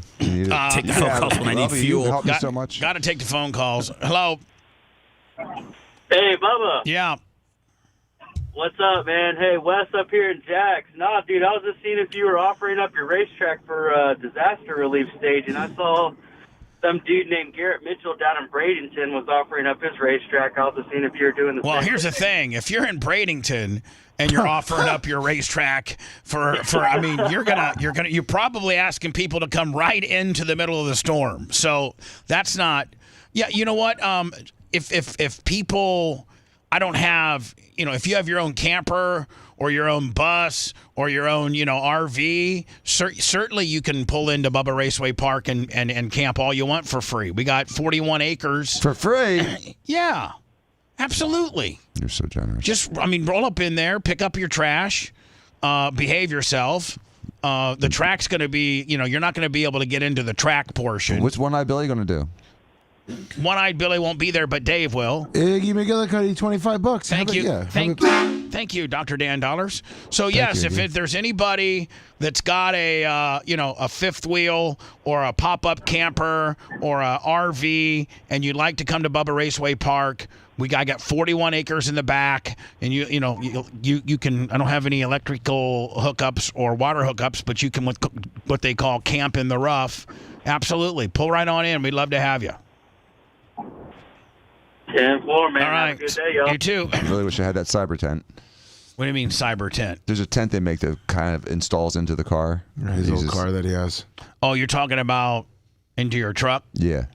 Take the phone calls when I need fuel. Help me so much. Got to take the phone calls. Hello. Hey, Bubba. Yeah. What's up, man? Hey, Wes up here in Jax. Nah, dude, I was just seeing if you were offering up your racetrack for disaster relief stage, and I saw some dude named Garrett Mitchell down in Bradenton was offering up his rackstrack. I was just seeing if you were doing the same. Well, here's the thing. If you're in Bradenton and you're offering up your racetrack for I mean, you're probably asking people to come right into the middle of the storm. So that's not, yeah, you know what? If people, I don't have, if you have your own camper or your own bus or your own, RV, certainly you can pull into Bubba Raceway Park and camp all you want for free. We got 41 acres. For free? Yeah, absolutely. You're so generous. Roll up in there, pick up your trash, behave yourself. The track's going to be, you're not going to be able to get into the track portion. What's One-Eyed Billy going to do? One-Eyed Billy won't be there, but Dave will. Give me $25. Thank you. Thank you, Dr. Dan Dollars. So yes, if there's anybody that's got a fifth wheel or a pop-up camper or a RV, and you'd like to come to Bubba Raceway Park, I got 41 acres in the back, and you can. I don't have any electrical hookups or water hookups, but you can what they call camp in the rough. Absolutely, pull right on in. We'd love to have you. 10-4, man. All right. Have a good day, y'all. You too. I really wish I had that cyber tent. What do you mean cyber tent? There's a tent they make that kind of installs into the car. His old car that he has. Oh, you're talking about into your truck? Yeah.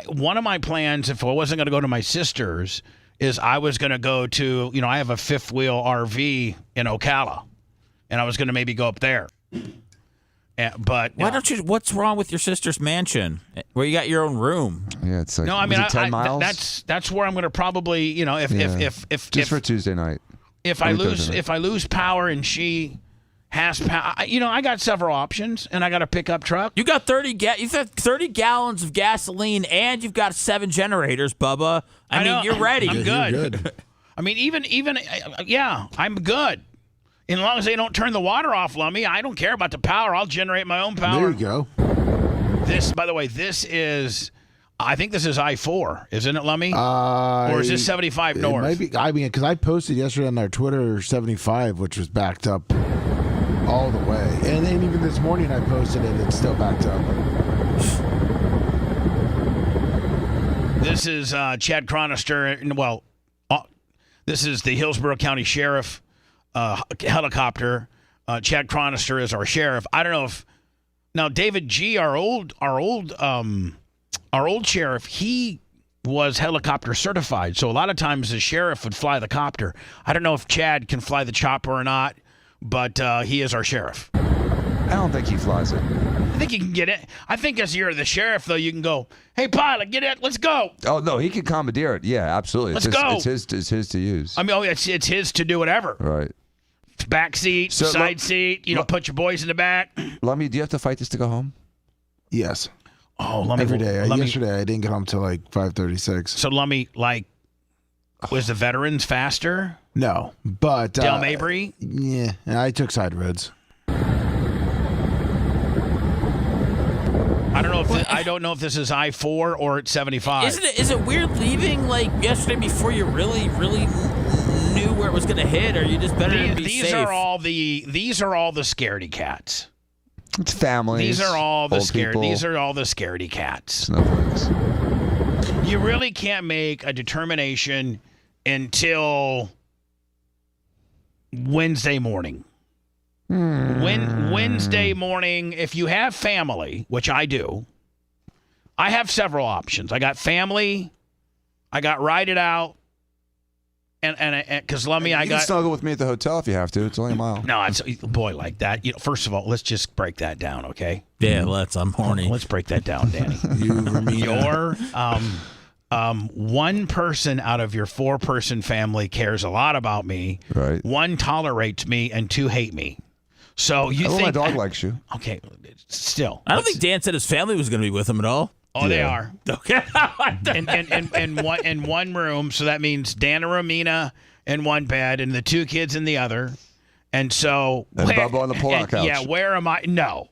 One of my plans, if I wasn't going to go to my sister's, is I was going to go to, I have a fifth wheel RV in Ocala, and I was going to maybe go up there. But why don't you? What's wrong with your sister's mansion where you got your own room? Yeah, it's like no, I mean, 10 miles? That's where I'm going to probably, if just for Tuesday night. If I lose power and she has power, I got several options, and I got a pickup truck. You got 30 gallons of gasoline, and you've got 7 generators, Bubba. I mean, you're ready. I'm good. I mean, even I'm good. As long as they don't turn the water off, Lummy, I don't care about the power. I'll generate my own power. There you go. This, by the way, I think this is I-4, isn't it, Lummy? Or is this 75 north? It might be, I mean, because I posted yesterday on our Twitter 75, which was backed up all the way. And then even this morning I posted it, it's still backed up. This is Chad Chronister. Well, this is the Hillsborough County Sheriff helicopter. Chad Chronister is our sheriff. I don't know if now David G, our old sheriff, he was helicopter certified. So a lot of times the sheriff would fly the copter. I don't know if Chad can fly the chopper or not, but he is our sheriff. I don't think he flies it. I think you can get it. I think as you're the sheriff, though, you can go, hey, pilot, get it. Let's go. Oh, no, he can commandeer it. Yeah, absolutely. Let's go. It's his to use. I mean, it's his to do whatever. Right. Back seat, side seat, put your boys in the back. Lummy, do you have to fight this to go home? Yes. Oh, Lummy. Every day. Yesterday, I didn't get home till like 5:36. So, Lummy, was the veterans faster? No, but Del Mabry? Yeah, I took side roads. I don't know if this is I-4 or it's 75. Is it weird leaving yesterday before you really knew where it was going to hit, or you just better to be safe? These are all the scaredy cats. It's families. These are all the scaredy cats. Snowflakes. You really can't make a determination until Wednesday morning. Wednesday morning, if you have family, which I do, I have several options. I got family, I got ride it out, and because Lummy, you can snuggle with me at the hotel if you have to. It's only a mile. No, it's boy like that. First of all, let's just break that down, okay? Yeah, I'm horny. Let's break that down, Danny. You're one person out of your 4-person family cares a lot about me. Right. 1 tolerates me, and 2 hate me. So you think my dog likes you? Okay, still. I don't think Dan said his family was going to be with him at all. Oh, they are. Okay. in one room, so that means Dan and Romina in one bed, and the 2 kids in the other. And so Bubba on the pull-out couch. Yeah, where am I? No.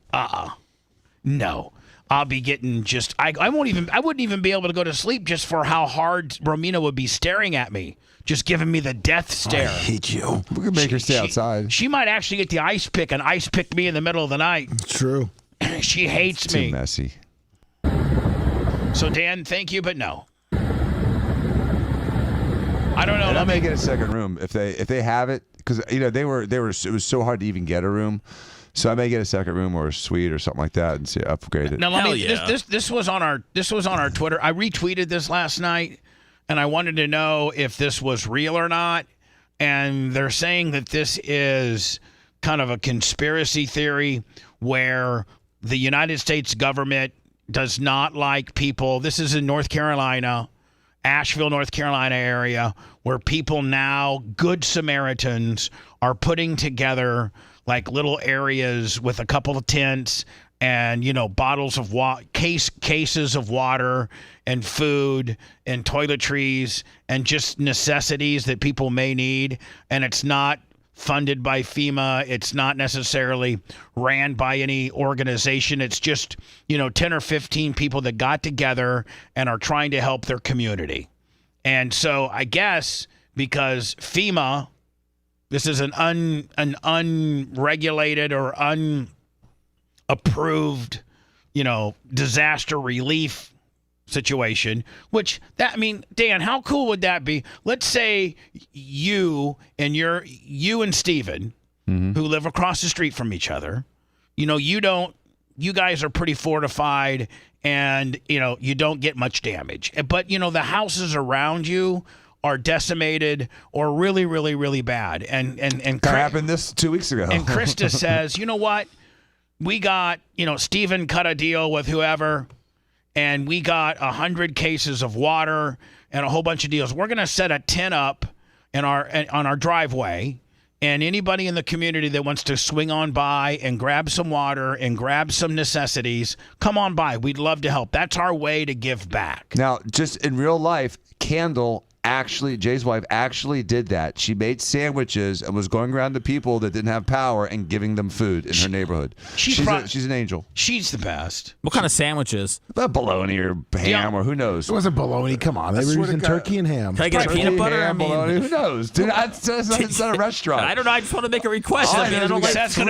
No. I'll be getting I wouldn't even be able to go to sleep just for how hard Romina would be staring at me. Just giving me the death stare. I hate you. We could make her stay outside. She might actually get the ice pick and ice pick me in the middle of the night. It's true. She hates It's me. too messy. So Dan, thank you, but no. I don't know. And I may get a second room if they have it, because it was so hard to even get a room. So I may get a second room or a suite or something like that and see upgrade it. Now this was on our Twitter. I retweeted this last night, and I wanted to know if this was real or not. And they're saying that this is kind of a conspiracy theory where the United States government does not like people. This is in North Carolina, Asheville, North Carolina area, where people now, good Samaritans, are putting together little areas with a couple of tents and bottles of cases of water and food and toiletries and just necessities that people may need. And it's not funded by FEMA. It's not necessarily ran by any organization. It's just 10 or 15 people that got together and are trying to help their community. And so I guess because FEMA, this is an unregulated or unapproved, disaster relief situation, which that, I mean, Dan, how cool would that be? Let's say you and Steven, who live across the street from each other, you guys are pretty fortified and, you don't get much damage. But, the houses around you are decimated or really, really, really bad. And that happened this 2 weeks ago. And Krista says, you know what? We got, Steven cut a deal with whoever, and we got 100 cases of water and a whole bunch of deals. We're going to set a tent up on our driveway, and anybody in the community that wants to swing on by and grab some water and grab some necessities, come on by. We'd love to help. That's our way to give back. Now, just in real life, Jay's wife actually did that. She made sandwiches and was going around to people that didn't have power and giving them food in her neighborhood. She's an angel. She's the best. What kind of sandwiches? Bologna or ham or who knows? It wasn't bologna. Come on. They were using turkey and ham. Can I get a peanut butter? Bologna, who knows? Dude, it's not a restaurant. I don't know. I just want to make a request. Seth's going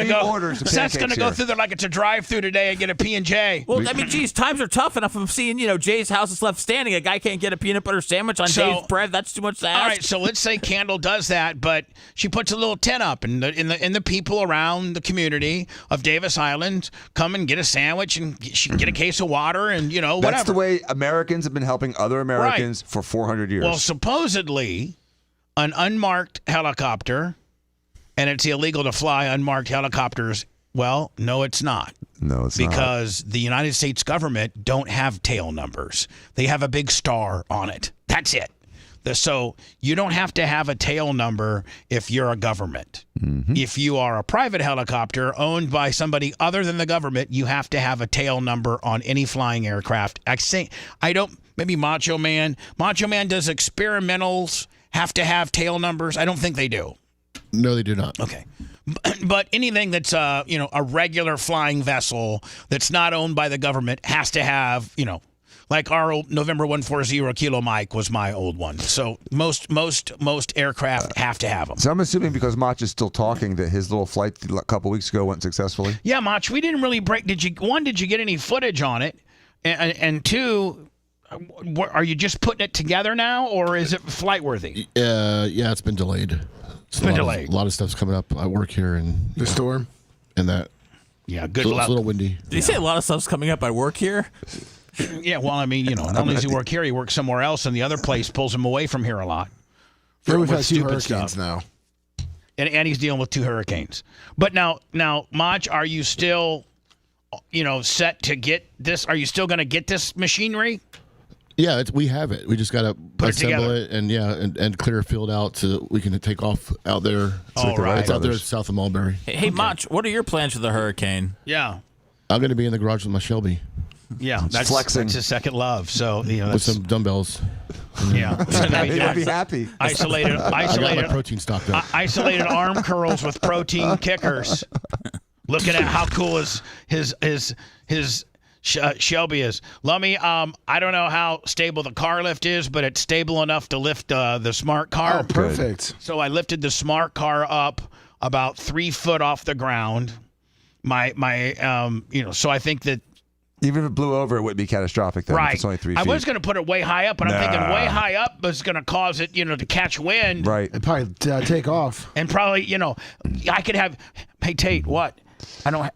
to go through there like it's a drive-through today and get a P&J. Well, I mean, geez, times are tough enough. I'm seeing, Jay's house is left standing. A guy can't get a peanut butter sandwich on Jay's bread. That's too much to ask. All right, so let's say Candle does that, but she puts a little tent up, and the people around the community of Davis Island come and get a sandwich, and she can get a case of water, and whatever. That's the way Americans have been helping other Americans for 400 years. Well, supposedly, an unmarked helicopter, and it's illegal to fly unmarked helicopters. Well, no, it's not. No, it's not. Because the United States government don't have tail numbers. They have a big star on it. That's it. So you don't have to have a tail number if you're a government. If you are a private helicopter owned by somebody other than the government, you have to have a tail number on any flying aircraft. Maybe Macho Man. Macho Man, does experimentals have to have tail numbers? I don't think they do. No, they do not. Okay. But anything that's a regular flying vessel that's not owned by the government has to have, like our old November 140 Kilo Mike was my old one. So most aircraft have to have them. So I'm assuming because Mach is still talking that his little flight a couple weeks ago went successfully. Yeah, Mach, we didn't really break. Did you get any footage on it? And two, are you just putting it together now, or is it flight worthy? Yeah, it's been delayed. It's been delayed. A lot of stuff's coming up. I work here in the storm, and that. Yeah, good luck. luck. It's a little windy. Did you say a lot of stuff's coming up? I work here. Yeah, well, I mean, not only does he work here, he works somewhere else, and the other place pulls him away from here a lot. We've had 2 hurricanes now. And he's dealing with 2 hurricanes. But now, Mach, are you still, set to get this? Are you still going to get this machinery? Yeah, we have it. We just got to assemble it and clear a field out so that we can take off out there. It's out there south of Mulberry. Hey, Mach, what are your plans for the hurricane? Yeah. I'm going to be in the garage with my Shelby. Yeah, that's flexing. That's his second love. So with some dumbbells. Yeah, he'll be happy. Isolated. I got my protein stocked up. Isolated arm curls with protein kickers. Looking at how cool his Shelby is. Lummy, I don't know how stable the car lift is, but it's stable enough to lift the smart car. Oh, perfect. So I lifted the smart car up about 3 foot off the ground. So I think that. Even if it blew over, it wouldn't be catastrophic. Then, right. If it's only 3 feet. I was going to put it way high up, but I'm thinking way high up is going to cause it, to catch wind. Right. It'd probably take off. And probably, I could have. Hey Tate, what?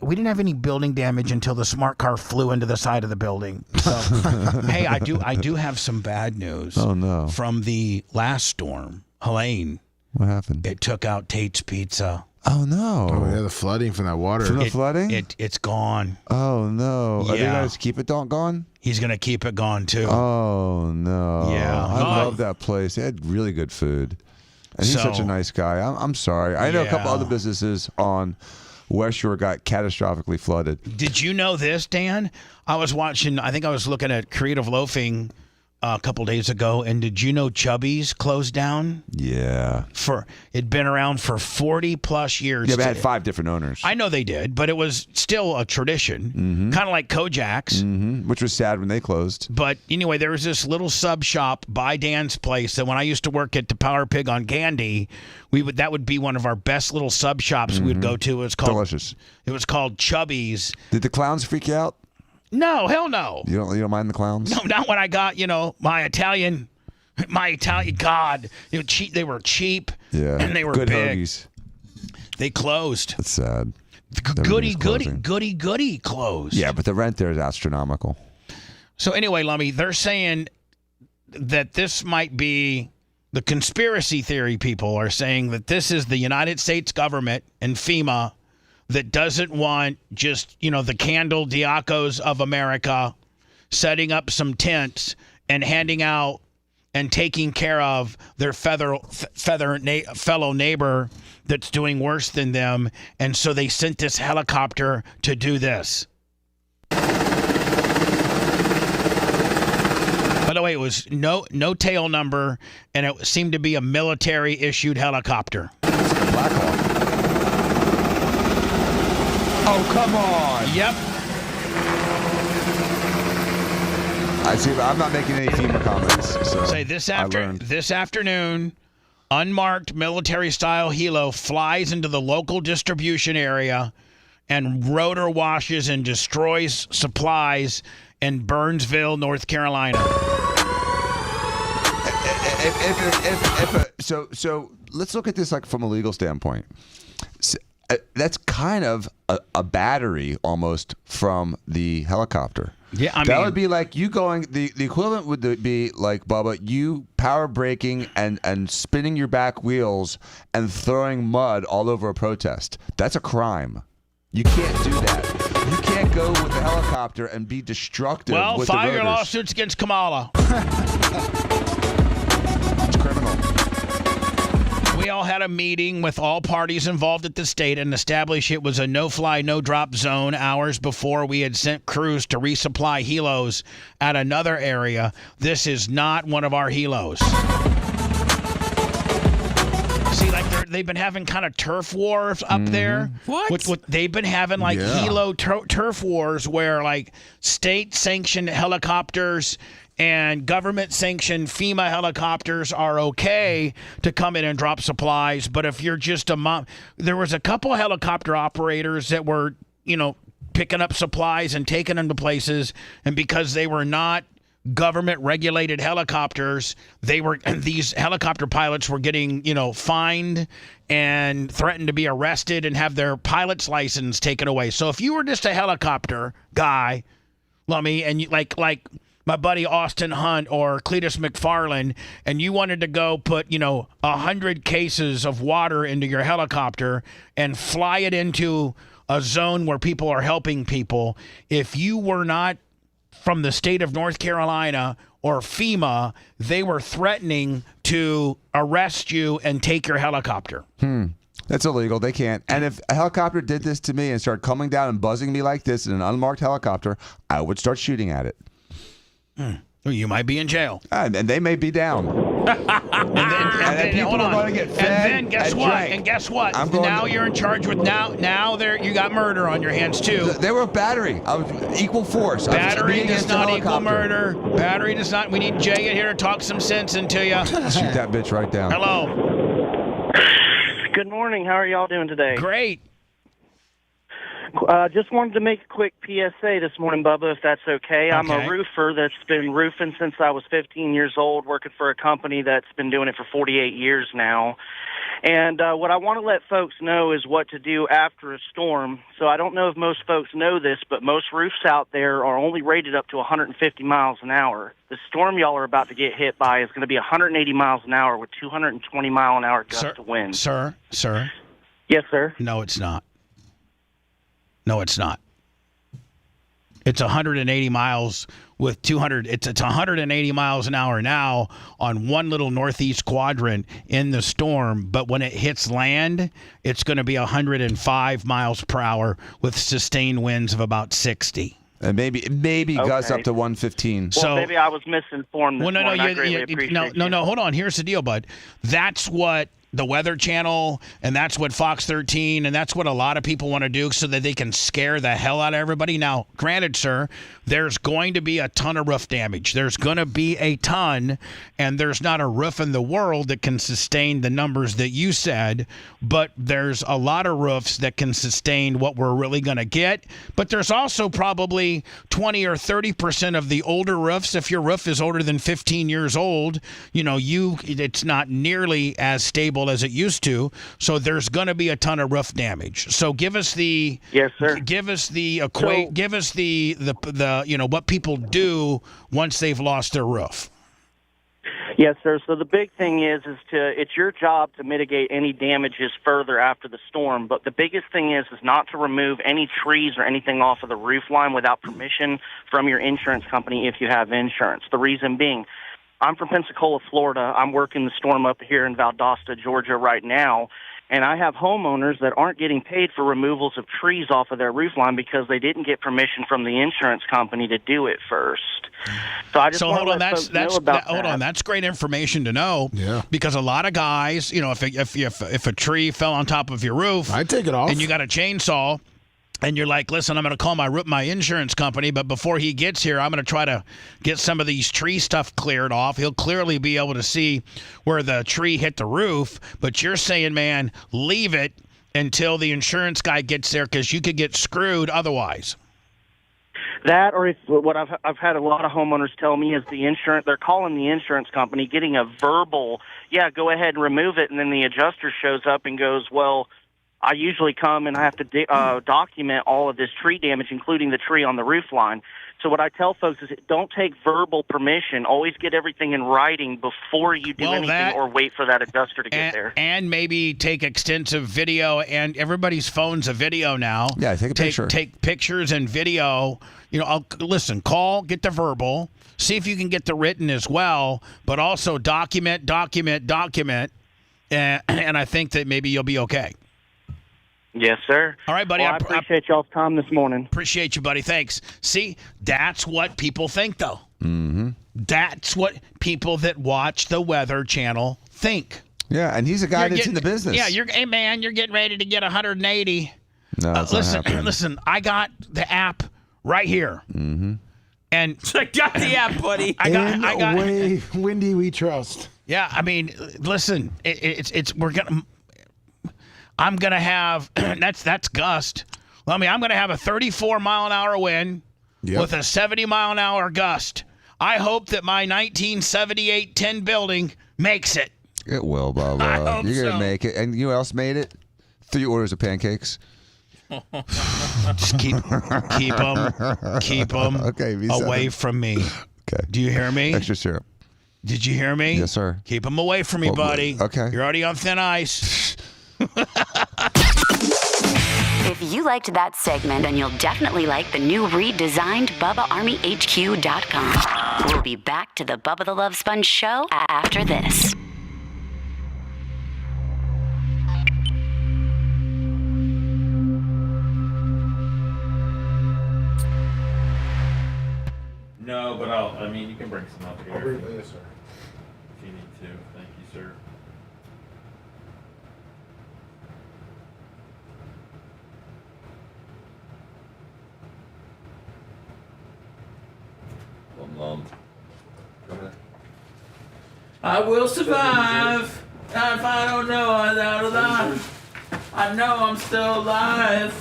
We didn't have any building damage until the smart car flew into the side of the building. So, hey, I do have some bad news. Oh no! From the last storm, Helene. What happened? It took out Tate's pizza. Oh no! Oh yeah, the flooding from that water. From the flooding? It's gone. Oh no! Are they going to keep it gone? He's going to keep it gone too. Oh no! Yeah, I love that place. They had really good food, and he's such a nice guy. I'm sorry. I know a couple other businesses on West Shore got catastrophically flooded. Did you know this, Dan? I was watching. I think I was looking at Creative Loafing a couple days ago, and did you know Chubby's closed down? Yeah. It'd been around for 40 plus years. Yeah, they had 5 different owners. I know they did, but it was still a tradition, kind of like Kojak's, which was sad when they closed. But anyway, there was this little sub shop by Dan's place that when I used to work at the Power Pig on Gandy, that would be one of our best little sub shops we would go to. It was called Delicious. It was called Chubby's. Did the clowns freak you out? No, hell no. You don't mind the clowns? No, not when I got, my Italian God. They were cheap. Yeah. And they were good big. hoagies. They closed. That's sad. Goody closed. Yeah, but the rent there is astronomical. So anyway, Lummy, they're saying that this might be the conspiracy theory. People are saying that this is the United States government and FEMA that doesn't want just, the Candle Diacos of America setting up some tents and handing out and taking care of their fellow neighbor that's doing worse than them. And so they sent this helicopter to do this. By the way, it was no tail number, and it seemed to be a military-issued helicopter. Black Hawk. Oh, come on. Yep. I see. I'm not making any FEMA comments. So Say this afternoon, unmarked military-style helo flies into the local distribution area and rotor washes and destroys supplies in Burnsville, North Carolina. So let's look at this like from a legal standpoint. That's kind of a battery almost from the helicopter. Yeah, that would be like you going. The equivalent would be like, Bubba, you power braking and spinning your back wheels and throwing mud all over a protest. That's a crime. You can't do that. You can't go with the helicopter and be destructive. Well, with file the your rotors. lawsuits against Kamala. It's criminal. We all had a meeting with all parties involved at the state and established it was a no-fly, no-drop zone hours before we had sent crews to resupply helos at another area. This is not one of our helos. See, like they've been having kind of turf wars up there. What? They've been having like helo turf wars where like state-sanctioned helicopters and government-sanctioned FEMA helicopters are okay to come in and drop supplies. But if you're just a mom, there was a couple helicopter operators that were, picking up supplies and taking them to places. And because they were not government-regulated helicopters, these helicopter pilots were getting, fined and threatened to be arrested and have their pilot's license taken away. So if you were just a helicopter guy, Lummy, and you like my buddy Austin Hunt or Cletus McFarland, and you wanted to go put, 100 cases of water into your helicopter and fly it into a zone where people are helping people, if you were not from the state of North Carolina or FEMA, they were threatening to arrest you and take your helicopter. That's illegal. They can't. And if a helicopter did this to me and started coming down and buzzing me like this in an unmarked helicopter, I would start shooting at it. Well, you might be in jail. And they may be down. and then people are going to get fed. And then guess what? Drank. And guess what? Now you're in charge with now there you got murder on your hands too. They were battery. I was equal force. Battery does not equal murder. Battery does not. We need Jay in here to talk some sense into you. Shoot that bitch right down. Hello. Good morning. How are y'all doing today? Great. Just wanted to make a quick PSA this morning, Bubba, if that's okay. I'm a roofer that's been roofing since I was 15 years old, working for a company that's been doing it for 48 years now. And what I want to let folks know is what to do after a storm. So I don't know if most folks know this, but most roofs out there are only rated up to 150 miles an hour. The storm y'all are about to get hit by is going to be 180 miles an hour with 220 mile an hour gust of wind. Sir? Yes, sir? No, it's not. No, it's not. It's 180 miles with 200. It's 180 miles an hour now on one little northeast quadrant in the storm. But when it hits land, it's going to be 105 miles per hour with sustained winds of about 60. And maybe gusts up to 115. Well, maybe I was misinformed this morning. I greatly appreciate no. Hold on. Here's the deal, bud. That's what the Weather Channel, and that's what Fox 13, and that's what a lot of people want to do so that they can scare the hell out of everybody. Now, granted, sir, there's going to be a ton of roof damage. There's going to be a ton, and there's not a roof in the world that can sustain the numbers that you said, but there's a lot of roofs that can sustain what we're really going to get. But there's also probably 20 or 30% of the older roofs. If your roof is older than 15 years old, it's not nearly as stable as it used to, so there's going to be a ton of roof damage. So give us the what people do once they've lost their roof. Yes, sir. So the big thing is it's your job to mitigate any damages further after the storm. But the biggest thing is not to remove any trees or anything off of the roof line without permission from your insurance company if you have insurance. The reason being, I'm from Pensacola, Florida. I'm working the storm up here in Valdosta, Georgia right now. And I have homeowners that aren't getting paid for removals of trees off of their roof line because they didn't get permission from the insurance company to do it first. So I just want to let folks know about that. That's great information to know. Yeah. Because a lot of guys, if a tree fell on top of your roof, I'd take it off, and you got a chainsaw, and you're like, listen, I'm going to call my insurance company, but before he gets here, I'm going to try to get some of these tree stuff cleared off. He'll clearly be able to see where the tree hit the roof, but you're saying, man, leave it until the insurance guy gets there because you could get screwed otherwise. That, or what I've had a lot of homeowners tell me is they're calling the insurance company, getting a verbal, yeah, go ahead and remove it, and then the adjuster shows up and goes, well, I usually come and I have to document all of this tree damage, including the tree on the roof line. So what I tell folks is don't take verbal permission. Always get everything in writing before you do anything or wait for that adjuster to get there. And maybe take extensive video, and everybody's phone's a video now. Yeah, take a picture. Take pictures and video. Call, get the verbal, see if you can get the written as well, but also document. And I think that maybe you'll be okay. Yes, sir. All right, buddy. Well, I appreciate y'all's time this morning. Appreciate you, buddy. Thanks. See, that's what people think, though. Mm-hmm. That's what people that watch the Weather Channel think. Yeah, and he's a guy that's in the business. Yeah, you're getting ready to get 180. No, that's not happening. Listen, I got the app right here. Mm-hmm. And I got the app, buddy. I got way windy we trust. Yeah, I mean, listen, I'm gonna have that's gust. Well, I mean, I'm gonna have a 34-mile-an-hour wind with a 70-mile-an-hour gust. I hope that my 1978 tin building makes it. It will, Bubba. You're gonna make it. And you know who else made it? 3 orders of pancakes. Just keep them away from me. Okay. Do you hear me? Extra syrup. Did you hear me? Yes, sir. Keep them away from me, buddy. Okay. You're already on thin ice. If you liked that segment, then you'll definitely like the new redesigned BubbaArmyHQ.com. We'll be back to the Bubba the Love Sponge show after this. No, but you can bring some up here. Yes, sir. If you need to. Thank you, sir. I will survive. If I don't know I'm out alive, I know I'm still alive.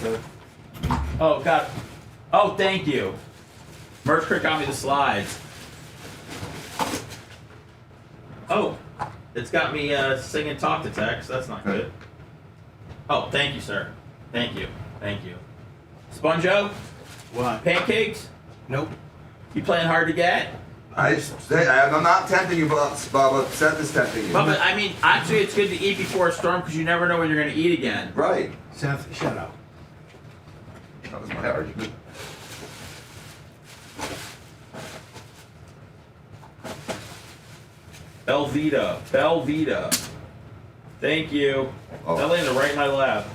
Oh, God. Oh, thank you. Merch Crick got me the slides. Oh, it's got me singing talk to text. That's not good. Oh, thank you, sir. Thank you. Thank you. Sponjo? What? Pancakes? Nope. You playing hard to get? I'm not tempting you, Bubba. Seth is tempting you. But actually, it's good to eat before a storm because you never know when you're going to eat again. Right. Seth, shut up. That was my argument. Belvita. Thank you. Oh. That landed right in my lap.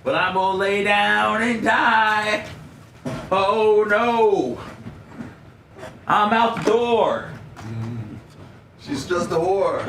But I'm gonna lay down and die. Oh no! I'm out the door. She's just a whore.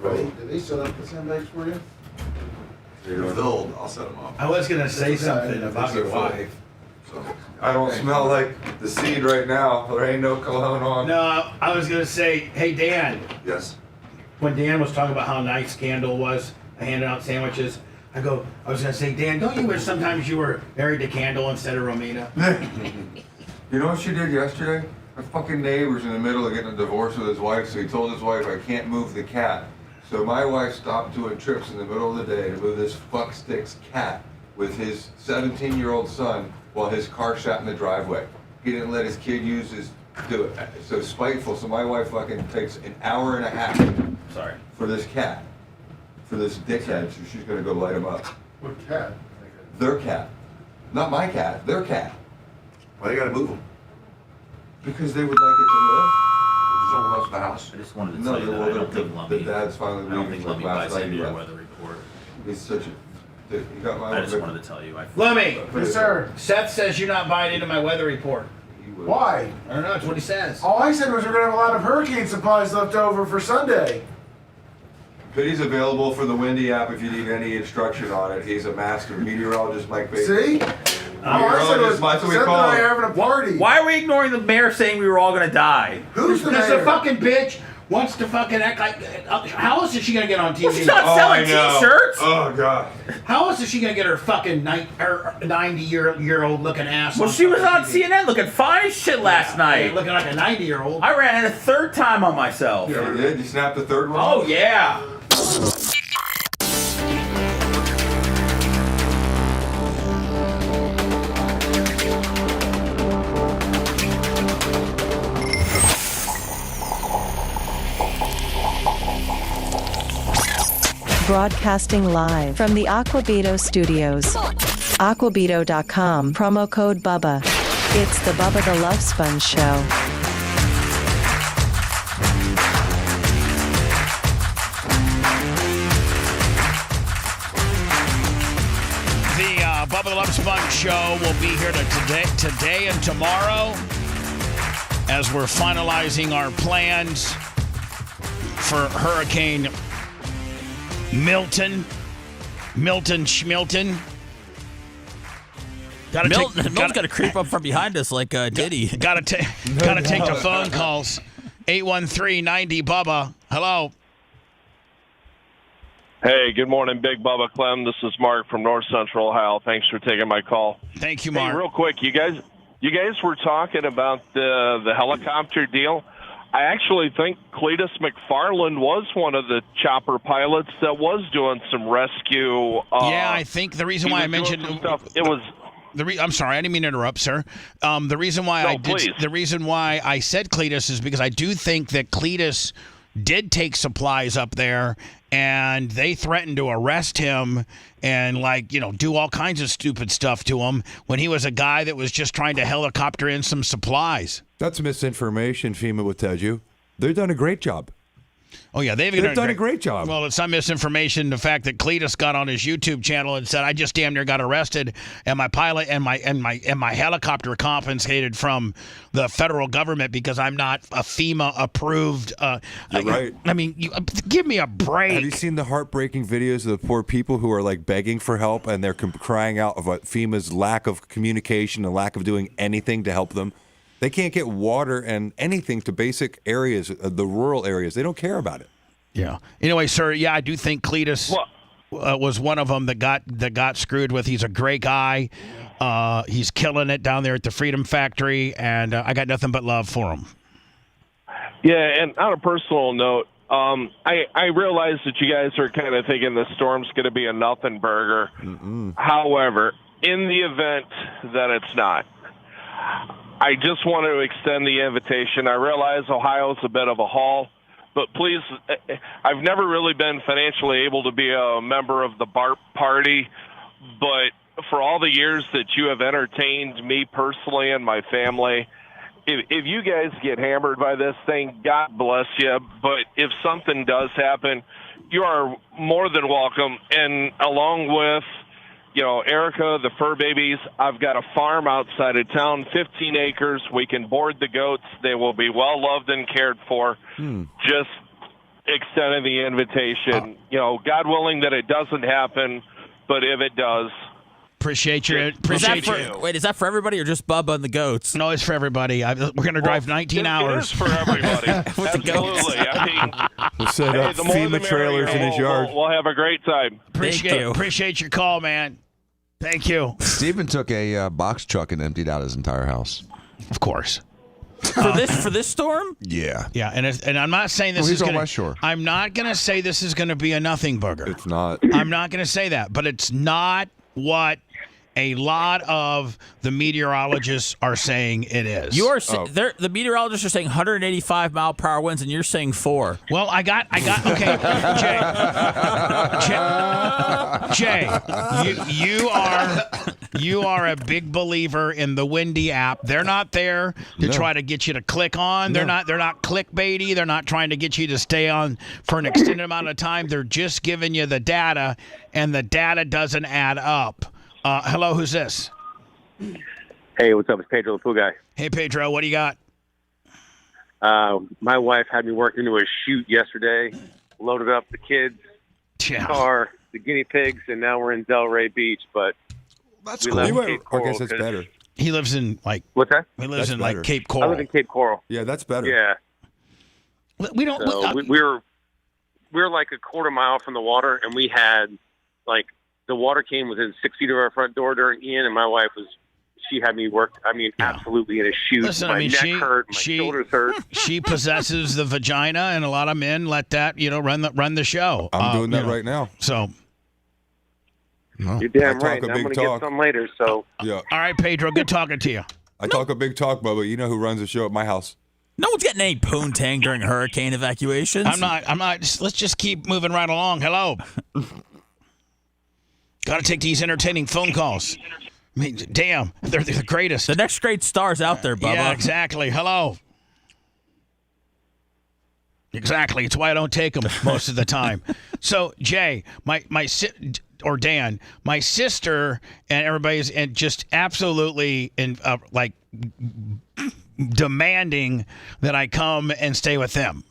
Did they set up the sandbags for you? They're filled. I'll set them up. I was gonna say something about your wife. So, I don't smell like the seed right now. There ain't no cologne on. No, I was gonna say, hey Dan. Yes. When Dan was talking about how nice Candle was, handing out sandwiches, I was gonna say, Dan, don't you wish sometimes you were married to Candle instead of Romina? You know what she did yesterday? Her fucking neighbor's in the middle of getting a divorce with his wife, so he told his wife, I can't move the cat. So my wife stopped doing trips in the middle of the day to move this fuckstick's cat with his 17-year-old son while his car sat in the driveway. He didn't let his kid use his, do it. So spiteful, so my wife fucking takes an hour and a half for this cat, for this dickhead, so she's gonna go light him up. What cat? Their cat. Not my cat, their cat. Why you gotta move them? Because they would like it to live. Someone else in the house. I just wanted to tell you that I don't think Lummy. The dad's finally I don't think leaving Lummy like buys last night. into He your left. weather report. He's such a dick. He got my I just wanted to tell you. Lummy! Yes, sir. Seth says you're not buying into my weather report. Why? I don't know, that's what he says. All I said was we're gonna have a lot of hurricane supplies left over for Sunday. Pity's available for the Windy app if you need any instruction on it. He's a master meteorologist, Mike Bates. See? All I said was That's what we Seth and call I him. are having a party. Why are we ignoring the mayor saying we were all gonna die? Who's the Because mayor? the fucking bitch wants to fucking act like. How else is she gonna get on TV? Well, she's not selling T-shirts. Oh god. How else is she gonna get her fucking 90-year-old looking ass? Well, she was on CNN looking fine as shit last night. Looking like a 90-year-old. I ran it a third time on myself. You ever did? You snapped the third one? Oh yeah. Broadcasting live from the Aquabito studios. Aquabito.com, promo code Bubba. It's the Bubba the Love Sponge Show. Bubba the Love Sponge Show will be here today and tomorrow as we're finalizing our plans for Hurricane Milton Schmilton. Milton's got to creep up from behind us like Diddy. Gotta take the phone calls. 813-90 Hello. Hey, good morning, Big Bubba Clem. This is Mark from North Central Ohio. Thanks for taking my call. Thank you, Mark. Hey, real quick, you guys were talking about the helicopter deal. I actually think Cletus McFarland was one of the chopper pilots that was doing some rescue. Yeah, I think the reason why I mentioned stuff, it was I'm sorry, I didn't mean to interrupt, sir. The reason why I said Cletus is because I do think that Cletus did take supplies up there, and they threatened to arrest him and do all kinds of stupid stuff to him when he was a guy that was just trying to helicopter in some supplies. That's misinformation, FEMA will tell you. They've done a great job. Oh yeah, they've done a great job. Well, it's not misinformation. The fact that Cletus got on his YouTube channel and said, "I just damn near got arrested, and my pilot and my helicopter confiscated from the federal government because I'm not a FEMA approved." You're right. I mean, give me a break. Have you seen the heartbreaking videos of the poor people who are begging for help and they're crying out about FEMA's lack of communication and lack of doing anything to help them? They can't get water and anything to basic areas, the rural areas. They don't care about it. Yeah. Anyway, sir, yeah, I do think Cletus was one of them that got screwed with. He's a great guy. He's killing it down there at the Freedom Factory, and I got nothing but love for him. Yeah, and on a personal note, I realize that you guys are kind of thinking the storm's going to be a nothing burger. However, in the event that it's not, I just want to extend the invitation. I realize Ohio's a bit of a haul, but please, I've never really been financially able to be a member of the BARP party, but for all the years that you have entertained me personally and my family, if you guys get hammered by this thing, God bless you, but if something does happen, you are more than welcome. And along with Erica, the fur babies, I've got a farm outside of town, 15 acres. We can board the goats. They will be well loved and cared for. Just extending the invitation. God willing that it doesn't happen, but if it does, Appreciate you. Wait, is that for everybody or just Bubba and the goats? No, it's for everybody. We're going to drive 19 hours. It is for everybody. Absolutely. I mean, we'll set up FEMA trailers in his yard. We'll have a great time. Appreciate your call, man. Thank you. Steven took a box truck and emptied out his entire house. Of course. For this storm? Yeah. Yeah, and I'm not saying this is going to. Shore. I'm not going to say this is going to be a nothing burger. It's not. I'm not going to say that, but it's not what a lot of the meteorologists are saying it is. The meteorologists are saying 185 mile per hour winds, and you're saying 4. Well, I got. Okay, Jay, you are a big believer in the Windy app. They're not there to try to get you to click on. They're not clickbaity. They're not trying to get you to stay on for an extended amount of time. They're just giving you the data, and the data doesn't add up. Hello, who's this? Hey, what's up? It's Pedro, the pool guy. Hey, Pedro, what do you got? My wife had me work into a shoot yesterday, loaded up the kids, car, the guinea pigs, and now we're in Delray Beach. But that's cool. I guess that's better. He lives in what's that? He lives in Cape Coral. I live in Cape Coral. Yeah, that's better. Yeah. We don't. So we were like a quarter mile from the water, and we had the water came within 6 feet of our front door during Ian, and my wife she had me work, absolutely in a shoot. Listen, my neck hurt, my shoulders hurt. She possesses the vagina, and a lot of men let that, run the show. I'm doing that right now. So. You're damn right. I'm going to get some later, so. Yeah. All right, Pedro, good talking to you. I talk a big talk, Bubba. You know who runs the show at my house. No one's getting any poontang during hurricane evacuations. I'm not. Let's just keep moving right along. Hello. Got to take these entertaining phone calls. I mean, damn, they're the greatest. The next great star's out there, Bubba. Yeah, exactly. Hello. Exactly. It's why I don't take them most of the time. So, Jay, or Dan, my sister and everybody's just absolutely demanding that I come and stay with them.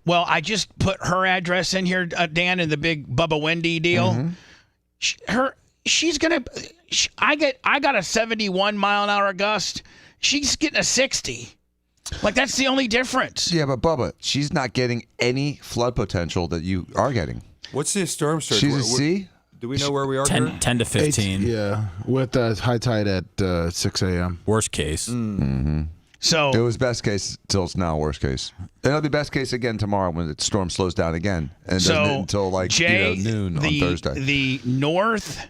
Well, I just put her address in here, Dan, in the big Bubba Wendy deal. Mm-hmm. I got a 71 mile an hour gust. She's getting a 60. That's the only difference. Yeah, but Bubba, she's not getting any flood potential that you are getting. What's the storm surge? She's a C? Do we know where we are? 10 to 15. Yeah, with high tide at 6 a.m. Worst case. Mm-hmm. So it was best case till it's now worst case. And it'll be best case again tomorrow when the storm slows down again, and doesn't until Jay, noon on Thursday. The north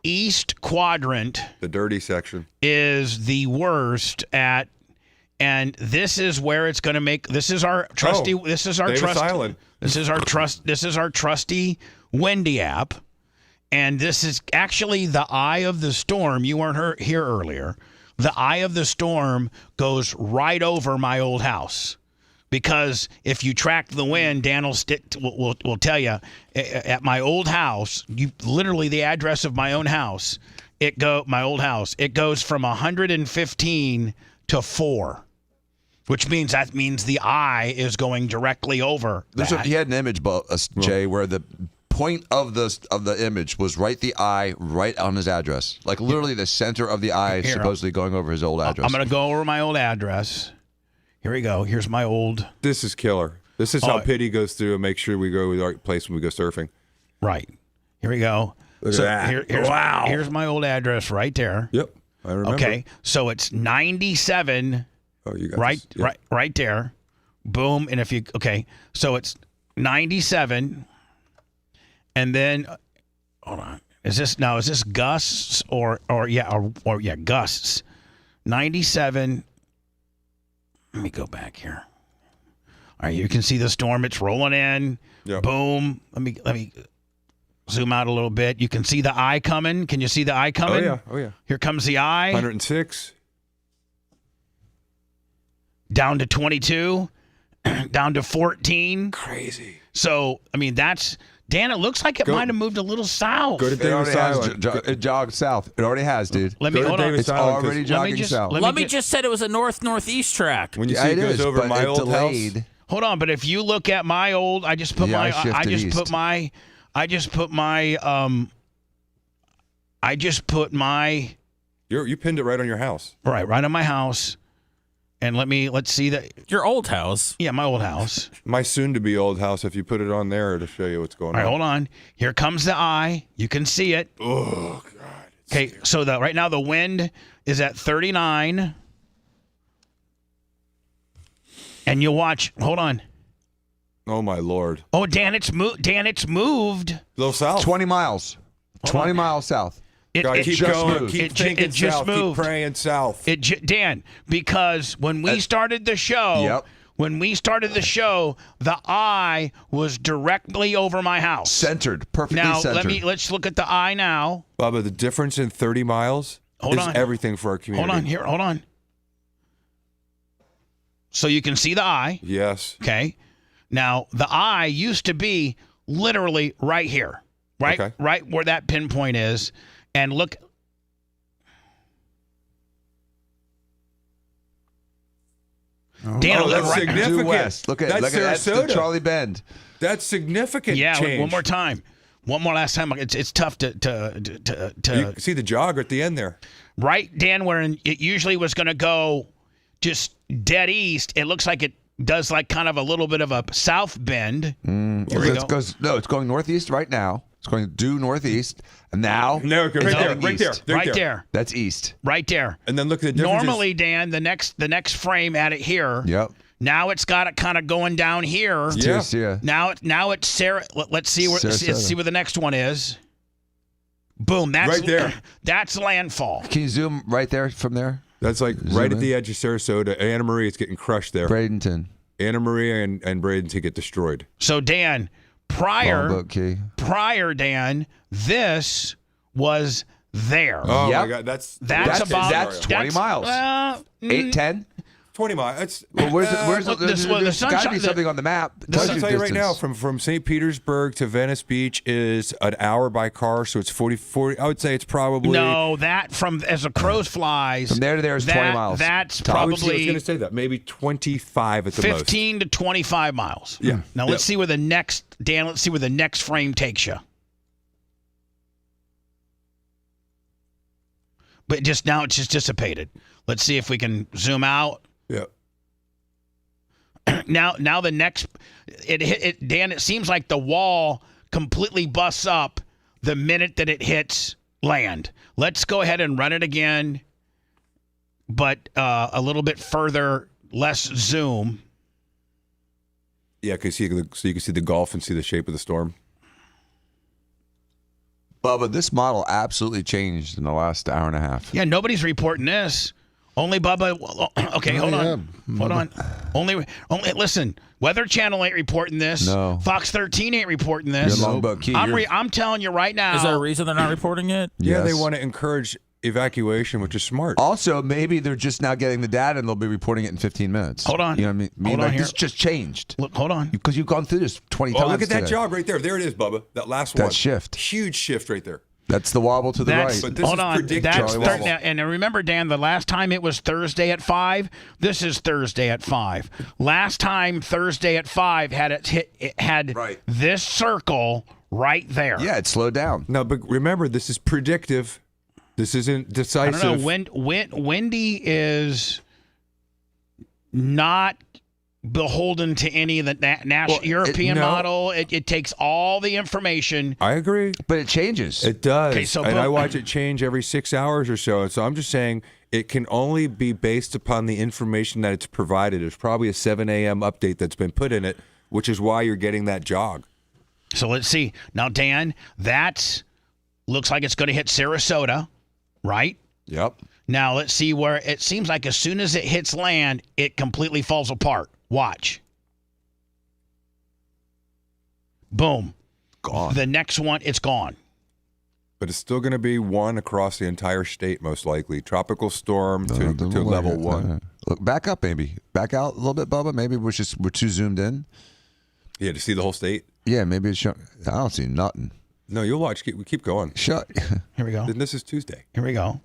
east quadrant, the dirty section, is the worst at. And this is where it's going to make. This is our trusty. This is our Davis trust. Island. This is our trust. This is our trusty windy app, and this is actually the eye of the storm. You weren't here earlier. The eye of the storm goes right over my old house, because if you track the wind, Dan will tell you at my old house. Literally the address of my own house. My old house. It goes from 115 to 4. Which means the eye is going directly over. He had an image, Jay, where the point of the image was the eye right on his address, like literally the center of the eye, supposedly going over his old address. I'm going to go over my old address. Here we go. Here's my old. This is killer. This is how Pity goes through and make sure we go to the right place when we go surfing. Right. Here we go. Look at that. Here's my old address right there. Yep. I remember. Okay. So it's 97. Oh, you got right there. Boom. And if you so it's 97, and then hold on. Is this gusts or gusts? 97. Let me go back here. All right, you can see the storm. It's rolling in. Yep. Boom. Let me zoom out a little bit. You can see the eye coming. Can you see the eye coming? Oh yeah. Here comes the eye. 106. Down to 22, down to 14. Crazy. So, that's, Dan, it looks like it might have moved a little south. Go to Davis Island. It jogged south. It already has, dude. Hold on. It's already jogging south. Let me just said it was a northeast track. When you see it goes over my old delayed. house. Hold on, but if you look at my old, I just put my. You pinned it right on your house. Right on my house. And let's see that. Your old house. Yeah, my old house. My soon-to-be old house, if you put it on there to show you what's going on. All right, hold on. Here comes the eye. You can see it. Oh, God. Okay, so right now the wind is at 39. And you watch. Hold on. Oh, my Lord. Oh, Dan, it's moved. A little south. 20 miles. 20 miles south. It keep going. Keep thinking south. Keep praying south. Dan, because when we started the show, the eye was directly over my house. Centered. Perfectly centered. Now, let's look at the eye now. Bubba, the difference in 30 miles is everything for our community. Hold on. So you can see the eye. Yes. Okay. Now, the eye used to be literally right here. Right where that pinpoint is. And look. Dan, that's significant. Due west. Look at that's the Charlie Bend. That's significant. Yeah, change. One more time. One more last time. It's tough to You see the jogger at the end there. Right, Dan, where it usually was going to go just dead east. It looks like it does like kind of a little bit of a south bend. It's going northeast right now. It's going due northeast, and now right there. That's east. Right there. And then look at the difference. Normally, Dan, the next frame at it here. Yep. Now it's got it kind of going down here. Yeah. Now it's Sarah. Let's see where the next one is. Boom. That's right there. That's landfall. Can you zoom right there from there? That's like right at the edge of Sarasota. Anna Marie is getting crushed there. Bradenton. Anna Marie and Bradenton get destroyed. So Dan. Prior, Dan, this was there. Oh my God, that's about 20 miles. 8, 10? 20 miles. There's got to be something on the map. I'll tell you right now, from St. Petersburg to Venice Beach is an hour by car, so it's 40. I would say it's probably that from as a crow flies. From there to there is 20 miles. That's I was probably going to say that maybe 25 at the 15 to 25 miles. Yeah. Now let's see where the next frame takes you. But it's just dissipated. Let's see if we can zoom out. Yeah. Now the next Dan, it seems like the wall completely busts up the minute that it hits land. Let's go ahead and run it again, but a little bit further, less zoom. Yeah, so you can see the Gulf and see the shape of the storm. Bubba, this model absolutely changed in the last hour and a half. Yeah, nobody's reporting this. Only Bubba. Okay, hold on. Hold on. Only. Listen. Weather Channel ain't reporting this. No. Fox 13 ain't reporting this. You're Longboat Key. I'm telling you right now. Is there a reason they're not reporting it? Yeah, they want to encourage evacuation, which is smart. Also, maybe they're just now getting the data and they'll be reporting it in 15 minutes. Hold on. You know what I mean? Hold on like, here. this just changed. Look, hold on. Because you've gone through this 20 times. Oh, look at that today. jog right there. There it is, Bubba. That last one. That shift. Huge shift right there. That's the wobble to the That's, right. But this hold is on. predictive. That's Charlie Wobble. and remember, Dan, the last time it was Thursday at 5. This is Thursday at 5. Last time Thursday at 5 had it had this circle right there. Yeah, it slowed down. No, but remember, this is predictive. This isn't decisive. I don't know. Windy is not beholden to any of the national European model. It takes all the information. I agree. But it changes. It does. Okay, so and I watch it change every 6 hours or so. And so I'm just saying it can only be based upon the information that it's provided. There's probably a 7 a.m. update that's been put in it, which is why you're getting that jog. So let's see. Now, Dan, that looks like it's going to hit Sarasota, right? Yep. Now, let's see where it seems like as soon as it hits land, it completely falls apart. Watch. Boom. Gone. The next one, it's gone. But it's still going to be one across the entire state, most likely. Tropical storm to level 1. Look, back up, maybe. Back out a little bit, Bubba. Maybe we're too zoomed in. Yeah, to see the whole state? Yeah, maybe it's showing. I don't see nothing. No, you'll watch. Keep going. Shut. Here we go. Then this is Tuesday. Here we go.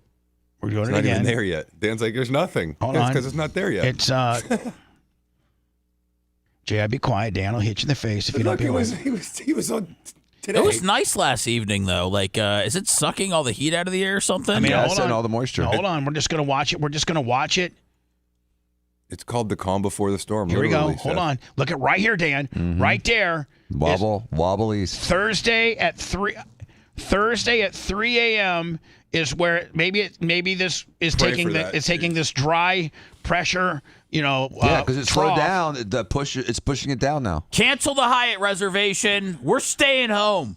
We're doing It's it not again. even there yet. Dan's like, there's nothing. Hold That's on. because it's not there yet. It's Jay, be quiet. Dan will hit you in the face if you don't Look, be quiet. he was on today. It was nice last evening, though. Like, is it sucking all the heat out of the air or something? I mean, hold on. And all the moisture. No, hold on. We're just going to watch it. We're just going to watch it. It's called the calm before the storm. Here we go. literally, Hold Seth. on. Look at right here, Dan. Mm-hmm. Right there. Wobble east. Thursday at 3 a.m. is where maybe this is Pray taking for that, taking this dry pressure, Yeah, because it slowed trough. down. It's pushing it down now. Cancel the Hyatt reservation. We're staying home.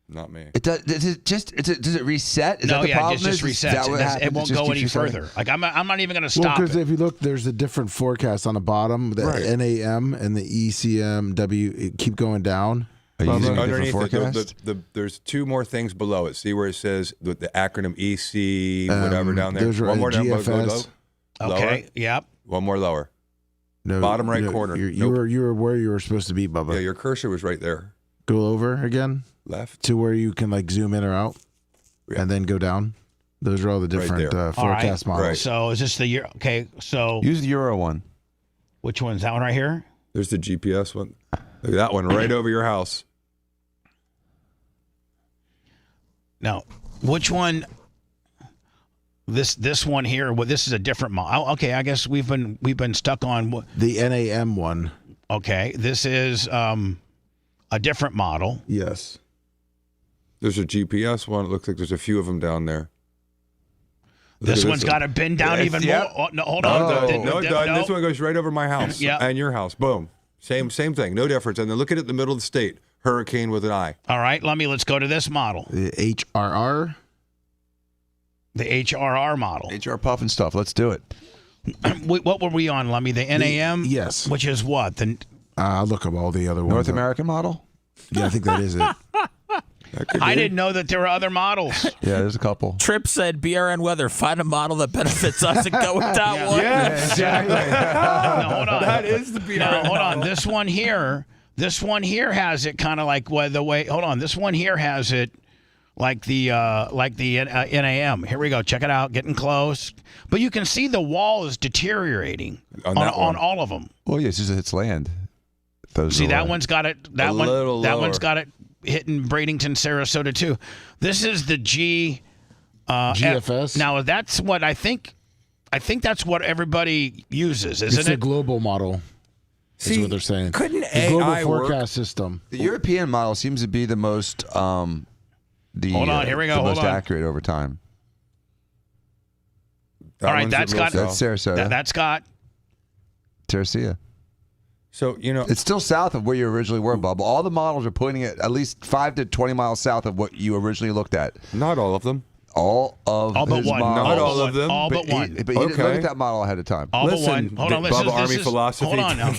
Not me. Does it reset? Is No, that the yeah, problem? it just Is that resets. what It happens? won't just go keeps any resetting? further. Like I'm not even going to Well, stop because it. if you look, there's a different forecast on the bottom. The Right. NAM and the ECMW keep going down. Are you using a different Underneath forecast? there's two more things below it. See where it says the acronym EC, whatever down there. Those are One more down, go GFS. low. Okay. Lower. Yep. One more lower. No, Bottom right no, corner. You Nope. were where you were supposed to be, Bubba. Yeah, your cursor was right there. Go over again Left. to where you can like zoom in or out, and then go down. Those are all the different there. forecast All right. models. So is this the year? Okay. So Use the Euro one. which one's that one right here? There's the GPS one. Look at that one right over your house. Now, which one? This one here. Well, this is a different model. Okay, I guess we've been stuck on. The NAM one. Okay, this is a different model. Yes. There's a GPS one. It looks like there's a few of them down there. Look This at one's got to bend down even yeah. more. Oh, no, hold on. No, this one goes right over my house and your house. Boom. Same thing. No difference. And then look at it in the middle of the state. Hurricane with an I. All right, let's go to this model. The HRR. The HRR model. HR puff and stuff. Let's do it. What were we on, Lummy? The NAM? Yes. Which is what? I'll look up all the other ones. North American model? Yeah, I think that is it. I didn't know that there were other models. Yeah, there's a couple. Tripp said, BRN Weather, find a model that benefits us and go with that one. Yeah, exactly. No, hold on. That is the BRN. No, hold on. This one here has it kind of like the way. Hold on. This one here has it like the NAM. Here we go. Check it out. Getting close. But you can see the wall is deteriorating on all of them. Well, yes, it's land. See, that one's got it. That little one's lower. got it hitting Bradenton, Sarasota too. This is the GFS. Now that's what I think. I think that's what everybody uses, isn't It's it? a global model. Is what they're saying. Couldn't the global AI work? forecast system. The European model seems to be the most Hold on, here we go. the Hold most on. accurate over time. That All right, one's that's a real got cell. That's Sarasota. that's got. Terracia. So, it's still south of where you originally were, Bubba. All the models are pointing at least 5 to 20 miles south of what you originally looked at. Not all of them. All but his one. models. Not all of them. All but one. But you didn't look at that model ahead of time. All but one. Hold on. Bubba Army philosophy. Hold on now.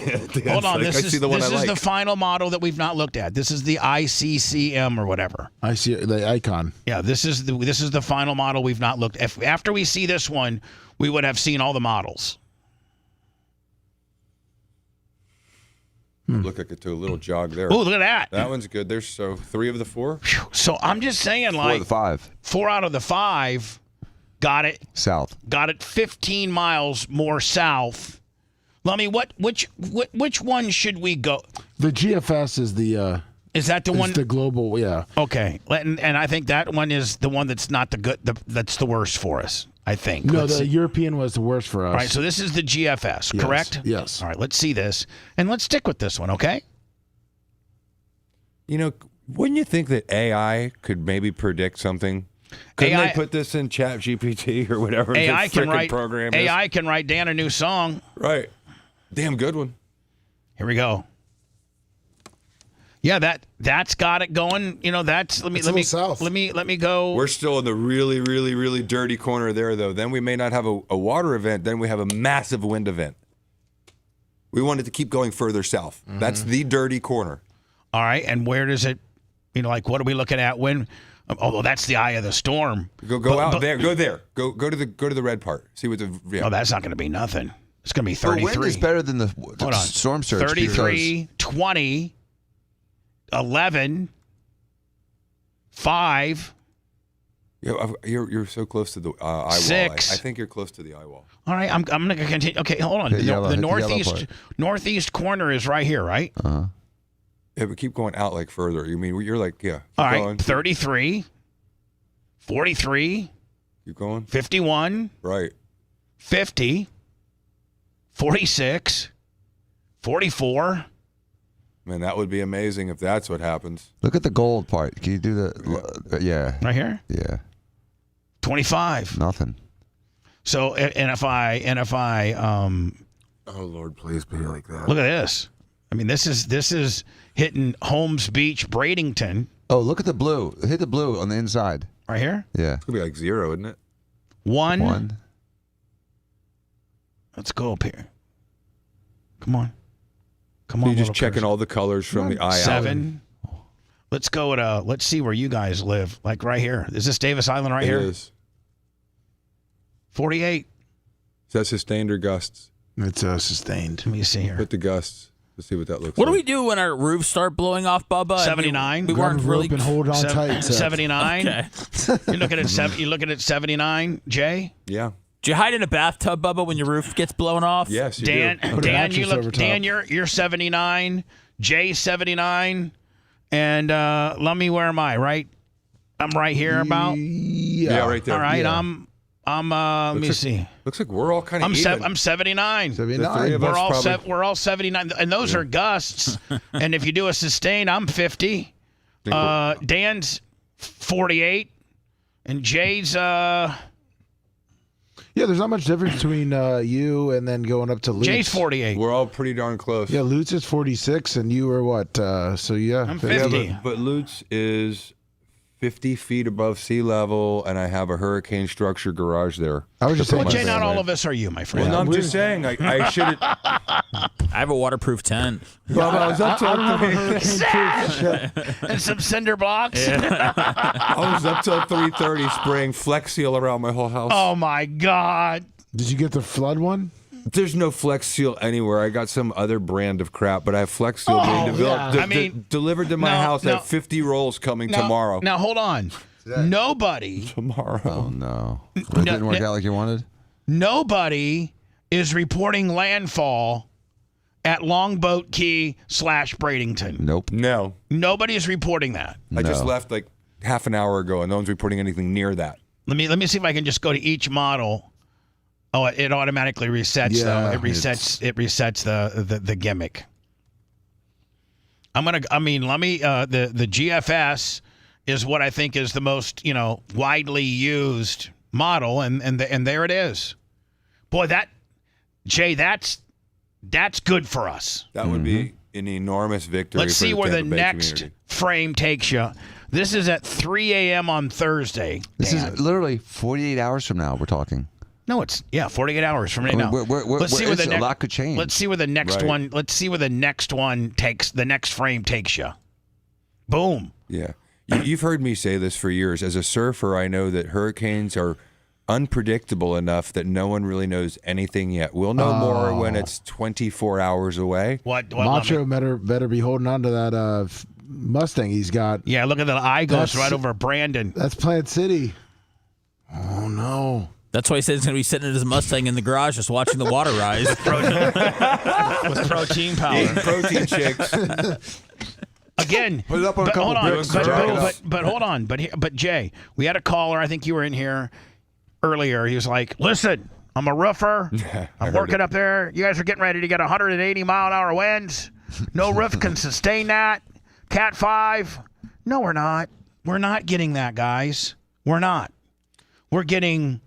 Hold on. This is the final model that we've not looked at. This is the ICCM or whatever. I see the icon. Yeah, this is the final model we've not looked at. After we see this one, we would have seen all the models. Look like it took a little jog there. Oh, look at that. That one's good. There's 3 of the 4. So I'm just saying, 4 of the 5. 4 out of the 5 got it south. Got it 15 miles more south. Lummy, which one should we go? The GFS is the. Is that the one? The global, yeah. Okay, and I think that one is the one that's not the good. That's the worst for us. I think. No, the European was the worst for us. All right, so this is the GFS, correct? Yes. All right, let's see this, and let's stick with this one, okay? Wouldn't you think that AI could maybe predict something? Couldn't they put this in Chat GPT or whatever? AI can write. Program AI can write Dan a new song. Right. Damn good one. Here we go. Yeah, that's got it going. That's let me go. We're still in the really, really, really dirty corner there, though. Then we may not have a water event. Then we have a massive wind event. We wanted to keep going further south. Mm-hmm. That's the dirty corner. All right, and where does it? What are we looking at? When? Although that's the eye of the storm. Go out there. Go there. Go to the red part. See what the. Yeah. Oh, that's not going to be nothing. It's going to be 33. Wind is better than the storm surge. 33, 20. 11, 5. You're so close to the eye wall. 6. I think you're close to the eye wall. All right, I'm going to continue. Okay, hold on. The northeast corner is right here, right? Uh-huh. Yeah, but keep going out like further. You mean you're like All right, going. 33, 43. Keep going. 51. Right. 50. 46. 44. Man, that would be amazing if that's what happens. Look at the gold part. Can you do the? Yeah. Right here. Yeah. 25. Nothing. So and if I oh Lord, please be like that. Look at this. I mean, this is hitting Holmes Beach, Bradenton. Oh, look at the blue. Hit the blue on the inside. Right here. Yeah. It's gonna be like 0, isn't it? 1. Let's go up here. Come on. Come on. You're just checking all the colors from the eye 7. Out. Let's go at let's see where you guys live. Like right here. Is this Davis Island right here? It is. 48. Is that sustained or gusts? It's sustained. Let me see here. Put the gusts. Let's see what that looks What like. do we do when our roofs start blowing off, Bubba? 79. We weren't really. And hold on tight. 79. Okay. You're looking at 79, Jay? Yeah. Do you hide in a bathtub, Bubba, when your roof gets blown off? Yes, you Dan, do. Dan, you're 79. Jay 79, and Lummy, where am I? Right, I'm right here about. Yeah, right there. All right, yeah. I'm. Let me see. Looks like we're all kind of. I'm 79. 79. We're all 79, and those are gusts. And if you do a sustain, I'm 50. Dan's 48, and Jay's Yeah, there's not much difference between you and then going up to Lutz. Jay's 48. We're all pretty darn close. Yeah, Lutz is 46, and you are what? So yeah, I'm 50. Yeah, but Lutz is 50 feet above sea level, and I have a hurricane structure garage there. I was just saying, Jay, not all of us are you, my friend. Well, no, I'm just saying, I should. I have a waterproof tent. Well, I was up till and some cinder blocks. I was up till 3:30 spraying Flex Seal around my whole house. Oh my God! Did you get the flood one? There's no Flex Seal anywhere. I got some other brand of crap, but I have Flex Seal being developed, delivered to my house. I have 50 rolls coming tomorrow. Now hold on. Nobody tomorrow. Oh no! It didn't work out like you wanted. Nobody is reporting landfall at Longboat Key / Bradenton. Nope. No. Nobody is reporting that. I just left like half an hour ago, and no one's reporting anything near that. Let me see if I can just go to each model. Oh, it automatically resets. Yeah, it resets the gimmick. The GFS is what I think is the most widely used model, and there it is. Boy, Jay, that's That's good for us. That would be an enormous victory. Let's see for where the Tampa Bay next community. frame takes you. This is at 3 a.m. on Thursday. This is literally 48 hours from now. We're talking. No, it's 48 hours from right now. Let's see where the a lot could change. Let's see where the next Right. one. Let's see where the next one takes. The next frame takes you. Boom. Yeah. You've heard me say this for years. As a surfer, I know that hurricanes are unpredictable enough that no one really knows anything yet. We'll know more when it's 24 hours away. What Macho better be holding on to that Mustang he's got. Yeah, look at the eye goes right over Brandon. That's Plant City. Oh, no. That's why he said he's going to be sitting in his Mustang in the garage just watching the water rise. With protein powder. Eating protein shakes. Again, Put it up on a couple hold on, bricks, but jack it up. but Jay, we had a caller. I think you were in here earlier. He was like, "Listen, I'm a roofer. I'm working up there. You guys are getting ready to get 180 mile an hour winds. No roof can sustain that. Cat 5. No, we're not. We're not getting that, guys. We're not. We're getting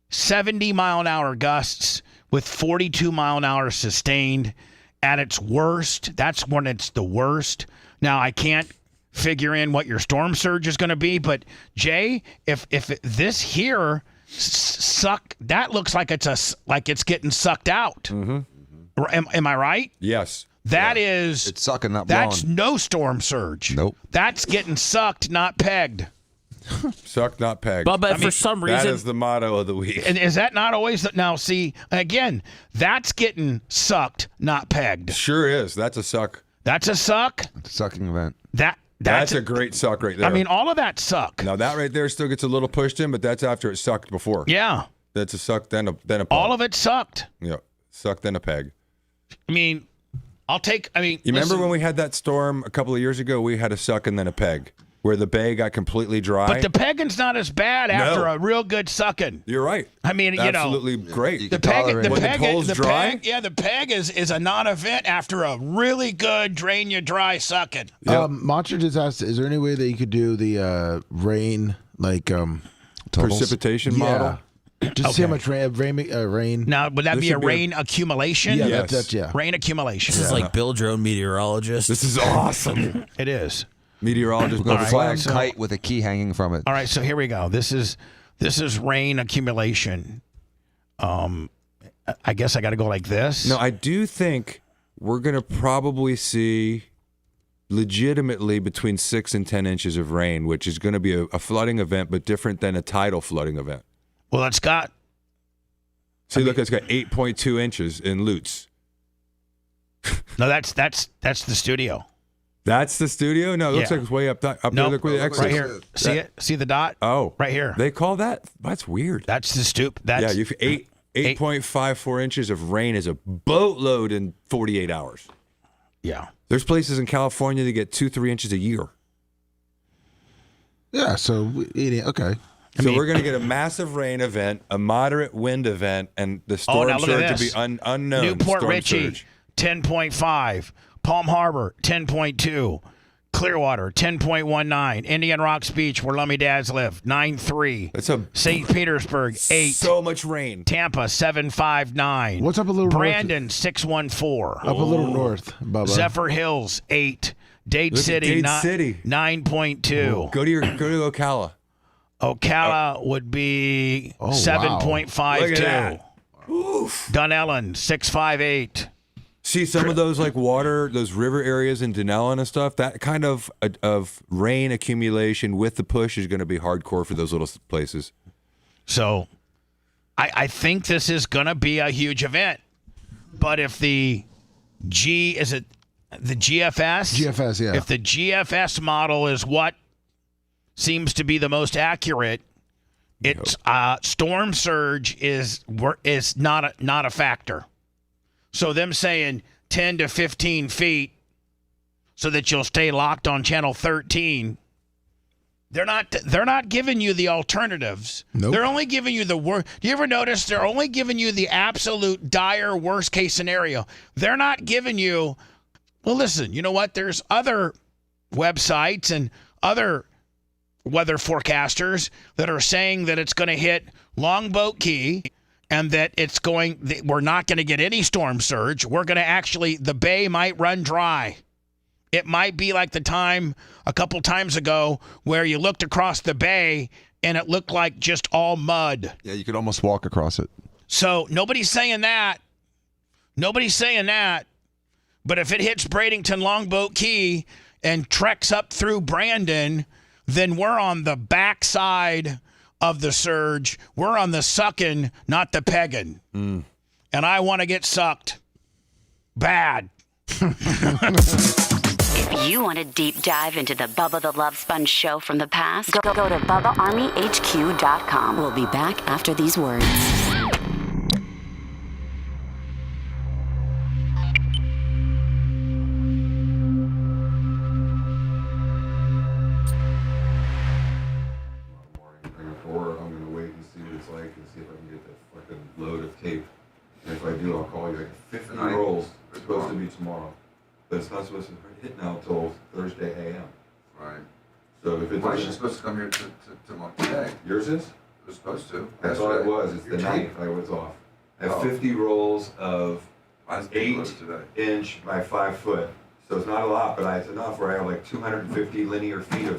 70 mile an hour gusts with 42 mile an hour sustained at its worst. That's when it's the worst. Now, I can't figure in what your storm surge is going to be, but Jay, if this here suck, that looks like it's getting sucked out. Am I right? Yes. That is. It's sucking, not blowing. That's no storm surge. Nope. That's getting sucked, not pegged. Suck, not peg. But for some reason, that is the motto of the week. And is that not always now? See, again, that's getting sucked, not pegged. Sure is. That's a suck. That's a suck. It's a sucking event. That's a great suck right there. I mean, all of that suck. Now that right there still gets a little pushed in, but that's after it sucked before. Yeah. That's a suck, then a peg. All of it sucked. Yeah, suck, then a peg. I mean, you remember when we had that storm a couple of years ago? We had a suck and then a peg, where the bay got completely dry. But the pegging's not as bad after a real good sucking. You're right. I mean, absolutely great. The peg is a non-event after a really good drain you dry sucking. Monster just asked, is there any way that you could do the rain, precipitation model? Just see how much rain. Now, would that be a rain accumulation? Yeah, that's rain accumulation. This is like Bill Drone meteorologist. This is awesome. It is. Meteorologist We'll go fly a so- kite with a key hanging from it. All right, so here we go. This is rain accumulation. I guess I got to go like this. No, I do think we're going to probably see legitimately between 6 and 10 inches of rain, which is going to be a flooding event, but different than a tidal flooding event. Well, it's got. Look, it's got 8.2 inches in Lutz. No, that's the studio. That's the studio? No, it looks Yeah. like it's way up there. Look where the X right is. here. See it? See the dot? Oh, right here. They call that? That's weird. That's the stoop. That's you've 8.54 inches of rain is a boatload in 48 hours. Yeah. There's places in California that get 2-3 inches a year. Yeah, so okay. So we're going to get a massive rain event, a moderate wind event, and the storm now look surge at will be this. unknown. Newport storm Richey, surge. 10.5. Palm Harbor, 10.2. Clearwater, 10.19. Indian Rocks Beach, where Lummy Dads live, 9.3. That's a St. Petersburg, 8. So much rain. Tampa, 7.59. What's up a little Brandon, 6.14. Up a little north, Bubba. Zephyr Hills, 8. Dade Look at City, Dade City. 9.2. Go to Ocala. Ocala would be wow. 7.52. Look at that. Oof. Dunellen, 6.58. See some of those like water, those river areas in Dunellen and stuff. That kind of rain accumulation with the push is going to be hardcore for those little places. So, I think this is going to be a huge event. But if the GFS? GFS, yeah. If the GFS model is what seems to be the most accurate, it's storm surge is not a factor. So them saying 10 to 15 feet so that you'll stay locked on channel 13, they're not giving you the alternatives. Nope. They're only giving you the worst. Do you ever notice they're only giving you the absolute dire worst case scenario? They're not giving you, well, listen, you know what? There's other websites and other weather forecasters that are saying that it's going to hit Longboat Key and that we're not going to get any storm surge. We're going to the bay might run dry. It might be like the time a couple times ago where you looked across the bay and it looked like just all mud. Yeah, you could almost walk across it. So nobody's saying that. Nobody's saying that. But if it hits Bradenton Longboat Key and treks up through Brandon, then we're on the backside of the surge. We're on the sucking, not the pegging. And I want to get sucked. Bad. If you want a deep dive into the Bubba the Love Sponge show from the past, go to BubbaArmyHQ.com. We'll be back after these words. Or I'm going to wait and see what it's like and see if I can get that fucking load of tape. And if I do, I'll call you. I got 50 rolls. It's supposed to be tomorrow. But it's not supposed to hit now until Thursday a.m. Right. So if it's... Why is she supposed to come here today? Yours is? It was supposed to. That's all it was. It's the 9th I was off. I have 50 rolls of 8-inch by 5 foot. So it's not a lot, but it's enough where I have like 250 linear feet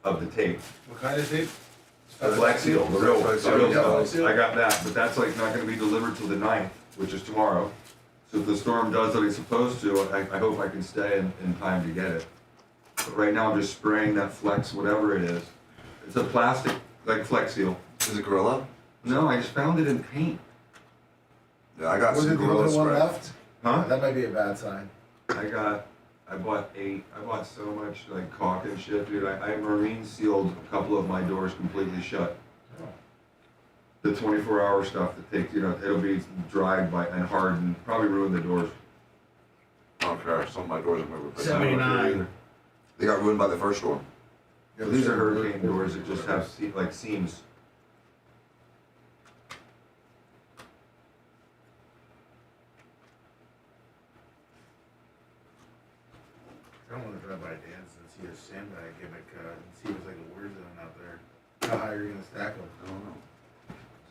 of the tape. What kind of tape? Flex seal, the real Flex stuff. seal. I got that, but that's like not going to be delivered till the 9th, which is tomorrow. So if the storm does what it's supposed to, I hope I can stay in time to get it. But right now I'm just spraying that Flex, whatever it is. It's a plastic, like Flex Seal. Is it Gorilla? No, I just found it in paint. Yeah, I got some Gorilla one spray. left? Huh? That might be a bad sign. I bought 8. I bought so much like caulk and shit, dude. I marine sealed a couple of my doors completely shut. The 24-hour stuff that takes, it'll be dried and hardened, probably ruin the doors. I don't care. Some of my doors are moving. 79. They got ruined by the first storm. Yeah, these are hurricane doors that just have seams. I don't want to drive by Dan's and see a sandbag gimmick and see what's like a war zone out there. How high are you going to stack them? I don't know.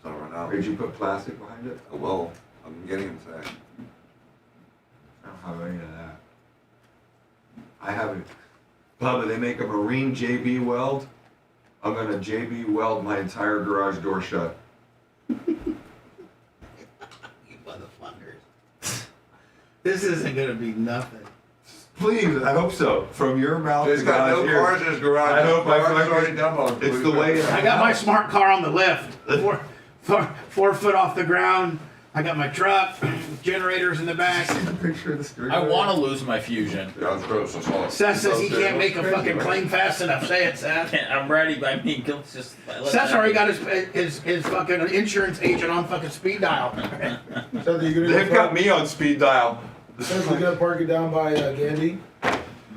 So right now. Did you put plastic behind it? I will. I'm getting them today. I don't have any of that. I haven't. Bubba, they make a marine JB weld. I'm going to JB weld my entire garage door shut. You motherfuckers. This isn't going to be nothing. Please, I hope so. From your mouth He's to got God's no ears. cars in his garage. I hope Garage I is already demoed. It's the way. I got my smart car on the lift, 4 foot off the ground. I got my truck, generators in the back. Picture of the street. I want to lose my Fusion. Yeah, it's gross. I saw it. Seth says he can't make a fucking claim fast enough. Say it, Seth. I'm ready. I mean, let's just. Seth's already got his fucking insurance agent on fucking speed dial. So They've got me on speed dial. So you're going to park it down by Gandhi?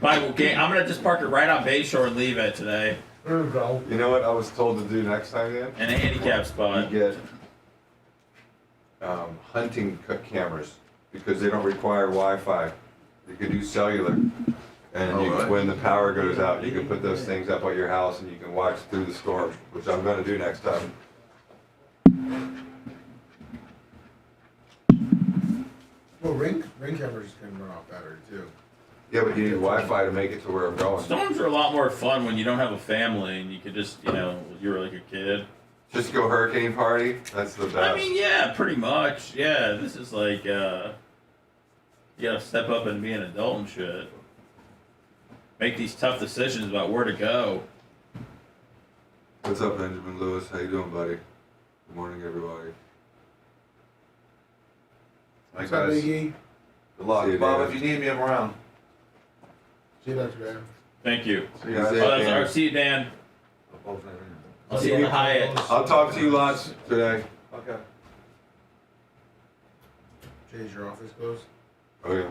I'm gonna just park it right on Bayshore and leave it today. There we go. You know what I was told to do next time, Dan? In a handicap spot. You get hunting cameras because they don't require Wi-Fi. You can do cellular, and when the power goes out, you can put those things up at your house and you can watch through the storm, which I'm going to do next time. Well, ring cameras can run off battery too. Yeah, but you need Wi-Fi to make it to where I'm going. Storms are a lot more fun when you don't have a family and you could just, you're like a kid. Just go hurricane party. That's the best. I mean, yeah, pretty much. Yeah, this is like, you gotta step up and be an adult and shit. Make these tough decisions about where to go. What's up, Benjamin Lewis? How you doing, buddy? Good morning, everybody. What's up, Biggie? Good luck. See you, Bob, David. if you need me, I'm around. See you next Dan. Thank you. See you guys. See you, Dan. I'll see you in the Hyatt. I'll talk to you lots today. Okay. Jay's your office closed? Oh, yeah.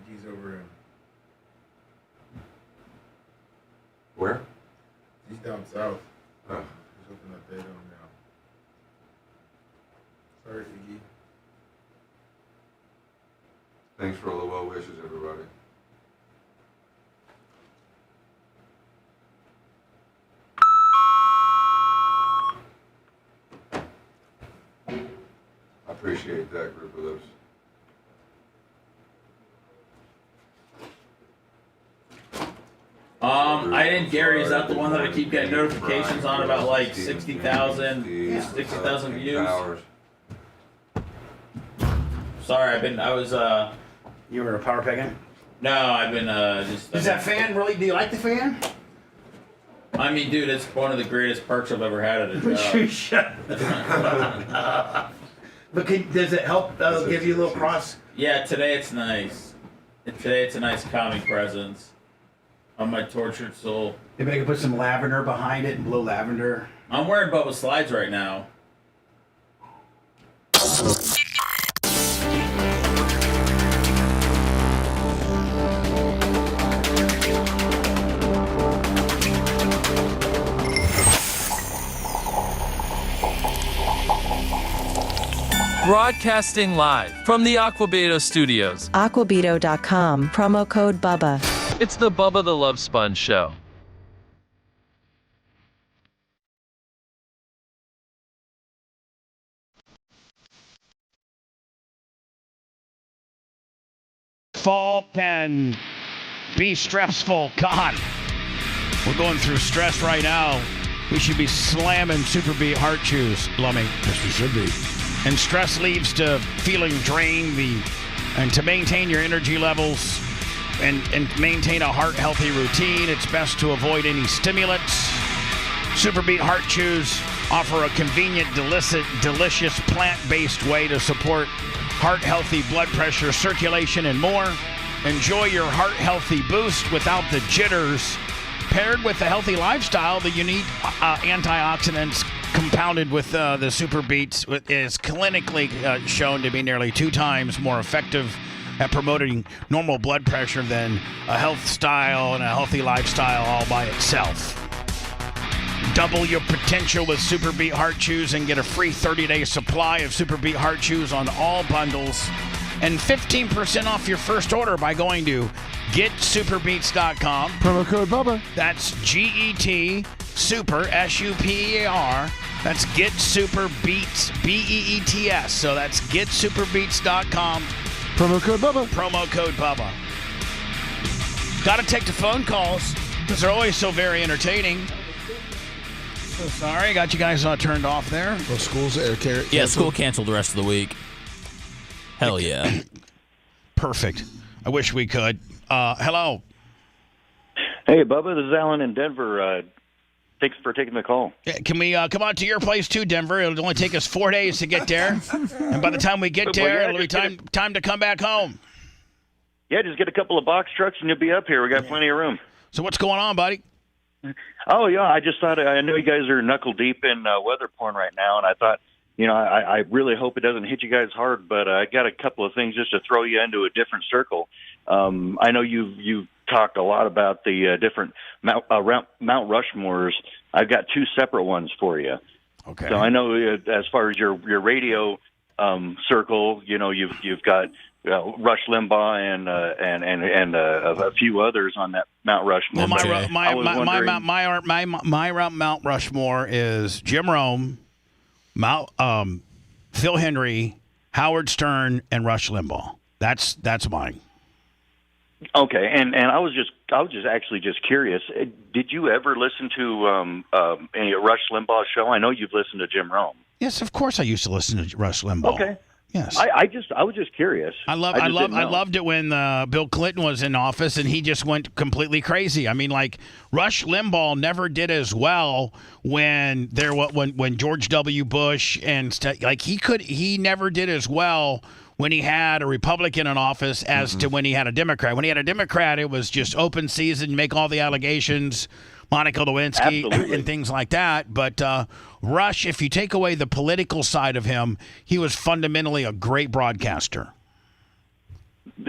He's over in. Where? He's down south. Oh. He's hoping that they don't know. Sorry, Iggy. Thanks for all the well wishes, everybody. appreciate that group of those. I didn't, Gary, is that the one that I keep getting notifications on about like 60,000 views? Sorry, I was, You were a power pegging? no, I've been, just. Is that fan really, do you like the fan? I mean, dude, it's one of the greatest perks I've ever had at a job. Shut up. But does it help give you a little cross? Yeah, today it's nice. Today it's a nice calming presence on my tortured soul. Maybe I could put some lavender behind it and blow lavender. I'm wearing Bubba slides right now. Broadcasting live from the Aquabedo Studios. Aquabedo.com, promo code Bubba. It's the Bubba the Love Sponge Show. Fall can be stressful. God, we're going through stress right now. We should be slamming Super Beat heart chews, Lummy. Yes, we should be. And stress leads to feeling drained, and to maintain your energy levels and maintain a heart-healthy routine, it's best to avoid any stimulants. Super Beat Heart Chews offer a convenient, delicious plant-based way to support heart-healthy blood pressure, circulation, and more. Enjoy your heart-healthy boost without the jitters. Paired with a healthy lifestyle, the unique antioxidants compounded with the Super Beats is clinically shown to be nearly 2 times more effective at promoting normal blood pressure than a health style and a healthy lifestyle all by itself. Double your potential with Super Beat Heart Chews and get a free 30-day supply of Super Beat Heart Chews on all bundles and 15% off your first order by going to GetSuperBeats.com. Promo code Bubba. That's GET Super SUPER. That's GetSuperBeats BEETS. So that's GetSuperBeats.com. Promo code Bubba. Promo code Bubba. Got to take the phone calls because they're always so very entertaining. So sorry, got you guys turned off there. Well, school's Yeah, school canceled the rest of the week. Hell yeah. Perfect. I wish we could. Hello. Hey, Bubba, this is Alan in Denver. Thanks for taking the call. Yeah, can we come out to your place too, Denver? It'll only take us 4 days to get there. And by the time we get there, it'll be time to come back home. Yeah, just get a couple of box trucks and you'll be up here. We got plenty of room. So what's going on, buddy? Oh, yeah, I just thought, I know you guys are knuckle deep in weather porn right now, and I thought, I really hope it doesn't hit you guys hard, but I got a couple of things just to throw you into a different circle. I know you've talked a lot about the different Mount Rushmores. I've got 2 separate ones for you. Okay. So I know as far as your radio circle, you've got Rush Limbaugh and a few others on that Mount Rushmore. Well, my Mount Rushmore is Jim Rome, Phil Henry, Howard Stern, and Rush Limbaugh. That's mine. Okay, and I was actually curious. Did you ever listen to any Rush Limbaugh show? I know you've listened to Jim Rome. Yes, of course I used to listen to Rush Limbaugh. Okay. Yes. I was just curious. I loved it when Bill Clinton was in office and he just went completely crazy. I mean, like Rush Limbaugh never did as well when George W. Bush and he never did as well when he had a Republican in office as to when he had a Democrat. When he had a Democrat, it was just open season, make all the allegations, Monica Lewinsky, and things like that. But Rush, if you take away the political side of him, he was fundamentally a great broadcaster.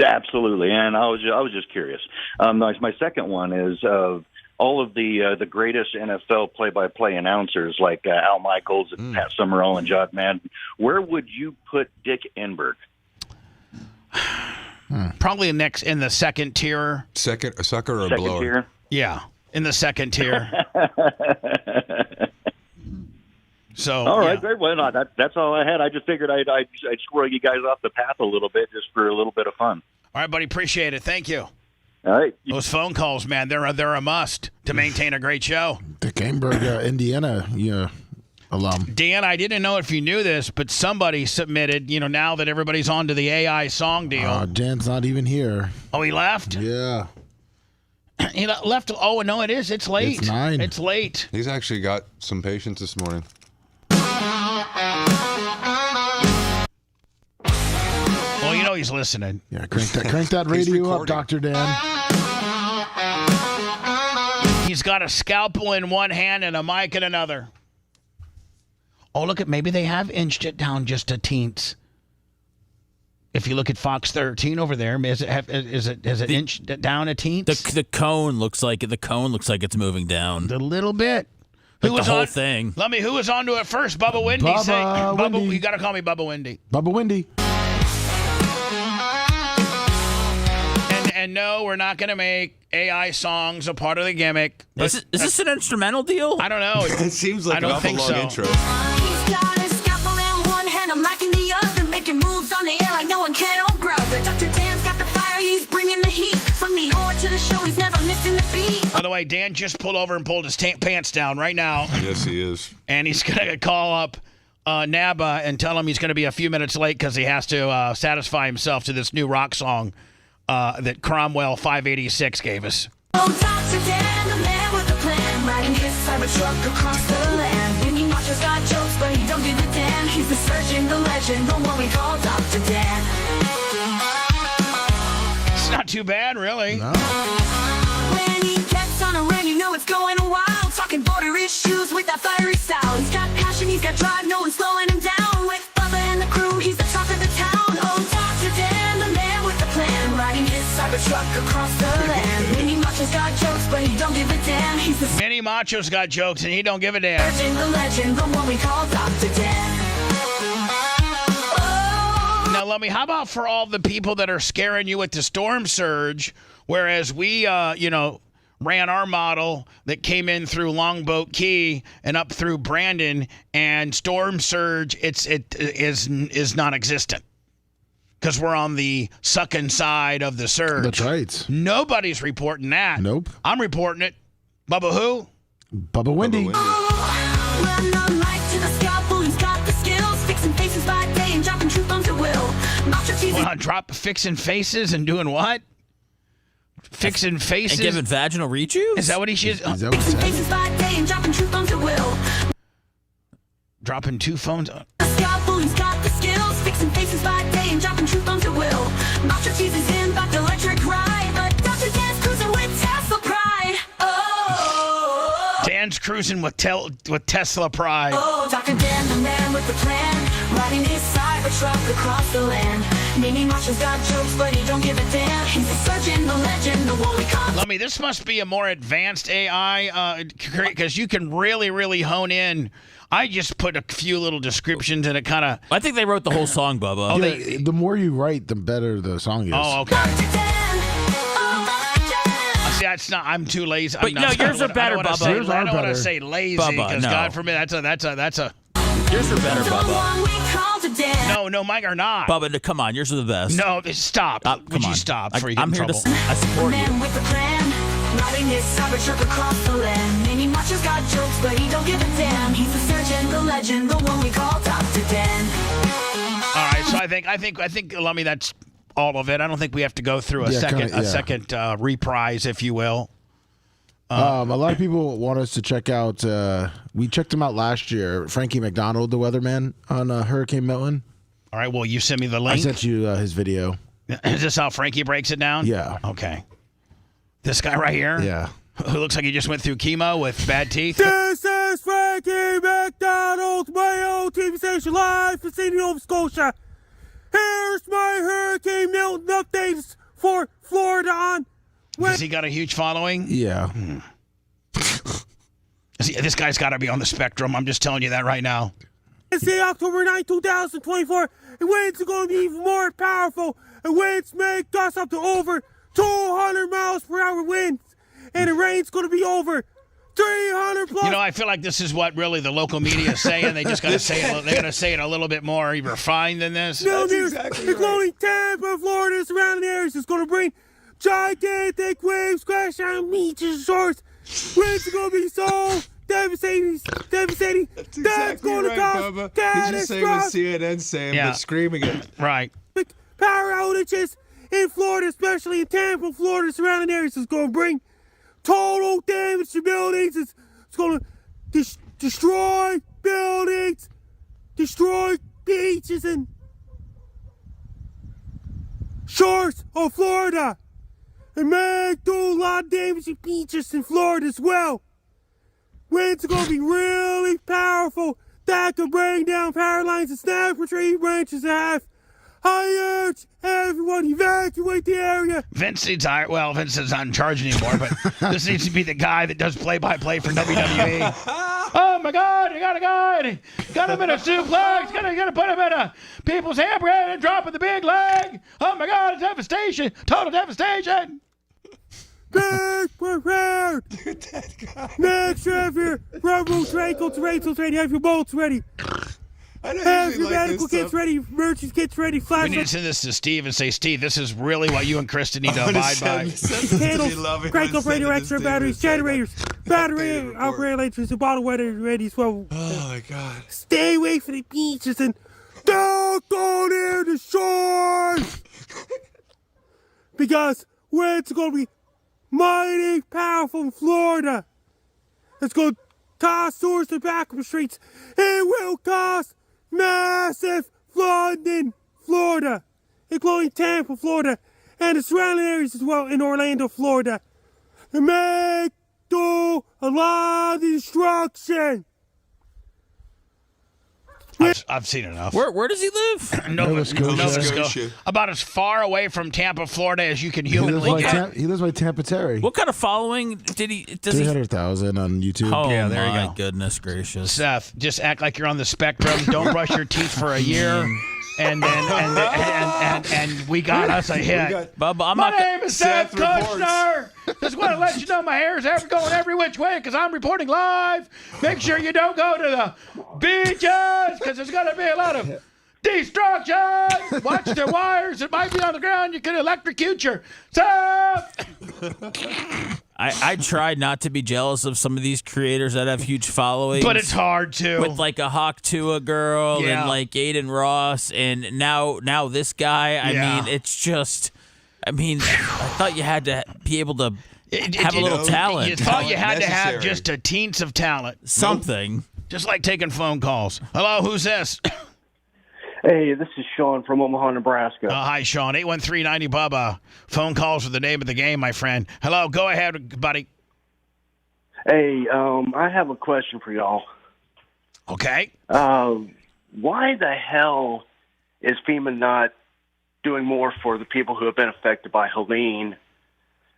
Absolutely, and I was just curious. My second one is all of the greatest NFL play-by-play announcers like Al Michaels and Pat Summerall and John Madden. Where would you put Dick Enberg? Probably next in the second tier. A sucker or a Second blower? tier? Yeah, in the second tier. So all right, yeah. great. Well, no, that's all I had. I just figured I'd squirrel you guys off the path a little bit just for a little bit of fun. All right, buddy. Appreciate it. Thank you. All right. Those phone calls, man, they're a must to maintain a great show. The Cambridge, Indiana, alum. Dan, I didn't know if you knew this, but somebody submitted, now that everybody's on to the AI song deal. Dan's not even here. Oh, he left? Yeah. He left. Oh, no, it is. It's late. It's 9. It's late. He's actually got some patience this morning. Well, he's listening. Yeah, crank that radio up, Dr. Dan. He's got a scalpel in one hand and a mic in another. Oh, look, maybe they have inched it down just a teens. If you look at Fox 13 over there, has it inched it down a teens? The cone looks like it's moving down a little bit. Like the whole thing. Let me. Who was on to it first? Bubba Windy. Bubba, you got to call me Bubba Windy. Bubba Windy. And no, we're not going to make AI songs a part of the gimmick. Is this an instrumental deal? I don't know. It seems like I don't think so. intro. He's got a scalpel in one hand, a mic in the other, making moves on the air like no one can or brother. Dr. Dan's got the fire, he's bringing the heat. From the hour to the show, he's never missing the beat. By the way, Dan just pulled over and pulled his pants down right now. Yes, he is. And he's going to call up NABA and tell him he's going to be a few minutes late because he has to satisfy himself to this new rock song that Cromwell 586 gave us. Oh, Dr. Dan, the man with the plan, riding his Cybertruck across the land. Mini Macho's got jokes, but he don't give a damn. He's the surgeon, the legend, the one we call Dr. Dan. It's not too bad, really. No. When he gets on a rant, you know it's going wild. Talking border issues with that fiery style. He's got passion, he's got drive, no one's slowing him down. With Bubba and the crew, he's the talk of the town. Oh, Dr. Dan, the man with the plan, riding his Cybertruck across the land. Mini Macho's got jokes, but he don't give a damn. He's the Mini Macho's got jokes and he don't give a damn. surgeon, the legend, the one we call Dr. Dan. Now, let me. How about for all the people that are scaring you with the storm surge, whereas we, ran our model that came in through Longboat Key and up through Brandon, and storm surge, it is non-existent because we're on the sucking side of the surge. That's right. Nobody's reporting that. Nope. I'm reporting it. Bubba who? Bubba Windy. Run on life to the scalpel, he's got the skills, fixing faces by day and dropping truth bombs at will. Macho cheesy. Hold on, fixing faces and doing what? Fixing faces? And giving vaginal rejuice? Is that what he should? Fixing faces by day and dropping truth bombs at will. Dropping 2 phones. The scalpel, he's got the skills, fixing faces by day and dropping truth bombs at will. Macho cheesy's in back the electric ride, but Dr. Dan's cruising with Tesla pride. Oh. Dan's cruising with Tesla pride. Oh, Dr. Dan, the man with the plan, riding his Cybertruck across the land. Mini Macho's got jokes, but he don't give a damn. He's the surgeon, the legend, the one we call. Let me. This must be a more advanced AI because you can really, really hone in. I just put a few little descriptions and it kind of. I think they wrote the whole song, Bubba. Oh, The more you write, the better the song is. Oh, okay. See, that's not. I'm too lazy. But no, yours are better, Bubba. I don't want to say lazy because God forbid that's a. Yours are better, Bubba. No, mine are not. Bubba, come on, yours are the best. No, stop. Would you stop before you get I'm in here trouble? I support you. Man with the plan, riding his Cybertruck across the land. Mini Macho's got jokes, but he don't give a damn. He's the surgeon, the legend, the one we call Dr. Dan. All right, so I think, Lummy, that's all of it. I don't think we have to go through a second reprise, if you will. A lot of people want us to check out. We checked him out last year. Frankie McDonald, the weatherman on Hurricane Milton. All right. Well, you sent me the link. I sent you his video. Is this how Frankie breaks it down? Yeah. Okay. This guy right here. Yeah. Who looks like he just went through chemo with bad teeth. This is Frankie McDonald's Mayo TV station live from Sydney, Nova Scotia. Here's my Hurricane Milton updates for Florida on. Has he got a huge following? Yeah. This guy's got to be on the spectrum. I'm just telling you that right now. Wednesday, October 9, 2024, and winds are going to be even more powerful, and winds may gust up to over 200 miles per hour winds, and the rain's going to be over 300 plus. You know, I feel like this is what really the local media is saying. They just got to say it. They got to say it a little bit more refined than this. Including Tampa, Florida, and surrounding areas. It's going to bring gigantic waves crash on beaches and shores. Winds are going to be so devastating. That's going to cause catastrophe. He's just saying what CNN saying, but screaming it. Right. Power outages in Florida, especially in Tampa, Florida, surrounding areas. Is going to bring total damage to buildings. It's going to destroy buildings, destroy beaches and shores of Florida, and do a lot of damage to beaches in Florida as well. Winds are going to be really powerful. That could bring down power lines and snap tree branches in half. I urge everyone evacuate the area. Vincent's not in charge anymore, but this needs to be the guy that does play-by-play for WWE. Oh my God! You got a guy. Got him in a suplex. Got to put him in a people's hamper and dropping the big leg. Oh my God! It's devastation. Total devastation. Be prepared. Make sure have your rubber boots ready, coats ready, have your bolts ready. Have your medical kits ready, emergency kits ready, We flashlights. need to send this to Steve and say, Steve, this is really what you and Kristen need to abide by. Candles, crank up radio extra batteries, generators, battery operators, and bottle weather ready as well. Oh my God. Stay away from the beaches and don't go near the shores. Because winds are going to be mighty powerful in Florida. It's going to cause sewers to back up the streets. It will cause massive flooding in Florida, including Tampa, Florida, and the surrounding areas as well in Orlando, Florida. It may do a lot of destruction. I've seen enough. Where does he live? Nova Scotia. About as far away from Tampa, Florida as you can humanly get. He lives by Tampa Terry. What kind of following did he? 300,000 on YouTube. Oh, Yeah, there you my go. Goodness gracious. Seth, just act like you're on the spectrum. Don't brush your teeth for a year. And then and we got us a hit. Bubba, My name is Seth Kushner. Just want to let you know my hair's going every which way because I'm reporting live. Make sure you don't go to the beaches because there's going to be a lot of destruction. Watch the wires. It might be on the ground. You could electrocute yourself. I tried not to be jealous of some of these creators that have huge followings. But it's hard to. With like a Hawk Tua girl Yeah. and like Aiden Ross and now this guy. I mean, it's just. I mean, I thought you had to be able to have a little talent. You thought you had to have just a teens of talent. Something. Just like taking phone calls. Hello, who's this? Hey, this is Sean from Omaha, Nebraska. Hi, Sean. 813-90 Bubba. Phone calls are the name of the game, my friend. Hello, go ahead, buddy. Hey, I have a question for y'all. Okay. Why the hell is FEMA not doing more for the people who have been affected by Helene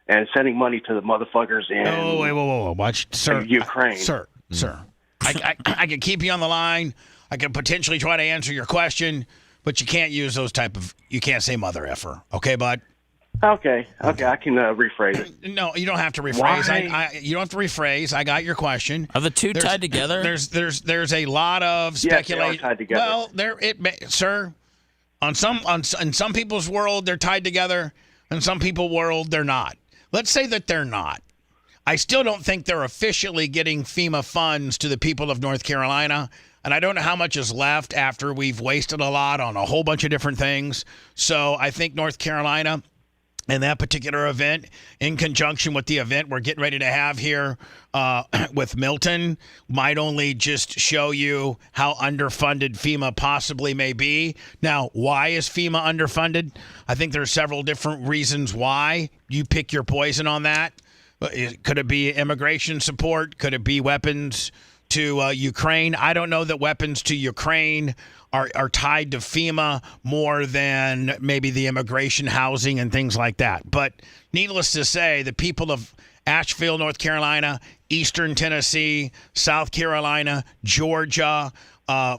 and sending money to the motherfuckers in whoa. Watch, sir. Ukraine? Sir. I can keep you on the line. I can potentially try to answer your question, but you can't use those you can't say mother effer. Okay, bud? Okay, I can rephrase it. No, you don't have to rephrase. Why? You don't have to rephrase. I got your question. Are the two tied together? There's a lot of speculation. Yes, they are tied together. Well, sir, in some people's world they're tied together, in some people's world they're not. Let's say that they're not. I still don't think they're officially getting FEMA funds to the people of North Carolina. And I don't know how much is left after we've wasted a lot on a whole bunch of different things. So I think North Carolina and that particular event, in conjunction with the event we're getting ready to have here with Milton, might only just show you how underfunded FEMA possibly may be. Now, why is FEMA underfunded? I think there are several different reasons why. You pick your poison on that. Could it be immigration support? Could it be weapons to Ukraine? I don't know that weapons to Ukraine are tied to FEMA more than maybe the immigration, housing, and things like that. But needless to say, the people of Asheville, North Carolina, Eastern Tennessee, South Carolina, Georgia,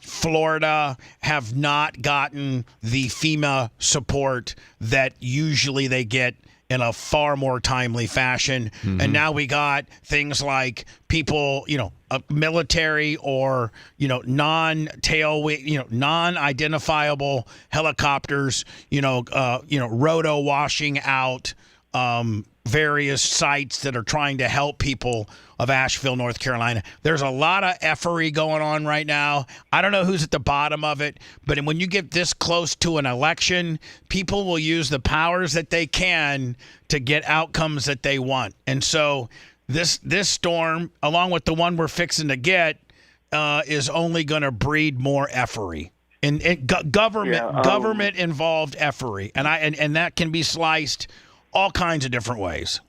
Florida have not gotten the FEMA support that usually they get in a far more timely fashion. And now we got things like people, military or, non-identifiable helicopters, roto washing out various sites that are trying to help people of Asheville, North Carolina. There's a lot of effery going on right now. I don't know who's at the bottom of it, but when you get this close to an election, people will use the powers that they can to get outcomes that they want. And so this storm, along with the one we're fixing to get, is only going to breed more effery. And government involved effery. And that can be sliced all kinds of different ways.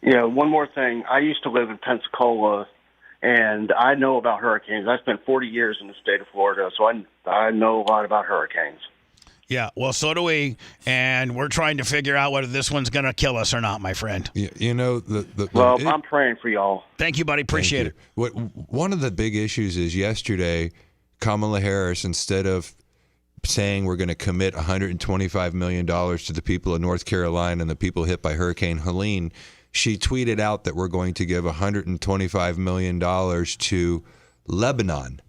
Yeah, one more thing. I used to live in Pensacola, and I know about hurricanes. I spent 40 years in the state of Florida, so I know a lot about hurricanes. Yeah, well, so do we, and we're trying to figure out whether this one's going to kill us or not, my friend. I'm praying for y'all. Thank you, buddy. Appreciate it. One of the big issues is yesterday, Kamala Harris, instead of saying we're going to commit $125 million to the people of North Carolina and the people hit by Hurricane Helene, she tweeted out that we're going to give $125 million to Lebanon,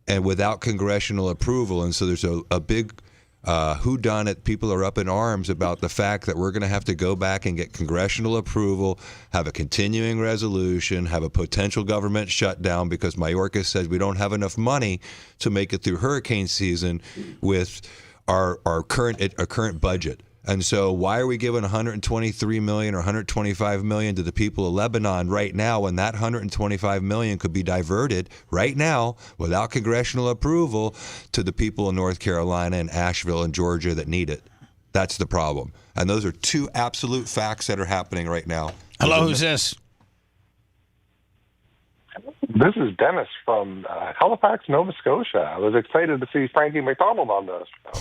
and without congressional approval. And so there's a big whodunit. People are up in arms about the fact that we're going to have to go back and get congressional approval, have a continuing resolution, have a potential government shutdown because Mayorkas says we don't have enough money to make it through hurricane season with our current budget. And so why are we giving $123 million or $125 million to the people of Lebanon right now when that $125 million could be diverted right now without congressional approval to the people of North Carolina and Asheville and Georgia that need it? That's the problem. And those are two absolute facts that are happening right now. Hello, who's this? This is Dennis from Halifax, Nova Scotia. I was excited to see Frankie McDonald on this show.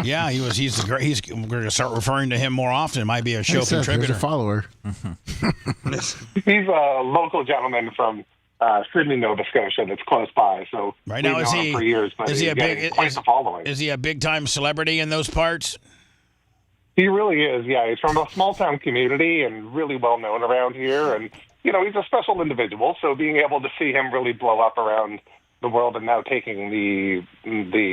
Yeah, he's we're going to start referring to him more often. It might be a show contributor. Here's a follower. He's a local gentleman from Sydney, Nova Scotia, that's close by. So right now, we've known him for years, but is he a big time celebrity in those parts? He really is. Yeah, he's from a small town community and really well known around here. And he's a special individual. So being able to see him really blow up around the world and now taking the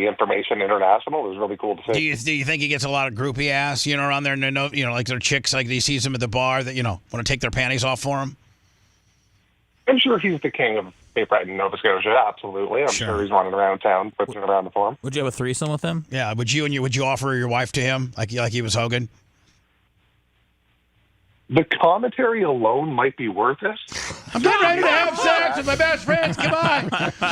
information international is really cool to see. Do you think he gets a lot of groupie ass, around there? Like their chicks, like he sees them at the bar that want to take their panties off for him? I'm sure he's the king of Cape Breton, Nova Scotia. Absolutely, I'm sure he's running around town, pushing around the forum. Would you have a threesome with him? Yeah. Would you offer your wife to him like he was Hogan? The commentary alone might be worth it. I'm getting ready to have sex with my best friends. Come on.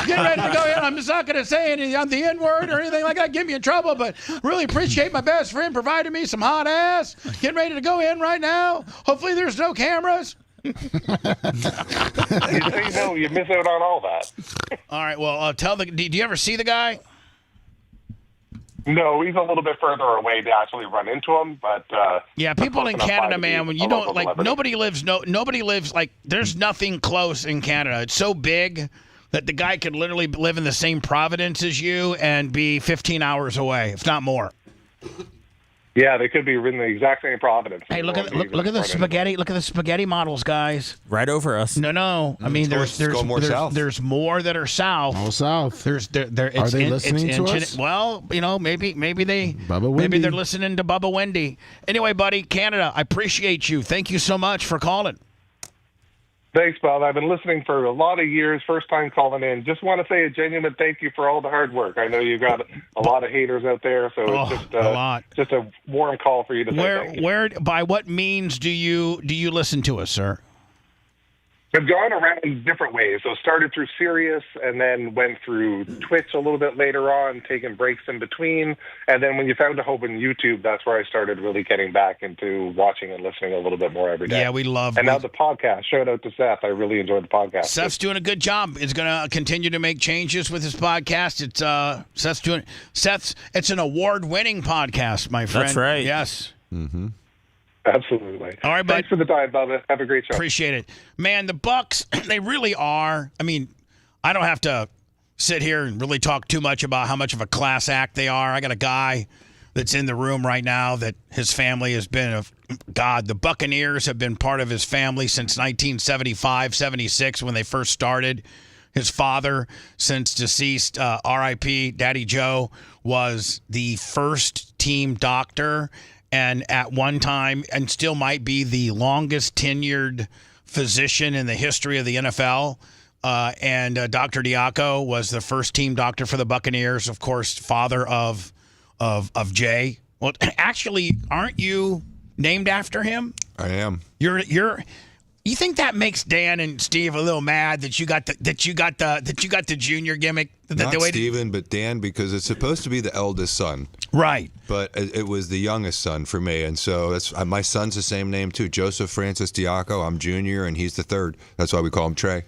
Getting ready to go in. I'm just not going to say anything on the N-word or anything like that. Get me in trouble, but really appreciate my best friend providing me some hot ass. Getting ready to go in right now. Hopefully there's no cameras. You miss out on all that. All right, well, do you ever see the guy? No, he's a little bit further away to actually run into him, but yeah, people in Canada, man, when you don't nobody lives like there's nothing close in Canada. It's so big that the guy could literally live in the same province as you and be 15 hours away, if not more. Yeah, they could be in the exact same province. Hey, look at the spaghetti. Look at the spaghetti models, guys. Right over us. No. I mean, there's more that are south. Oh, south. Are they listening to us? Well, maybe they're listening to Bubba Wendy. Anyway, buddy, Canada, I appreciate you. Thank you so much for calling. Thanks, Bob. I've been listening for a lot of years, first time calling in. Just want to say a genuine thank you for all the hard work. I know you got a lot of haters out there, so it's just a warm call for you to say thank you. Where, by what means do you listen to us, sir? I've gone around in different ways. So started through Sirius and then went through Twitch a little bit later on, taking breaks in between. And then when you found a home in YouTube, that's where I started really getting back into watching and listening a little bit more every day. Yeah, we love it. And now the podcast. Shout out to Seth. I really enjoyed the podcast. Seth's doing a good job. He's going to continue to make changes with his podcast. It's an award-winning podcast, my friend. That's right. Yes. Mm-hmm. Absolutely. All right, bud. Thanks for the time, Bubba. Have a great show. Appreciate it. Man, the Bucks, they really are. I mean, I don't have to sit here and really talk too much about how much of a class act they are. I got a guy that's in the room right now that his family has been the Buccaneers have been part of his family since 1975, 76 when they first started. His father, since deceased, R.I.P. Daddy Joe, was the first team doctor and at one time, and still might be the longest tenured physician in the history of the NFL. And Dr. Diaco was the first team doctor for the Buccaneers, of course, father of Jay. Well, actually, aren't you named after him? I am. You think that makes Dan and Steve a little mad that you got the junior gimmick? Not Steven, but Dan, because it's supposed to be the eldest son. Right. But it was the youngest son for me, and so that's my son's the same name too, Joseph Francis Diaco. I'm junior, and he's the third. That's why we call him Trey.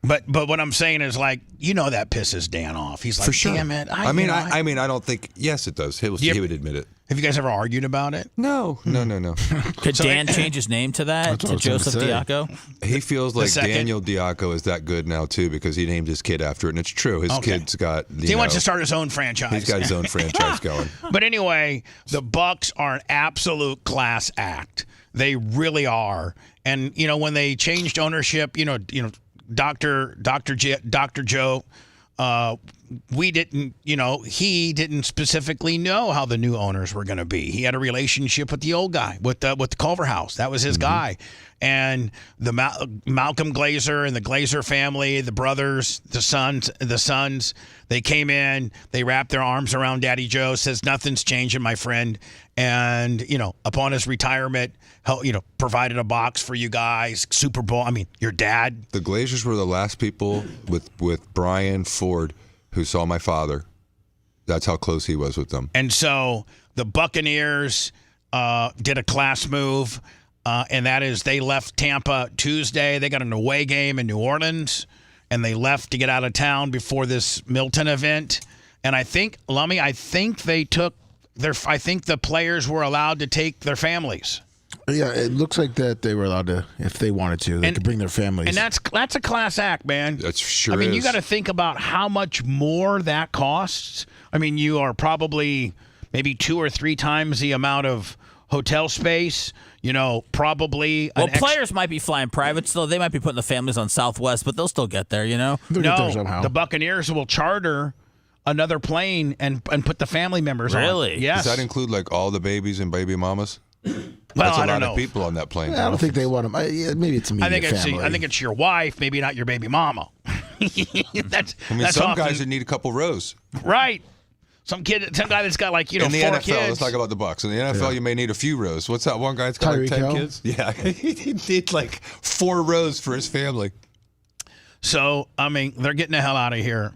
But what I'm saying is, like, that pisses Dan off. He's like, for sure. Damn it. I don't think. Yes, it does. He would admit it. Have you guys ever argued about it? No. Could Dan change his name to that, to Joseph Diaco? He feels like Daniel Diaco is that good now, too, because he named his kid after it, and it's true. His kid's got... He wants to start his own franchise. He's got his own franchise going. But anyway, the Bucs are an absolute class act. They really are. And, when they changed ownership, Dr. Joe... we didn't, he didn't specifically know how the new owners were going to be. He had a relationship with the old guy, with the Culver House. That was his guy. And the Malcolm Glazer and the Glazer family, the brothers, the sons, they came in, they wrapped their arms around Daddy Joe, says, nothing's changing, my friend. And, upon his retirement, provided a box for you guys, Super Bowl. I mean, your dad. The Glazers were the last people with Brian Ford who saw my father. That's how close he was with them. And so the Buccaneers did a class move, and that is they left Tampa Tuesday. They got an away game in New Orleans, and they left to get out of town before this Milton event. And I think, Lummy, they took I think the players were allowed to take their families. Yeah, it looks like that they were allowed to, if they wanted to, they could bring their families. And that's a class act, man. That's sure. I mean, is. you got to think about how much more that costs. I mean, you are probably maybe 2 or 3 times the amount of hotel space. Probably. Players might be flying private, so they might be putting the families on Southwest, but they'll still get there. They'll get there somehow. The Buccaneers will charter another plane and put the family members on. Really? Yes. Does that include like all the babies and baby mamas? Well, That's I a don't lot know. of people on that plane. I don't think they want them. Maybe it's immediate family. I think it's your wife, maybe not your baby mama. that's some often, guys that need a couple rows. Right. Some guy that's got like in the 4 NFL, kids. let's talk about the Bucs. In the NFL, you may need a few rows. What's that one guy that's got like 10 kids? Yeah, he need like 4 rows for his family. So I mean, they're getting the hell out of here.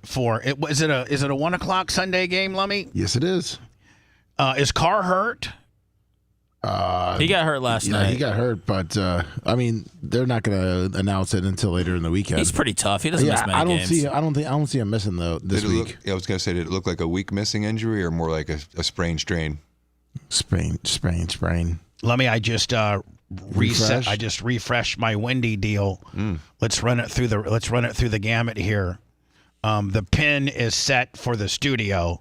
For it, is it a 1:00 Sunday game, Lummy? Yes, it is. Is Carr hurt? He got hurt last night. He got hurt, but I mean, they're not going to announce it until later in the weekend. He's pretty tough. He doesn't miss many games. I don't see him missing this week. I was going to say, did it look like a week missing injury or more like a sprain strain? Sprain. Lummy, I just reset. I just refreshed my Wendy deal. Let's run it through the gamut here. The pin is set for the studio,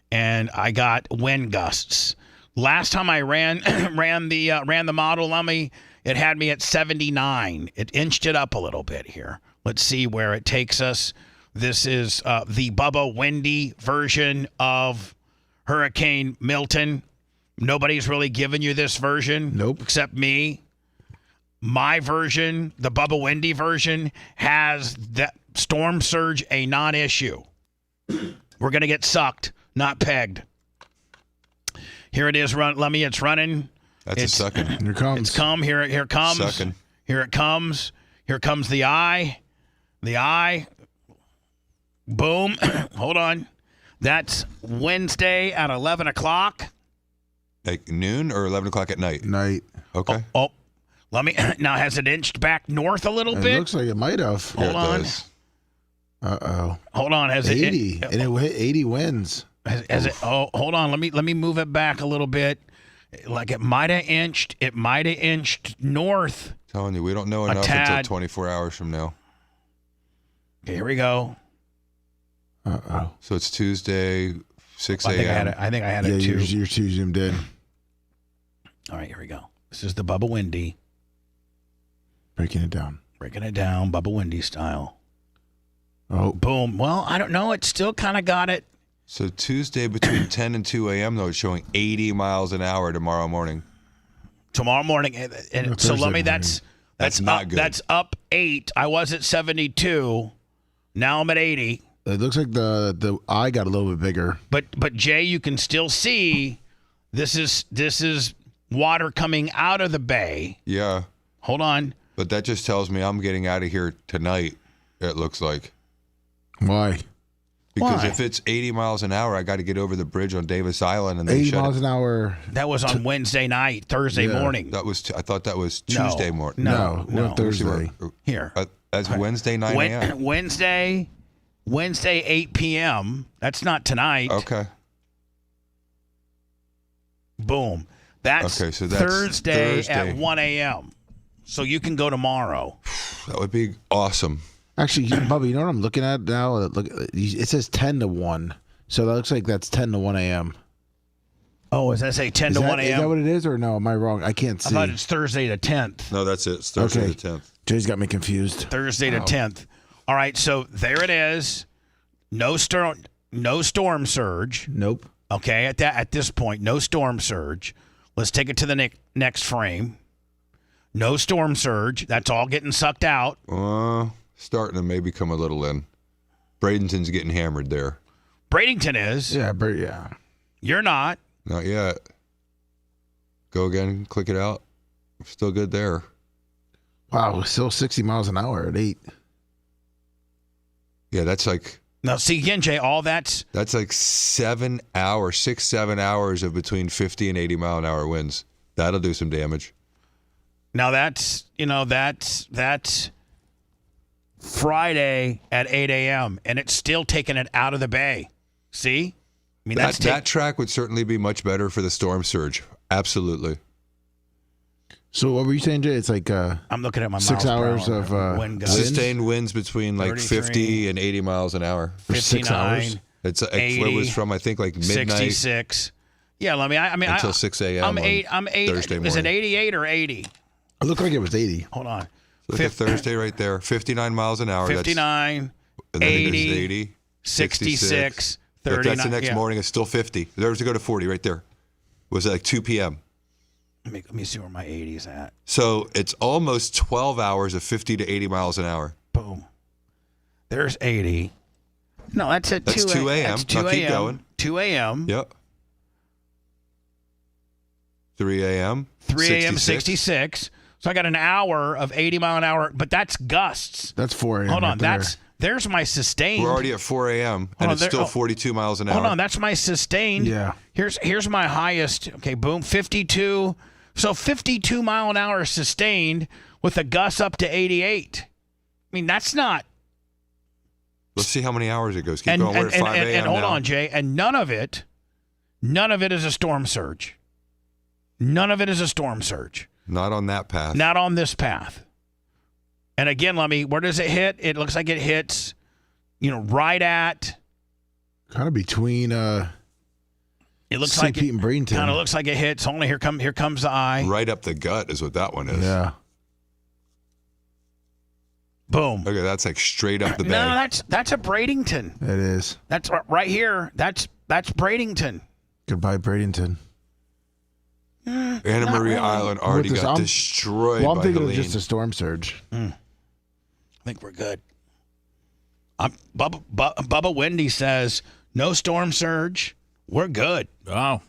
and I got wind gusts. Last time I ran the model, Lummy, it had me at 79. It inched it up a little bit here. Let's see where it takes us. This is the Bubba Wendy version of Hurricane Milton. Nobody's really given you this version. Nope. Except me. My version, the Bubba Wendy version, has the storm surge a non-issue. We're going to get sucked, not pegged. Here it is, Lummy. It's running. That's a sucking. Here it comes. It's come. Here it comes. Sucking. Here it comes. Here comes the eye. The eye. Boom. Hold on. That's Wednesday at 11 o'clock. Like noon or 11 o'clock at night? Night. Okay. Oh. Now, has it inched back north a little bit? It looks like it might have. Hold on. Uh-oh. Hold on. Has 80. And it hit 80 wins. Has it? Oh, hold on. Let me move it back a little bit. Like it might have inched. It might have inched north. Telling you, we don't know enough until 24 hours from now. Okay, here we go. Uh-oh. So it's Tuesday, 6 I think a.m. I think I had it too. You're too zoomed in. All right, here we go. This is the Bubba Windy. Breaking it down. Bubba Windy style. Oh. Boom. Well, I don't know. It still kind of got it. So Tuesday between 10 and 2 a.m., though, it's showing 80 miles an hour tomorrow morning. Tomorrow morning. And so let me, that's not up, good. That's up 8. I was at 72. Now I'm at 80. It looks like the eye got a little bit bigger. But Jay, you can still see this is water coming out of the bay. Yeah. Hold on. But that just tells me I'm getting out of here tonight, it looks like. Why? Because if it's 80 miles an hour, I got to get over the bridge on Davis Island, and they 80 shut miles it. an hour. That was on Wednesday night, Thursday morning. That was. I thought that was Tuesday morning. No, Thursday. Here. That's Wednesday 9 a.m. Wednesday 8 p.m. That's not tonight. Okay. Boom. That's, okay, so that's Thursday at 1 a.m. So you can go tomorrow. That would be awesome. Actually, Bubba, you know what I'm looking at now? Look, it says 10 to 1. So that looks like that's 10 to 1 a.m. Oh, does that say 10 to 1 a.m.? Is that what it is, or no? Am I wrong? I can't see. I thought it's Thursday the 10th. No, that's it. It's Thursday Okay. the 10th. Jay's got me confused. Thursday the 10th. All right, so there it is. No storm surge. Nope. Okay, at this point, no storm surge. Let's take it to the next frame. No storm surge. That's all getting sucked out. Starting to maybe come a little in. Bradenton's getting hammered there. Bradenton is. Yeah, yeah. You're not. Not yet. Go again. Click it out. Still good there. Wow, still 60 miles an hour at 8. Yeah, that's like. Now, see again, Jay, all that's like 7 hours, 6-7 hours of between 50 and 80 mile an hour winds. That'll do some damage. Now that's Friday at 8 a.m. and it's still taking it out of the bay. See? I mean, that track would certainly be much better for the storm surge. Absolutely. So what were you saying, Jay? It's like I'm looking at my 6 hours per hour of wind gusts. Sustained winds between like 50 and 80 miles an hour for 6 hours. It's 80, it was from I think like midnight 66. Yeah, I mean until 6 a.m. I'm 8. Thursday morning. Is it 88 or 80? It looked like it was 80. Hold on. Look at Thursday right there. 59 miles an hour. 59, and then 80, 80, 66, If 39. that's the next morning, it's still 50. There's to go to 40 right there. Was it like 2 p.m.? Let me see where my 80 is at. So it's almost 12 hours of 50 to 80 miles an hour. Boom. There's 80. No, that's at 2 a.m. That's 2 Now keep going. 2 a.m. Yep. 3 a.m. 3 a.m. 66. So I got an hour of 80 mile an hour, but that's gusts. That's 4 a.m. Hold on, right there's my sustained. We're already at 4 a.m. and it's still 42 miles an hour. Hold on, that's my sustained. Yeah. Here's my highest. Okay, boom, 52. So 52 mile an hour sustained with a gust up to 88. I mean, that's not. Let's see how many hours it goes. Keep going. We're at 5 a.m. And hold now. on, Jay. And none of it is a storm surge. None of it is a storm surge. Not on that path. Not on this path. And again, where does it hit? It looks like it hits, right at. Kind of between. It looks St. like Pete and Bradenton. Kind of looks like it hits. Only here comes the eye. Right up the gut is what that one is. Yeah. Boom. Okay, that's like straight up the bay. No, that's a Bradenton. It is. That's right here. That's Bradenton. Goodbye, Bradenton. Anna Maria Island already got destroyed Well, I'm by thinking Helene. of just a storm surge. I think we're good. Bubba Wendy says no storm surge. We're good. Oh.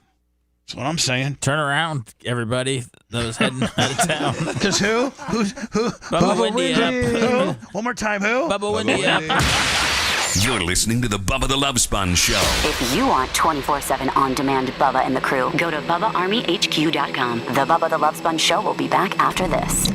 That's what I'm saying. Turn around, everybody that was heading out of town. Because who? Bubba Windy up. Who? One more time, who? Bubba Windy up. You're listening to the Bubba the Love Sponge Show. If you want 24/7 on-demand Bubba and the crew, go to BubbaArmyHQ.com. The Bubba the Love Sponge Show will be back after this.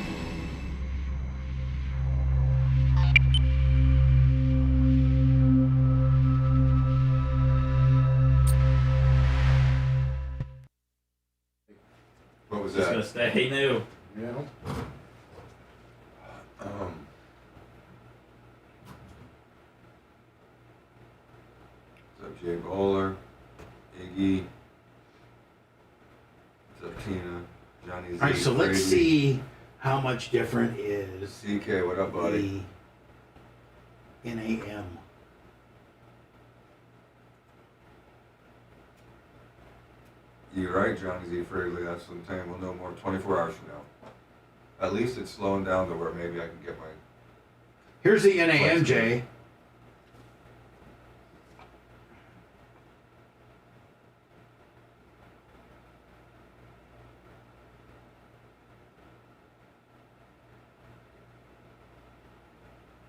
What was Just that? gonna stay. He knew. Yeah. What's up, Jay Bowler? Iggy. What's up, Tina? Johnny Z. All right, so let's see how much different is CK, what up, buddy? The NAM. You're right, Johnny Z. Fragley. That's what I'm saying. We'll know more 24 hours from now. At least it's slowing down to where maybe I can get my... Here's the NAM, Jay.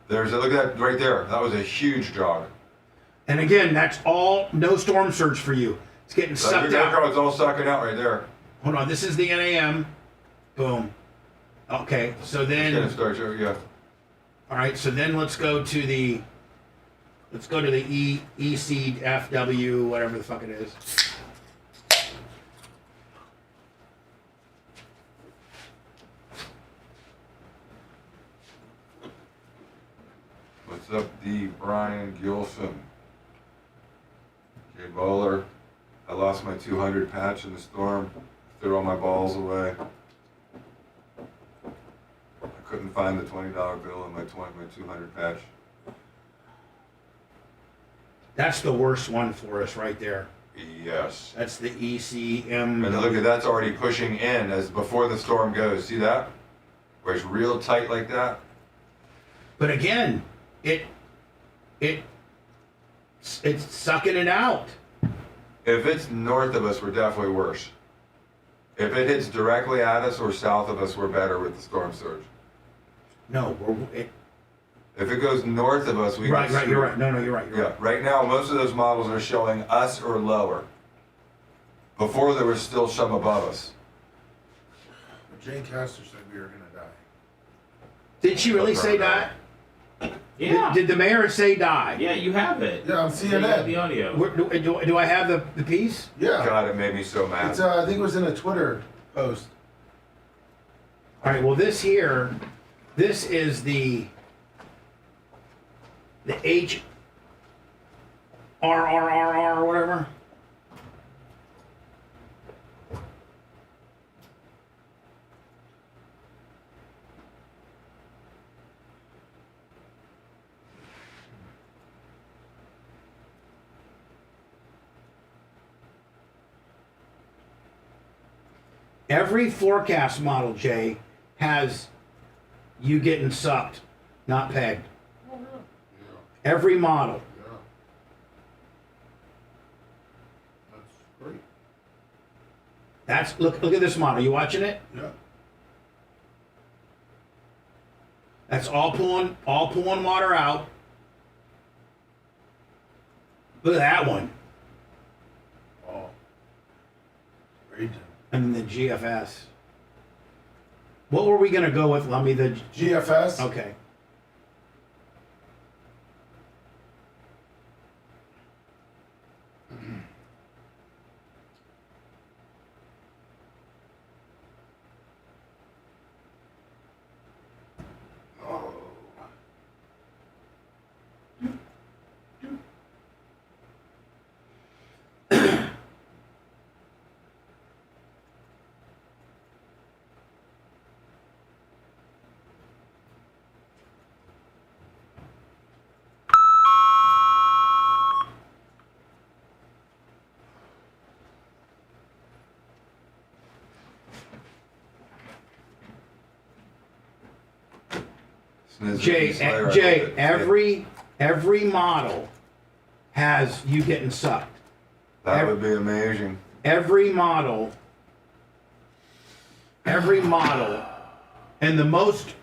Look at that right there. That was a huge jog. And again, that's all no storm surge for you. It's getting sucked out. It's all sucking out right there. Hold on, this is the NAM. Boom. Okay, so then. It's gonna start, yeah. All right, so then let's go to the ECFW, whatever the fuck it is. What's up, D. Brian Gilson? Jay Bowler. I lost my 200 patch in the storm. Threw all my balls away. I couldn't find the $20 bill in my 200 patch. That's the worst one for us right there. Yes. That's the ECM. And look at that's already pushing in as before the storm goes. See that? Where it's real tight like that. But again, it's sucking it out. If it's north of us, we're definitely worse. If it hits directly at us or south of us, we're better with the storm surge. No, if it goes north of us, we right. You're right. No, you're right. You're right. Right now, most of those models are showing us or lower. Before there was still some above us. Jane Castor said we were gonna die. Did she really say die? Yeah. Did the mayor say die? Yeah, you have it. Yeah, on CNN. The audio. Do I have the piece? Yeah. God, it made me so mad. It's I think it was in a Twitter post. All right. Well, this is the HRRRR or whatever. Every forecast model, Jay, has you getting sucked, not pegged. Oh, yeah. Every model. Yeah. That's great. That's look at this model. You watching it? Yeah. That's all pulling water out. Look at that one. Oh. Great. And the GFS. What were we gonna go with, Lummy? The GFS? Okay. Jay, every model has you getting sucked. That would be amazing. Every model, and the most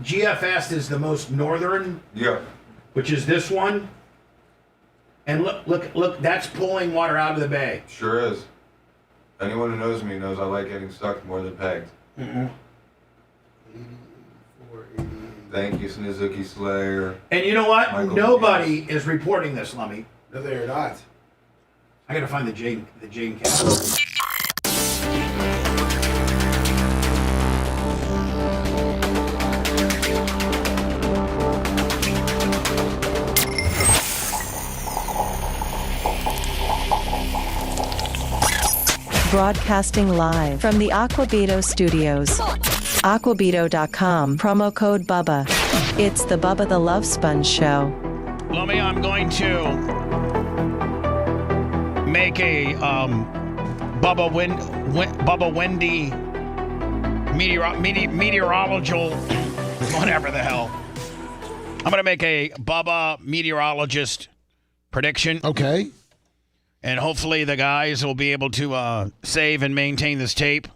GFS is the most northern. Yeah. Which is this one. And look, that's pulling water out of the bay. Sure is. Anyone who knows me knows I like getting stuck more than pegged. Mm-hmm. Thank you, Snizuki Slayer. And you know what? Michael Nobody is reporting this, Lummy. No, they are not. I gotta find the Jane Castle. Broadcasting live from the Aquabedo Studios. Aquabedo.com, promo code Bubba. It's the Bubba the Love Sponge Show. Lummy, I'm going to make a Bubba Wendy meteorological, whatever the hell. I'm going to make a Bubba meteorologist prediction. Okay. And hopefully the guys will be able to save and maintain this tape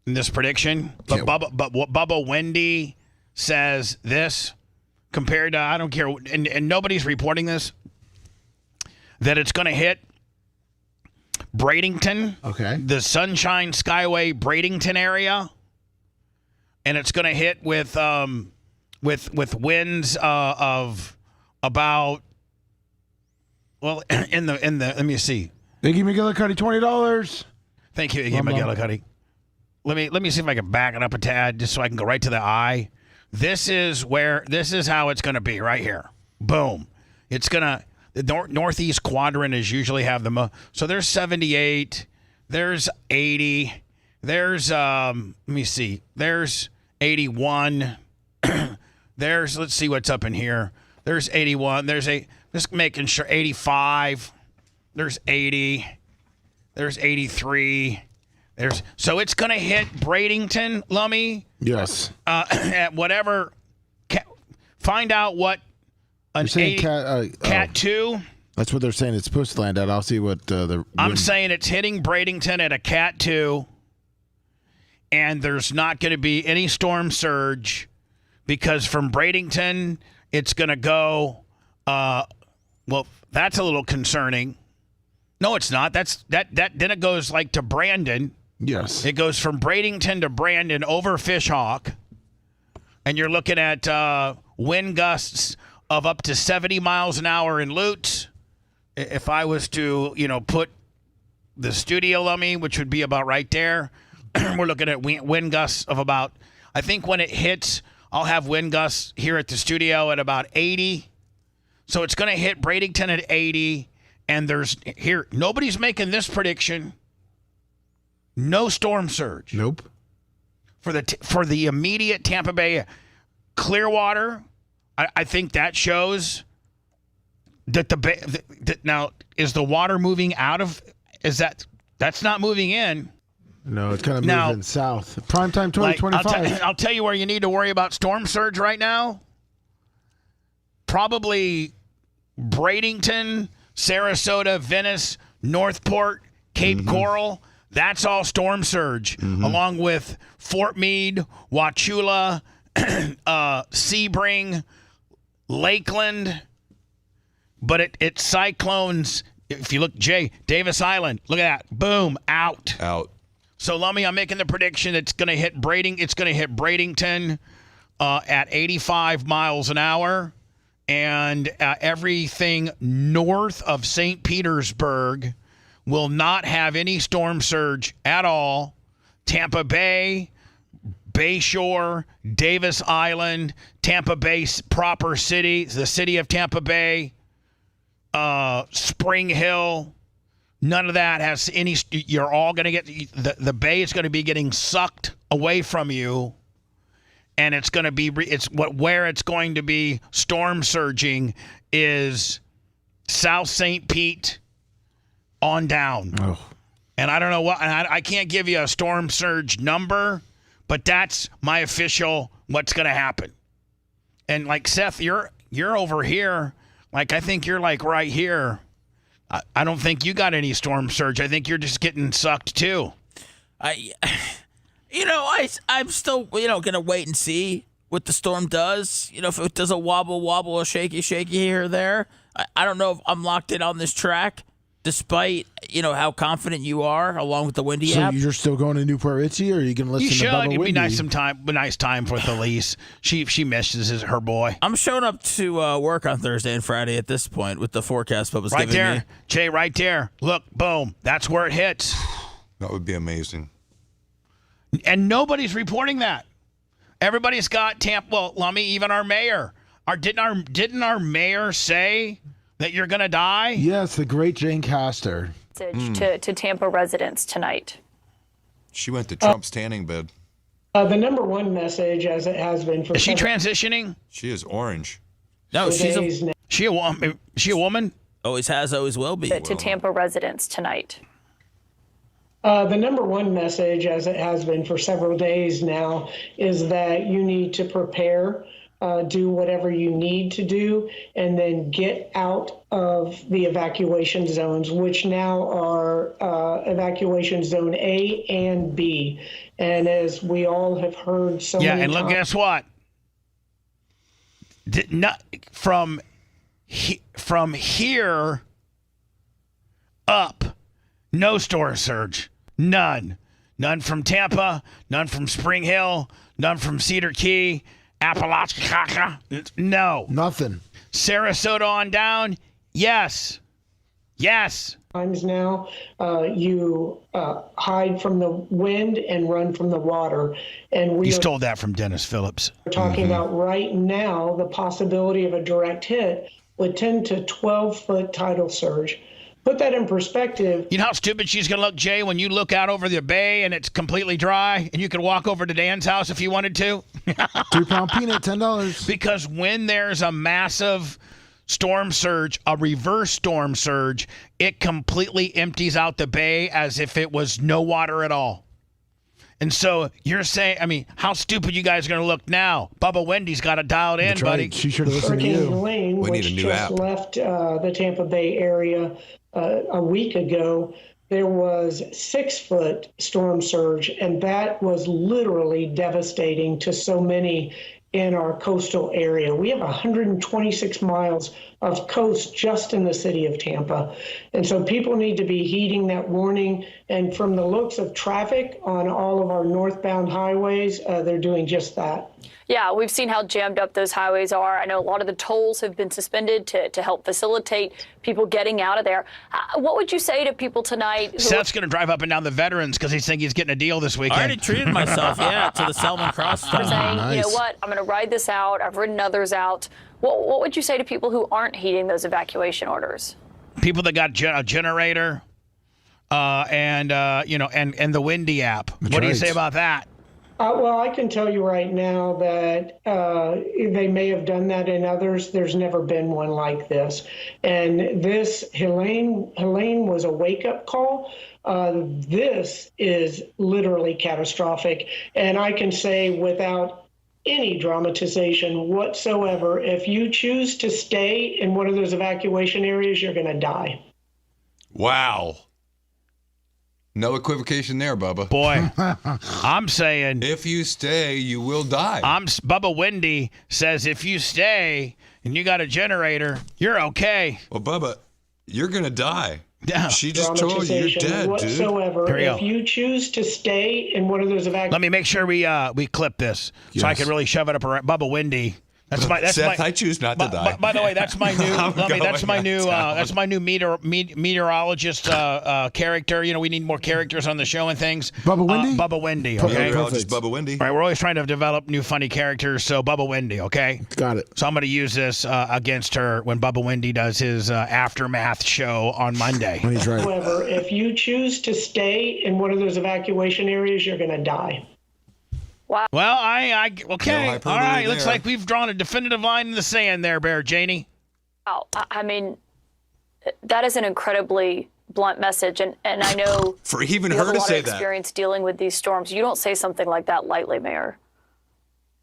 in this prediction. But Bubba Wendy says this compared to, I don't care, and nobody's reporting this, that it's going to hit Bradenton, the Sunshine Skyway Bradenton area, and it's going to hit with winds of about, well, in the let me see. Thank you, McGillicuddy, $20. Thank you again, McGillicuddy. Let me see if I can back it up a tad just so I can go right to the eye. This is how it's going to be right here. Boom. It's going to, the northeast quadrant is usually have the most. So there's 78, there's 80, there's, let me see, there's 81, there's, let's see what's up in here. There's 81, just making sure, 85, there's 80, there's 83, so it's going to hit Bradenton, Lummy. Yes. At whatever, find out what an 80, Cat 2. That's what they're saying it's supposed to land at. I'll see what I'm saying it's hitting Bradenton at a Cat 2, and there's not going to be any storm surge because from Bradenton, it's going to go, well, that's a little concerning. No, it's not. Then it goes like to Brandon. Yes. It goes from Bradenton to Brandon over Fishhawk, and you're looking at wind gusts of up to 70 miles an hour in Lutz. If I was to, put the studio Lummy, which would be about right there, we're looking at wind gusts of about, I think when it hits, I'll have wind gusts here at the studio at about 80. So it's going to hit Bradenton at 80, and nobody's making this prediction. No storm surge. Nope. For the immediate Tampa Bay Clearwater, I think that shows that now is the water moving out of? That's not moving in? No, it's kind of moving south. Primetime 2025. I'll tell you where you need to worry about storm surge right now. Probably Bradenton, Sarasota, Venice, Northport, Cape Coral. That's all storm surge, along with Fort Meade, Wauchula, Sebring, Lakeland. But it cyclones. If you look, Davis Island, look at that. Boom, out. So, Lummy, I'm making the prediction it's going to hit Bradenton at 85 miles an hour, and everything north of St. Petersburg will not have any storm surge at all. Tampa Bay, Bayshore, Davis Island, Tampa Bay proper city, the city of Tampa Bay, Spring Hill, none of that has any. You're all going to get the bay is going to be getting sucked away from you, and it's going to be where it's going to be storm surging is South St. Pete on down. Oh. And I don't know what, and I can't give you a storm surge number, but that's my official what's going to happen. And like Seth, you're over here. Like I think you're like right here. I don't think you got any storm surge. I think you're just getting sucked too. I'm still, gonna wait and see what the storm does. If it does a wobble or shaky here or there. I don't know if I'm locked in on this track, despite how confident you are, along with the Windy app. So you're still going to Newport Ritchie, or are you going to listen to Bubba Windy? It'd be nice time with Elise. She misses her boy. I'm showing up to work on Thursday and Friday at this point with the forecast Bubba's right giving there, me. Jay, right there. Look, boom. That's where it hits. That would be amazing. And nobody's reporting that. Everybody's got Well, Lummy, even our mayor. Didn't our mayor say that you're going to die? Yes, the great Jane Castor. message to Tampa residents tonight? She went to Trump's tanning bed. The number one message, as it has been for... Is she transitioning? She is orange. No, she's a woman. She a woman? Always has, always will be. To Tampa residents tonight. The number one message, as it has been for several days now, is that you need to prepare, do whatever you need to do, and then get out of the evacuation zones, which now are evacuation zone A and B. And as we all have heard so many and look, times, guess what? From here up, no storm surge. None. None from Tampa, none from Spring Hill, none from Cedar Key, Appalachia. No. Nothing. Sarasota on down, yes. Yes. Times now, you hide from the wind and run from the water. And we You stole that from Dennis Phillips. We're talking about right now the possibility of a direct hit with 10 to 12-foot tidal surge. Put that in perspective. You know how stupid she's going to look, Jay, when you look out over the bay and it's completely dry and you could walk over to Dan's house if you wanted to? 3-pound peanut, $10. Because when there's a massive storm surge, a reverse storm surge, it completely empties out the bay as if it was no water at all. And so you're saying, I mean, how stupid you guys are going to look now? Bubba Wendy's got it dialed in, That's buddy. right. She should have listened to Hurricane you. Helene, We need which a new just app. left the Tampa Bay area a week ago, there was 6-foot storm surge, and that was literally devastating to so many in our coastal area. We have 126 miles of coast just in the city of Tampa. And so people need to be heeding that warning. And from the looks of traffic on all of our northbound highways, they're doing just that. Yeah, we've seen how jammed up those highways are. I know a lot of the tolls have been suspended to help facilitate people getting out of there. What would you say to people tonight? Seth's going to drive up and down the Veterans because he's thinking he's getting a deal this weekend. I already treated myself, to the Selman Cross stop. saying, you know what, I'm going to ride this out. I've ridden others out. What would you say to people who aren't heeding those evacuation orders? People that got a generator and the Windy app. That's What do you right. say about that? Well, I can tell you right now that they may have done that in others. There's never been one like this. And this, Helene was a wake-up call. This is literally catastrophic. And I can say without any dramatization whatsoever, if you choose to stay in one of those evacuation areas, you're going to die. Wow. No equivocation there, Bubba. Boy, I'm saying if you stay, you will die. Bubba Wendy says if you stay and you got a generator, you're okay. Well, Bubba, you're going to die. Yeah. She just told you you're dead, whatsoever. dude. If you choose to stay in one of those evacuation... Let me make sure we clip this so I can really shove it up around Bubba Wendy. Seth, I choose not to die. By the way, that's my new that's my new meteorologist character. You know, we need more characters on the show and things. Bubba Wendy? Bubba Wendy, Okay, okay? meteorologist Bubba Wendy. All right, we're always trying to develop new funny characters, so Bubba Wendy, okay? Got it. So I'm going to use this against her when Bubba Wendy does his Aftermath show on Monday. He's right. However, if you choose to stay in one of those evacuation areas, you're going to die. Wow. Well, okay. No All hyperbole right, looks there. like we've drawn a definitive line in the sand there, Bear Janie. Wow. I mean, that is an incredibly blunt message. And I know For even you her have a to lot say of that. experience dealing with these storms. You don't say something like that lightly, Mayor.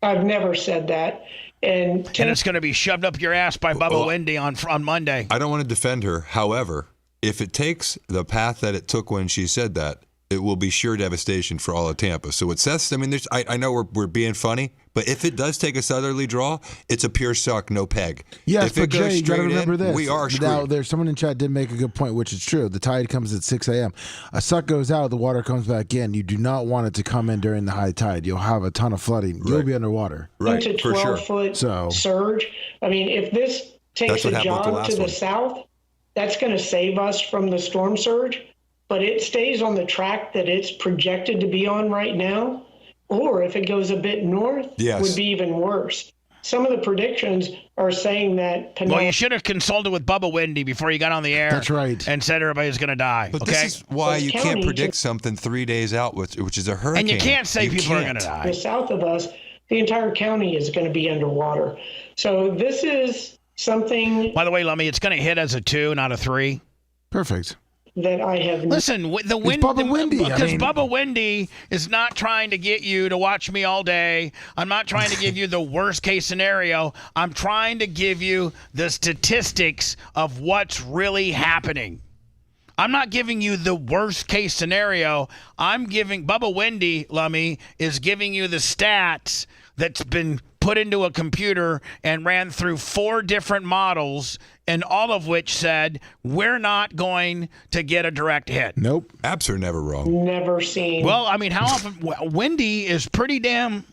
I've never said that. And it's going to be shoved up your ass by Bubba Wendy on Monday. I don't want to defend her. However, if it takes the path that it took when she said that, it will be sure devastation for all of Tampa. So what Seth's, I mean, I know we're being funny, but if it does take a southerly draw, it's a pure suck, no peg. Yes, if but it goes Jay, you got to straight remember in, this. we are screwed. Now, there's someone in chat did make a good point, which is true. The tide comes at 6 a.m. A suck goes out, the water comes back in. You do not want it to come in during the high tide. You'll have a ton of flooding. You'll be underwater. Right, to 12-foot surge. I mean, if this takes a jog to the south, that's going to save us from the storm surge. But it stays on the track that it's projected to be on right now, or if it goes a bit north, would be even worse. some of the predictions are saying that. Well, you should have consulted with Bubba Windy before you got on the air. That's right. And said everybody's going to die. But okay? this is why you can't predict something 3 days out, which is a hurricane. And you can't say people are going to die. South of us, the entire county is going to be underwater. So this is something. By the way, Lummy, it's going to hit as a 2, not a 3. Perfect. That I have. Listen, the wind. Bubba Windy. Because Bubba Windy is not trying to get you to watch me all day. I'm not trying to give you the worst case scenario. I'm trying to give you the statistics of what's really happening. I'm not giving you the worst case scenario. I'm giving Bubba Windy, Lummy, is giving you the stats that's been put into a computer and ran through 4 different models, and all of which said we're not going to get a direct hit. Nope. Apps are never wrong. Never seen. Well, I mean, how often? Windy is pretty damn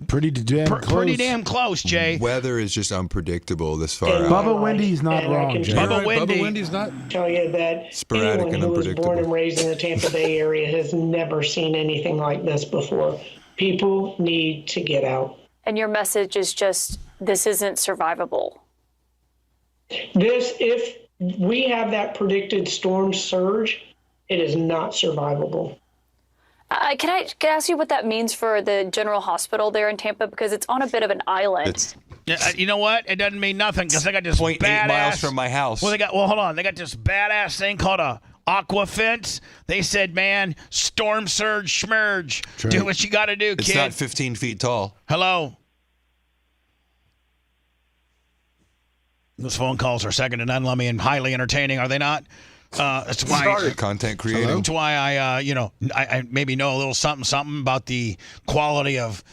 close, Jay. Weather is just unpredictable this far And out. Bubba Windy's not wrong, Jay. Bubba Windy's not Tell you that sporadic anyone and who was unpredictable. born and raised in the Tampa Bay area has never seen anything like this before. People need to get out. And your message is just, this isn't survivable. If we have that predicted storm surge, it is not survivable. Can I ask you what that means for the general hospital there in Tampa? Because it's on a bit of an island. You know what? It doesn't mean nothing because they got this 0.8 badass miles from my house. Well, hold on. They got this badass thing called a aqua fence. They said, man, storm surge, schmerge. True. Do what you got to do, It's kid. not 15 feet tall. Hello. Those phone calls are second to none, Lummy, and highly entertaining, are they not? That's why Content creating. That's why I maybe know a little something about the quality of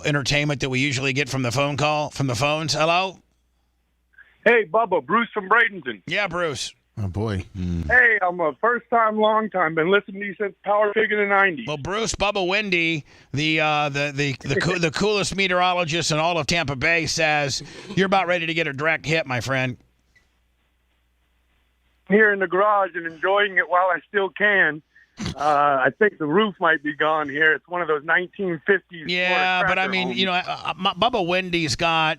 entertainment that we usually get from the phones. Hello. Hey, Bubba, Bruce from Bradenton. Yeah, Bruce. Oh boy. Hey, I'm a first time, long time. Been listening to you since Power Pig in the '90s. Well, Bruce, Bubba Windy, the coolest meteorologist in all of Tampa Bay, says you're about ready to get a direct hit, my friend. Here in the garage and enjoying it while I still can. I think the roof might be gone here. It's one of those 1950s. Yeah, but I mean, homes. Bubba Windy's got.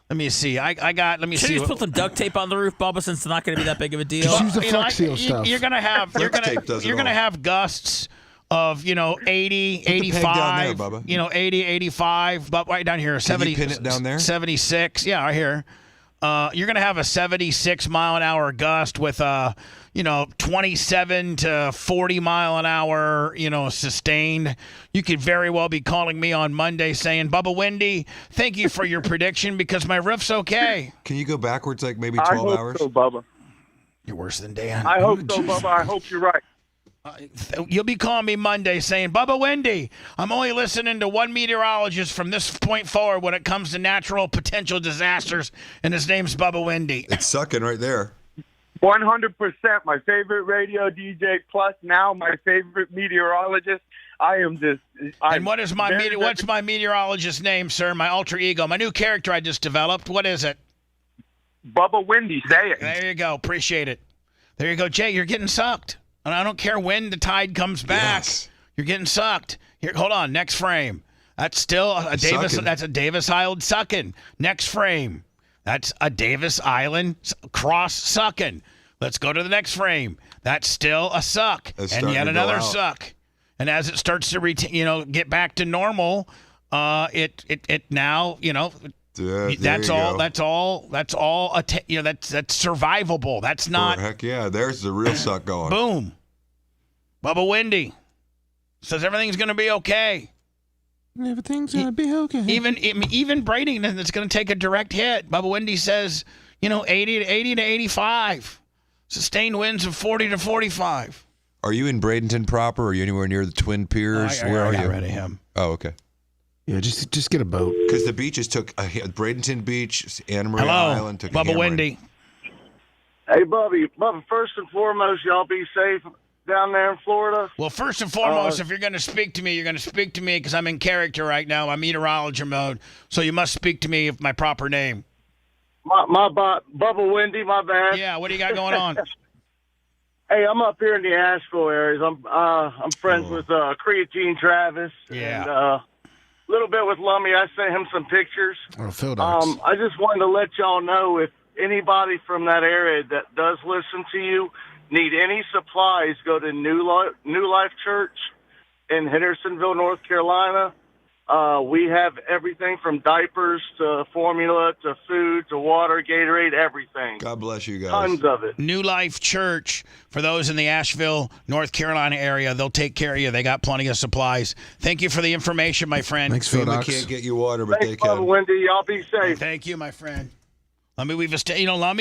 Let me see. Let me Should see. you just put some duct tape on the roof, Bubba, since it's not going to be that big of a deal? Just use the Flex Seal stuff. You're gonna have gusts of 80, Put the peg down there, 85, Bubba. 80, 85, but right down here, 70. Can you pin it down there? 76. Yeah, right here. You're gonna have a 76 mile an hour gust with 27 to 40 mile an hour, sustained. You could very well be calling me on Monday saying, Bubba Windy, thank you for your prediction because my roof's okay. Can you go backwards like maybe I 12 hope hours? so, Bubba. You're worse than Dan. I hope so, Bubba. I hope you're right. You'll be calling me Monday saying, Bubba Windy, I'm only listening to one meteorologist from this point forward when it comes to natural potential disasters, and his name's Bubba Windy. It's sucking right there. 100%. My favorite radio DJ, plus now my favorite meteorologist. And what's my meteorologist's name, sir? My alter ego, my new character I just developed. What is it? Bubba Windy. Say it. There you go. Appreciate it. There you go, Jay. You're getting sucked. And I don't care when the tide comes back. Yes. You're getting sucked. Here, hold on. Next frame. That's still a Davis. Sucking. That's a Davis Island sucking. Next frame. That's a Davis Island cross sucking. Let's go to the next frame. That's still a suck, It's and starting yet to go another out. suck. And as it starts to get back to normal, it now that's all. That's all. That's survivable. That's not. Heck yeah, there's the real suck going. Boom. Bubba Windy says everything's going to be okay. Everything's gonna be okay. Even Bradenton, it's going to take a direct hit. Bubba Windy says, 80 to 85. Sustained winds of 40 to 45. Are you in Bradenton proper? Or are you anywhere near the Twin Piers? Where are I got you? rid of him. Oh, okay. Yeah, just get a boat. Because the beaches took Bradenton Beach, Anna Maria Hello, Island took a Bubba hammering. Windy. Hey, Bubba, first and foremost, y'all be safe down there in Florida. Well, first and foremost, if you're going to speak to me, you're going to speak to me because I'm in character right now. I'm meteorology mode, so you must speak to me with my proper name. Bubba Windy, my bad. Yeah, what do you got going on? Hey, I'm up here in the Asheville areas. I'm friends with Creatine Travis. Yeah. And, little bit with Lummy. I sent him some pictures. Oh, Phil Docs. I just wanted to let y'all know if anybody from that area that does listen to you need any supplies, go to New Life Church in Hendersonville, North Carolina. We have everything from diapers to formula to food to water, Gatorade, everything. God bless you guys. Tons of it. New Life Church, for those in the Asheville, North Carolina area, they'll take care of you. They got plenty of supplies. Thank you for the information, my friend. Thanks, Phil FEMA Docs. can't get you water, but they Thanks, Bubba, can. Wendy. Y'all be safe. Thank you, my friend. Lummy,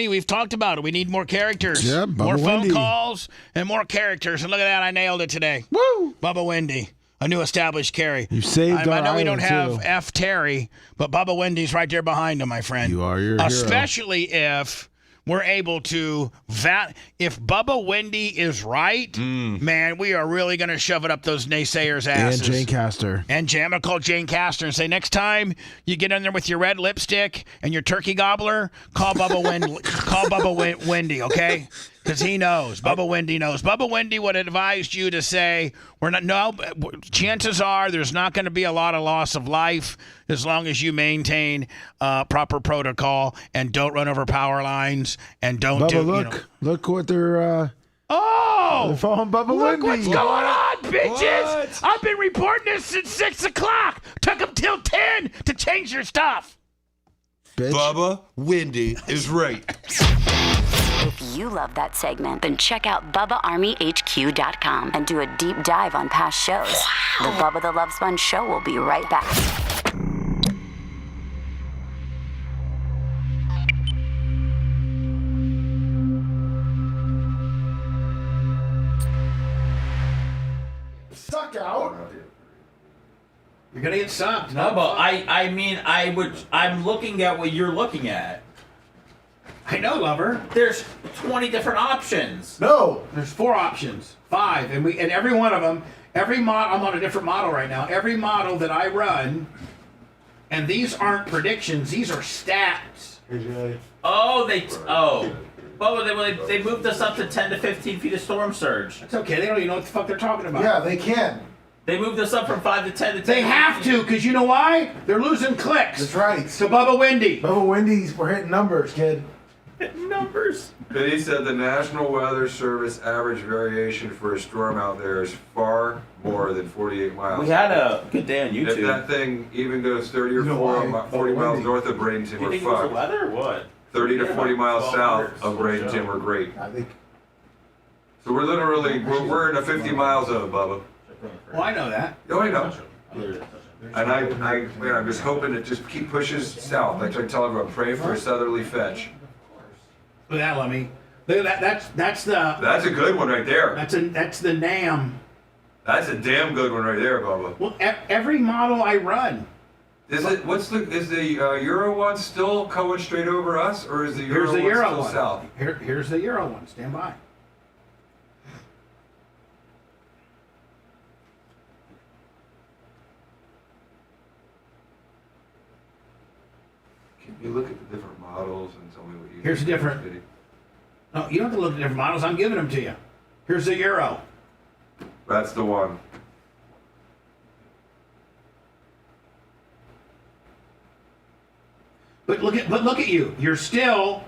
we've talked about it. We need more characters. Yeah, more Bubba phone Wendy. calls and more characters. And look at that, I nailed it today. Woo! Bubba Wendy, a new established carry. You saved I our know we don't island, have too. F. Terry, but Bubba Wendy's right there behind him, my friend. You are your hero. Especially if we're able to if Bubba Wendy is right, man, we are really going to shove it up those naysayers' asses. And Jane Castor. And I'm going to call Jane Castor and say, next time you get in there with your red lipstick and your turkey gobbler, call Bubba Wendy, okay? Because he knows. Bubba Wendy knows. Bubba Wendy would advise you to say, chances are there's not going to be a lot of loss of life as long as you maintain proper protocol and don't run over power lines and don't Bubba, look what they're they're following Bubba look Wendy. what's going on, bitches! I've been reporting this since 6 o'clock. Took them till 10 to change your stuff. Bitch. Bubba Wendy is right. If you love that segment, then check out BubbaArmyHQ.com and do a deep dive on past shows. The Bubba the Love Sponge Show will be right back. Suck out. You're gonna get sucked. No, but I'm looking at what you're looking at. I know, lover. There's 20 different options. No, there's 4 options, 5, and every one of them, every model. I'm on a different model right now. Every model that I run, and these aren't predictions; these are stats. Bubba, they moved us up to 10 to 15 feet of storm surge. It's okay. They don't even know what the fuck they're talking about. Yeah, they can. They moved us up from 5 to 10 to 10. They have to, because you know why? They're losing clicks. That's right. So Bubba Wendy. Bubba Wendy's, we're hitting numbers, kid. Numbers. But he said the National Weather Service average variation for a storm out there is far more than 48 miles. We had a good day on YouTube. If that thing even goes 30 or 40 miles north of Bradenton, you we're think it was the fucked. weather or what? 30 to 40 miles south of Bradenton, we're great. I think. So we're literally, we're in a 50 mile zone, Bubba. Well, I know that. Oh, I know. And I'm just hoping it just keep pushes south. Like I tell everyone, pray for a southerly fetch. Look at that, Lummy. Look at that. That's That's a good one right there. That's the NAM. That's a damn good one right there, Bubba. Well, every model I run. Is the Euro one still going straight over us, or is the Euro Here's the one Euro still one. south? Here's the Euro one. Stand by. Can you look at the different models and tell me what you Here's a different. No, you don't have to look at different models. I'm giving them to you. Here's the Euro. That's the one. But look at you. You're still.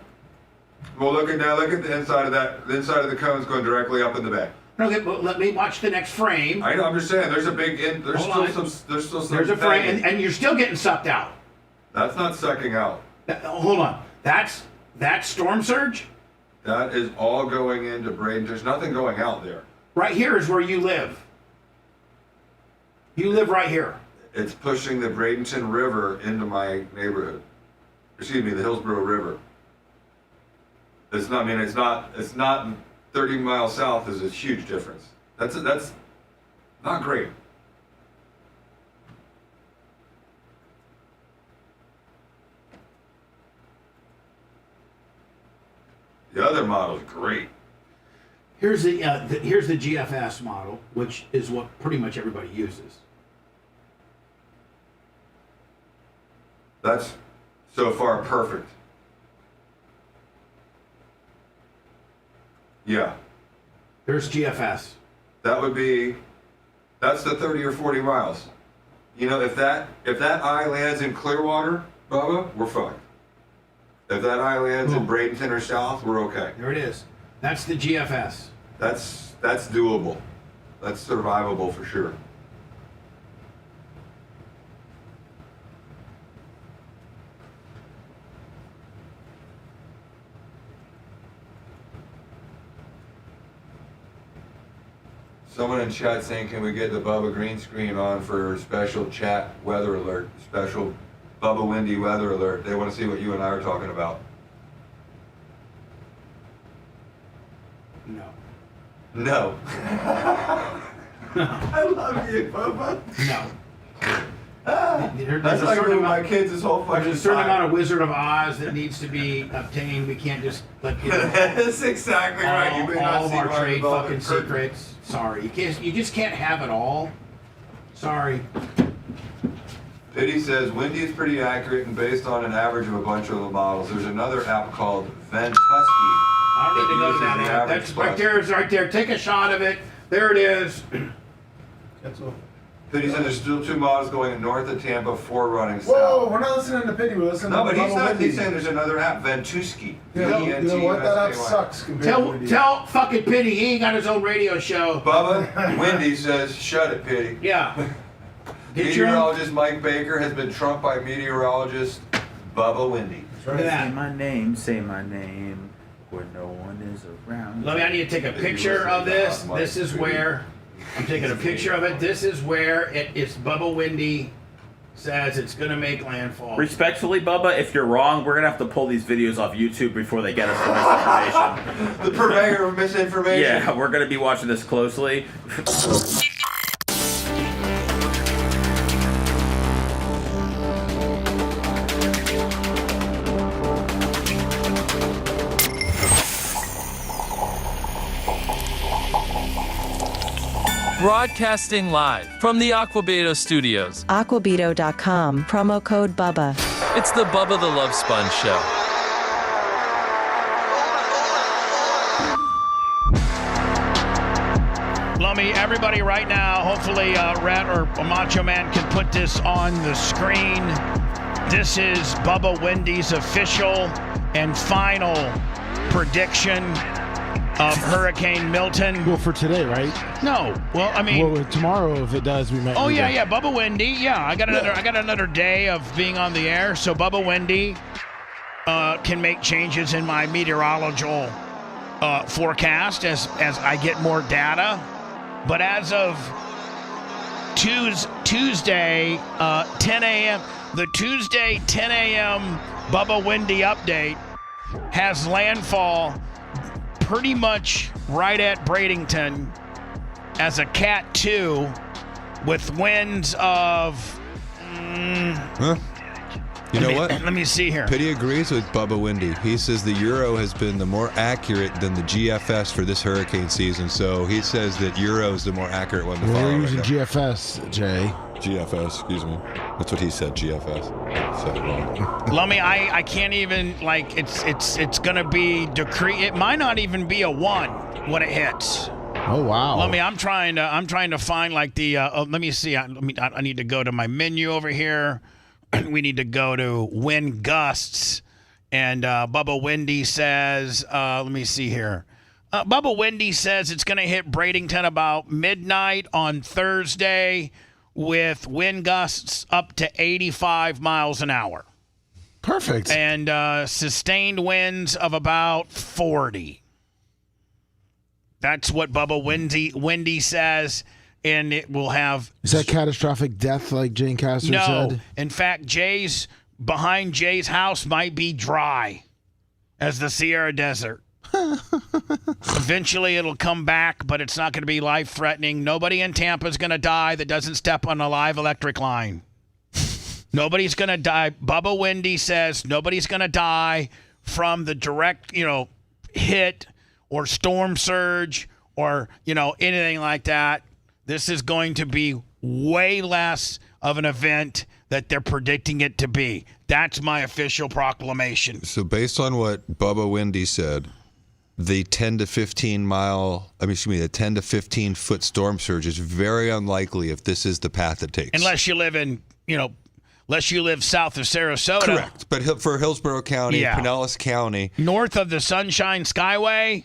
Well, look at the inside of that. The inside of the cone's going directly up in the back. Okay, but let me watch the next frame. I know. I'm just saying. There's a big. There's Hold still on. some. There's still some. There's a frame, banging. and you're still getting sucked out. That's not sucking out. Hold on. That's storm surge. That is all going into Braden. There's nothing going out there. Right here is where you live. You live right here. It's pushing the Bradenton River into my neighborhood. Excuse me, the Hillsborough River. It's not. I mean, it's not. 30 miles south is a huge difference. That's not great. The other model is great. Here's the GFS model, which is what pretty much everybody uses. That's so far perfect. Yeah. There's GFS. That's the 30 or 40 miles. You know, if that eye lands in Clearwater, Bubba, we're fucked. If that eye lands in Bradenton or South, we're okay. There it is. That's the GFS. That's doable. That's survivable for sure. Someone in chat saying, can we get the Bubba green screen on for a special chat weather alert, special Bubba windy weather alert? They want to see what you and I are talking about. No. No. I love you, Bubba. No. That's like with my kids this whole fucking There's a certain time. amount of Wizard of Oz that needs to be obtained. We can't just let you know. That's exactly right. You may not all of see our my trade development fucking curtain. secrets. Sorry, you just can't have it all. Sorry. Pity says, Windy is pretty accurate and based on an average of a bunch of the models. There's another app called Ventusky. I don't need to go to that app. That's right there. Is right there. Take a shot of it. There it is. That's all. Pity said there's still 2 models going north of Tampa, 4 running south. Whoa, we're not listening to Pity, we're listening No, to but he's Bubba not. Windy. He's saying there's another app, Ventusky. Yeah, you know what? That app V-E-N-T-U-S-K-Y. sucks compared to Windy. Tell fucking Pity he ain't got his own radio show. Bubba, Windy says, shut it, Pity. Yeah. Meteorologist Mike Baker has been trumped by meteorologist Bubba Windy. Say my name, say my name, where no one is around. Let me. I need to take a picture of this. This is where I'm taking a picture of it. This is where it is. Bubba Windy says it's going to make landfall. Respectfully, Bubba, if you're wrong, we're gonna have to pull these videos off YouTube before they get us the misinformation. The purveyor of misinformation. Yeah, we're gonna be watching this closely. Broadcasting live from the Aquabedo studios. Aquabedo.com, promo code BUBBA. It's the Bubba the Love Sponge Show. Lummy, everybody right now, hopefully Rat or Macho Man can put this on the screen. This is Bubba Wendy's official and final prediction of Hurricane Milton. Well, for today, right? No. Well, I mean, well, tomorrow, if it does, we might. oh need yeah, to- yeah. Bubba Wendy. Yeah, I got another day of being on the air. So Bubba Wendy can make changes in my meteorological forecast as I get more data. But as of Tuesday, 10 a.m., the Tuesday 10 a.m. Bubba Wendy update has landfall pretty much right at Bradenton as a Cat 2 with winds of... You know what? Let me see here. Pity agrees with Bubba Windy. He says the Euro has been the more accurate than the GFS for this hurricane season. So he says that Euro is the more accurate one to Well, follow. we're right using now. GFS, Jay. GFS, excuse me. That's what he said, GFS. Said it wrong. Lummy, I can't even, like, it's gonna be decree. It might not even be a 1 when it hits. Oh wow. Lummy, I'm trying to find like the. Let me see. I need to go to my menu over here. We need to go to wind gusts, and Bubba Windy says. Let me see here. Bubba Windy says it's gonna hit Bradenton about midnight on Thursday, with wind gusts up to 85 miles an hour. Perfect. And sustained winds of about 40. That's what Bubba Windy says, and it will have... Is that catastrophic death like Jane Castor No. said? In fact, behind Jay's house might be dry as the Sierra Desert. Eventually it'll come back, but it's not going to be life-threatening. Nobody in Tampa is going to die that doesn't step on a live electric line. Nobody's going to die. Bubba Windy says nobody's going to die from the direct, hit or storm surge or, anything like that. This is going to be way less of an event that they're predicting it to be. That's my official proclamation. So based on what Bubba Windy said, the 10 to 15 foot storm surge is very unlikely if this is the path it takes. Unless you live in, unless you live south of Sarasota. Correct. But for Hillsborough County, Pinellas County. North of the Sunshine Skyway.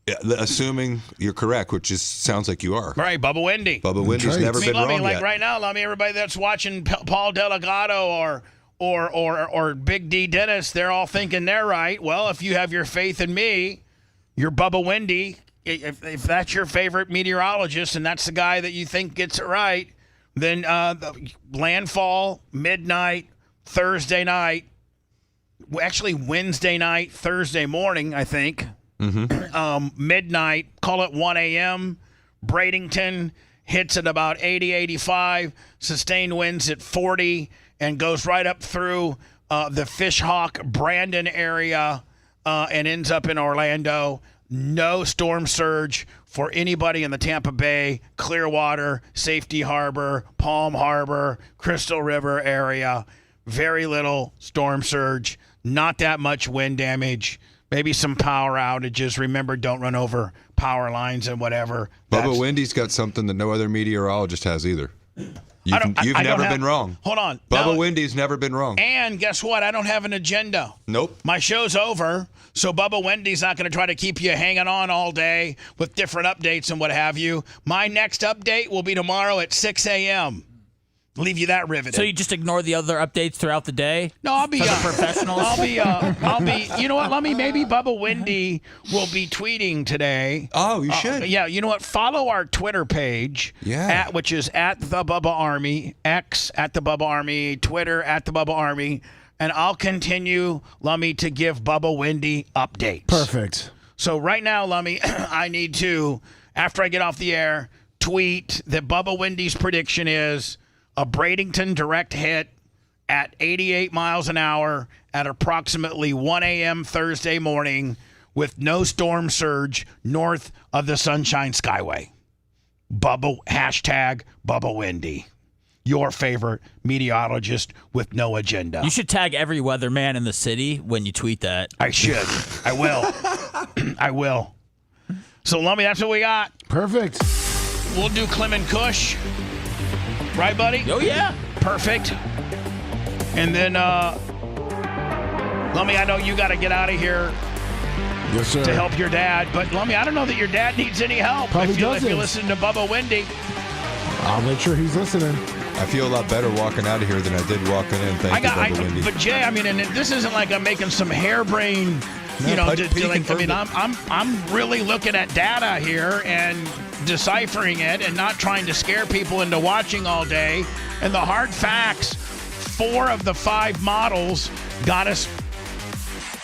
Yeah, assuming you're correct, which sounds like you are. Right, Bubba Wendy. Bubba Wendy's never been wrong like yet. Right now, everybody that's watching Paul Delgado or Big D Dennis, they're all thinking they're right. Well, if you have your faith in me, you're Bubba Wendy. If that's your favorite meteorologist and that's the guy that you think gets it right, then the landfall, midnight, Thursday night, actually Wednesday night, Thursday morning, I think. Midnight, call it 1 a.m. Bradenton hits at about 80, 85, sustained winds at 40, and goes right up through the Fishhawk, Brandon area and ends up in Orlando. No storm surge for anybody in the Tampa Bay, Clearwater, Safety Harbor, Palm Harbor, Crystal River area. Very little storm surge, not that much wind damage. Maybe some power outages. Remember, don't run over power lines and whatever. Bubba Wendy's got something that no other meteorologist has either. You've never been wrong. Hold on. Bubba Wendy's never been wrong. And guess what? I don't have an agenda. Nope. My show's over, so Bubba Wendy's not going to try to keep you hanging on all day with different updates and what have you. My next update will be tomorrow at 6 a.m. Leave you that riveted. So you just ignore the other updates throughout the day? No, I'll be for the professionals. I'll be. You know what? Maybe Bubba Wendy will be tweeting today. Oh, you should. Yeah. You know what? Follow our Twitter page. Yeah. Which is at the Bubba Army, X at the Bubba Army, Twitter at the Bubba Army, and I'll continue, Lummy, to give Bubba Wendy updates. Perfect. So right now, Lummy, I need to, after I get off the air, tweet that Bubba Wendy's prediction is a Bradenton direct hit at 88 miles an hour at approximately 1 a.m. Thursday morning with no storm surge north of the Sunshine Skyway. Hashtag Bubba Wendy. Your favorite meteorologist with no agenda. You should tag every weatherman in the city when you tweet that. I should. I will. I will. So, Lummy, that's what we got. Perfect. We'll do Clement Kush. Right, buddy? Oh, yeah. Perfect. And then, Lummy, I know you got to get out of here. Yes, sir. To help your dad. But, Lummy, I don't know that your dad needs any help. Probably if you listen to Bubba Wendy. I'll make sure he's listening. I feel a lot better walking out of here than I did walking in. Thank you, Bubba Wendy. But, Jay, I mean, and this isn't like I'm making some harebrained, I'm really looking at data here and deciphering it and not trying to scare people into watching all day. And the hard facts, 4 of the 5 models got us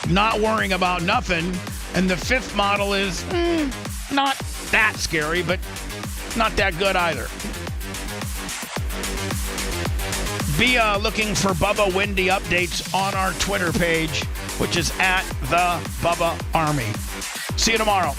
not worrying about nothing. And the 5th model is not that scary, but not that good either. Be looking for Bubba Wendy updates on our Twitter page, which is at the Bubba Army. See you tomorrow.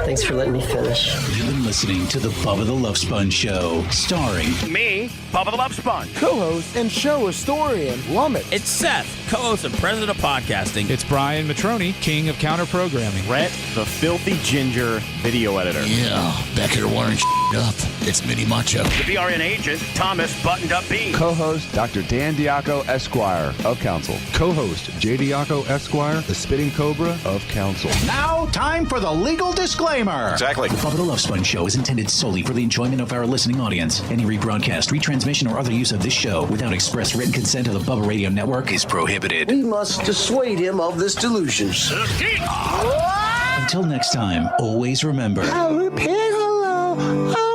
Thanks for letting me finish. You've been listening to the Bubba the Love Sponge Show, starring me, Bubba the Love Sponge, co-host and show historian Lummit. It's Seth, co-host and president of podcasting. It's Brian Matroni, king of counter programming. Rhett, the filthy ginger video editor. Yeah, back here wearing up. It's Mini Macho. The BRN agent, Thomas Buttoned Up Bean. Co-host, Dr. Dan Diaco, Esquire of Council. Co-host, J. Diaco, Esquire, the Spitting Cobra of Council. Now, time for the legal disclaimer. Exactly. The Bubba the Love Sponge Show is intended solely for the enjoyment of our listening audience. Any rebroadcast, retransmission, or other use of this show without express written consent of the Bubba Radio Network is prohibited. We must dissuade him of this delusion. Until next time, always remember. I'll repeat hello.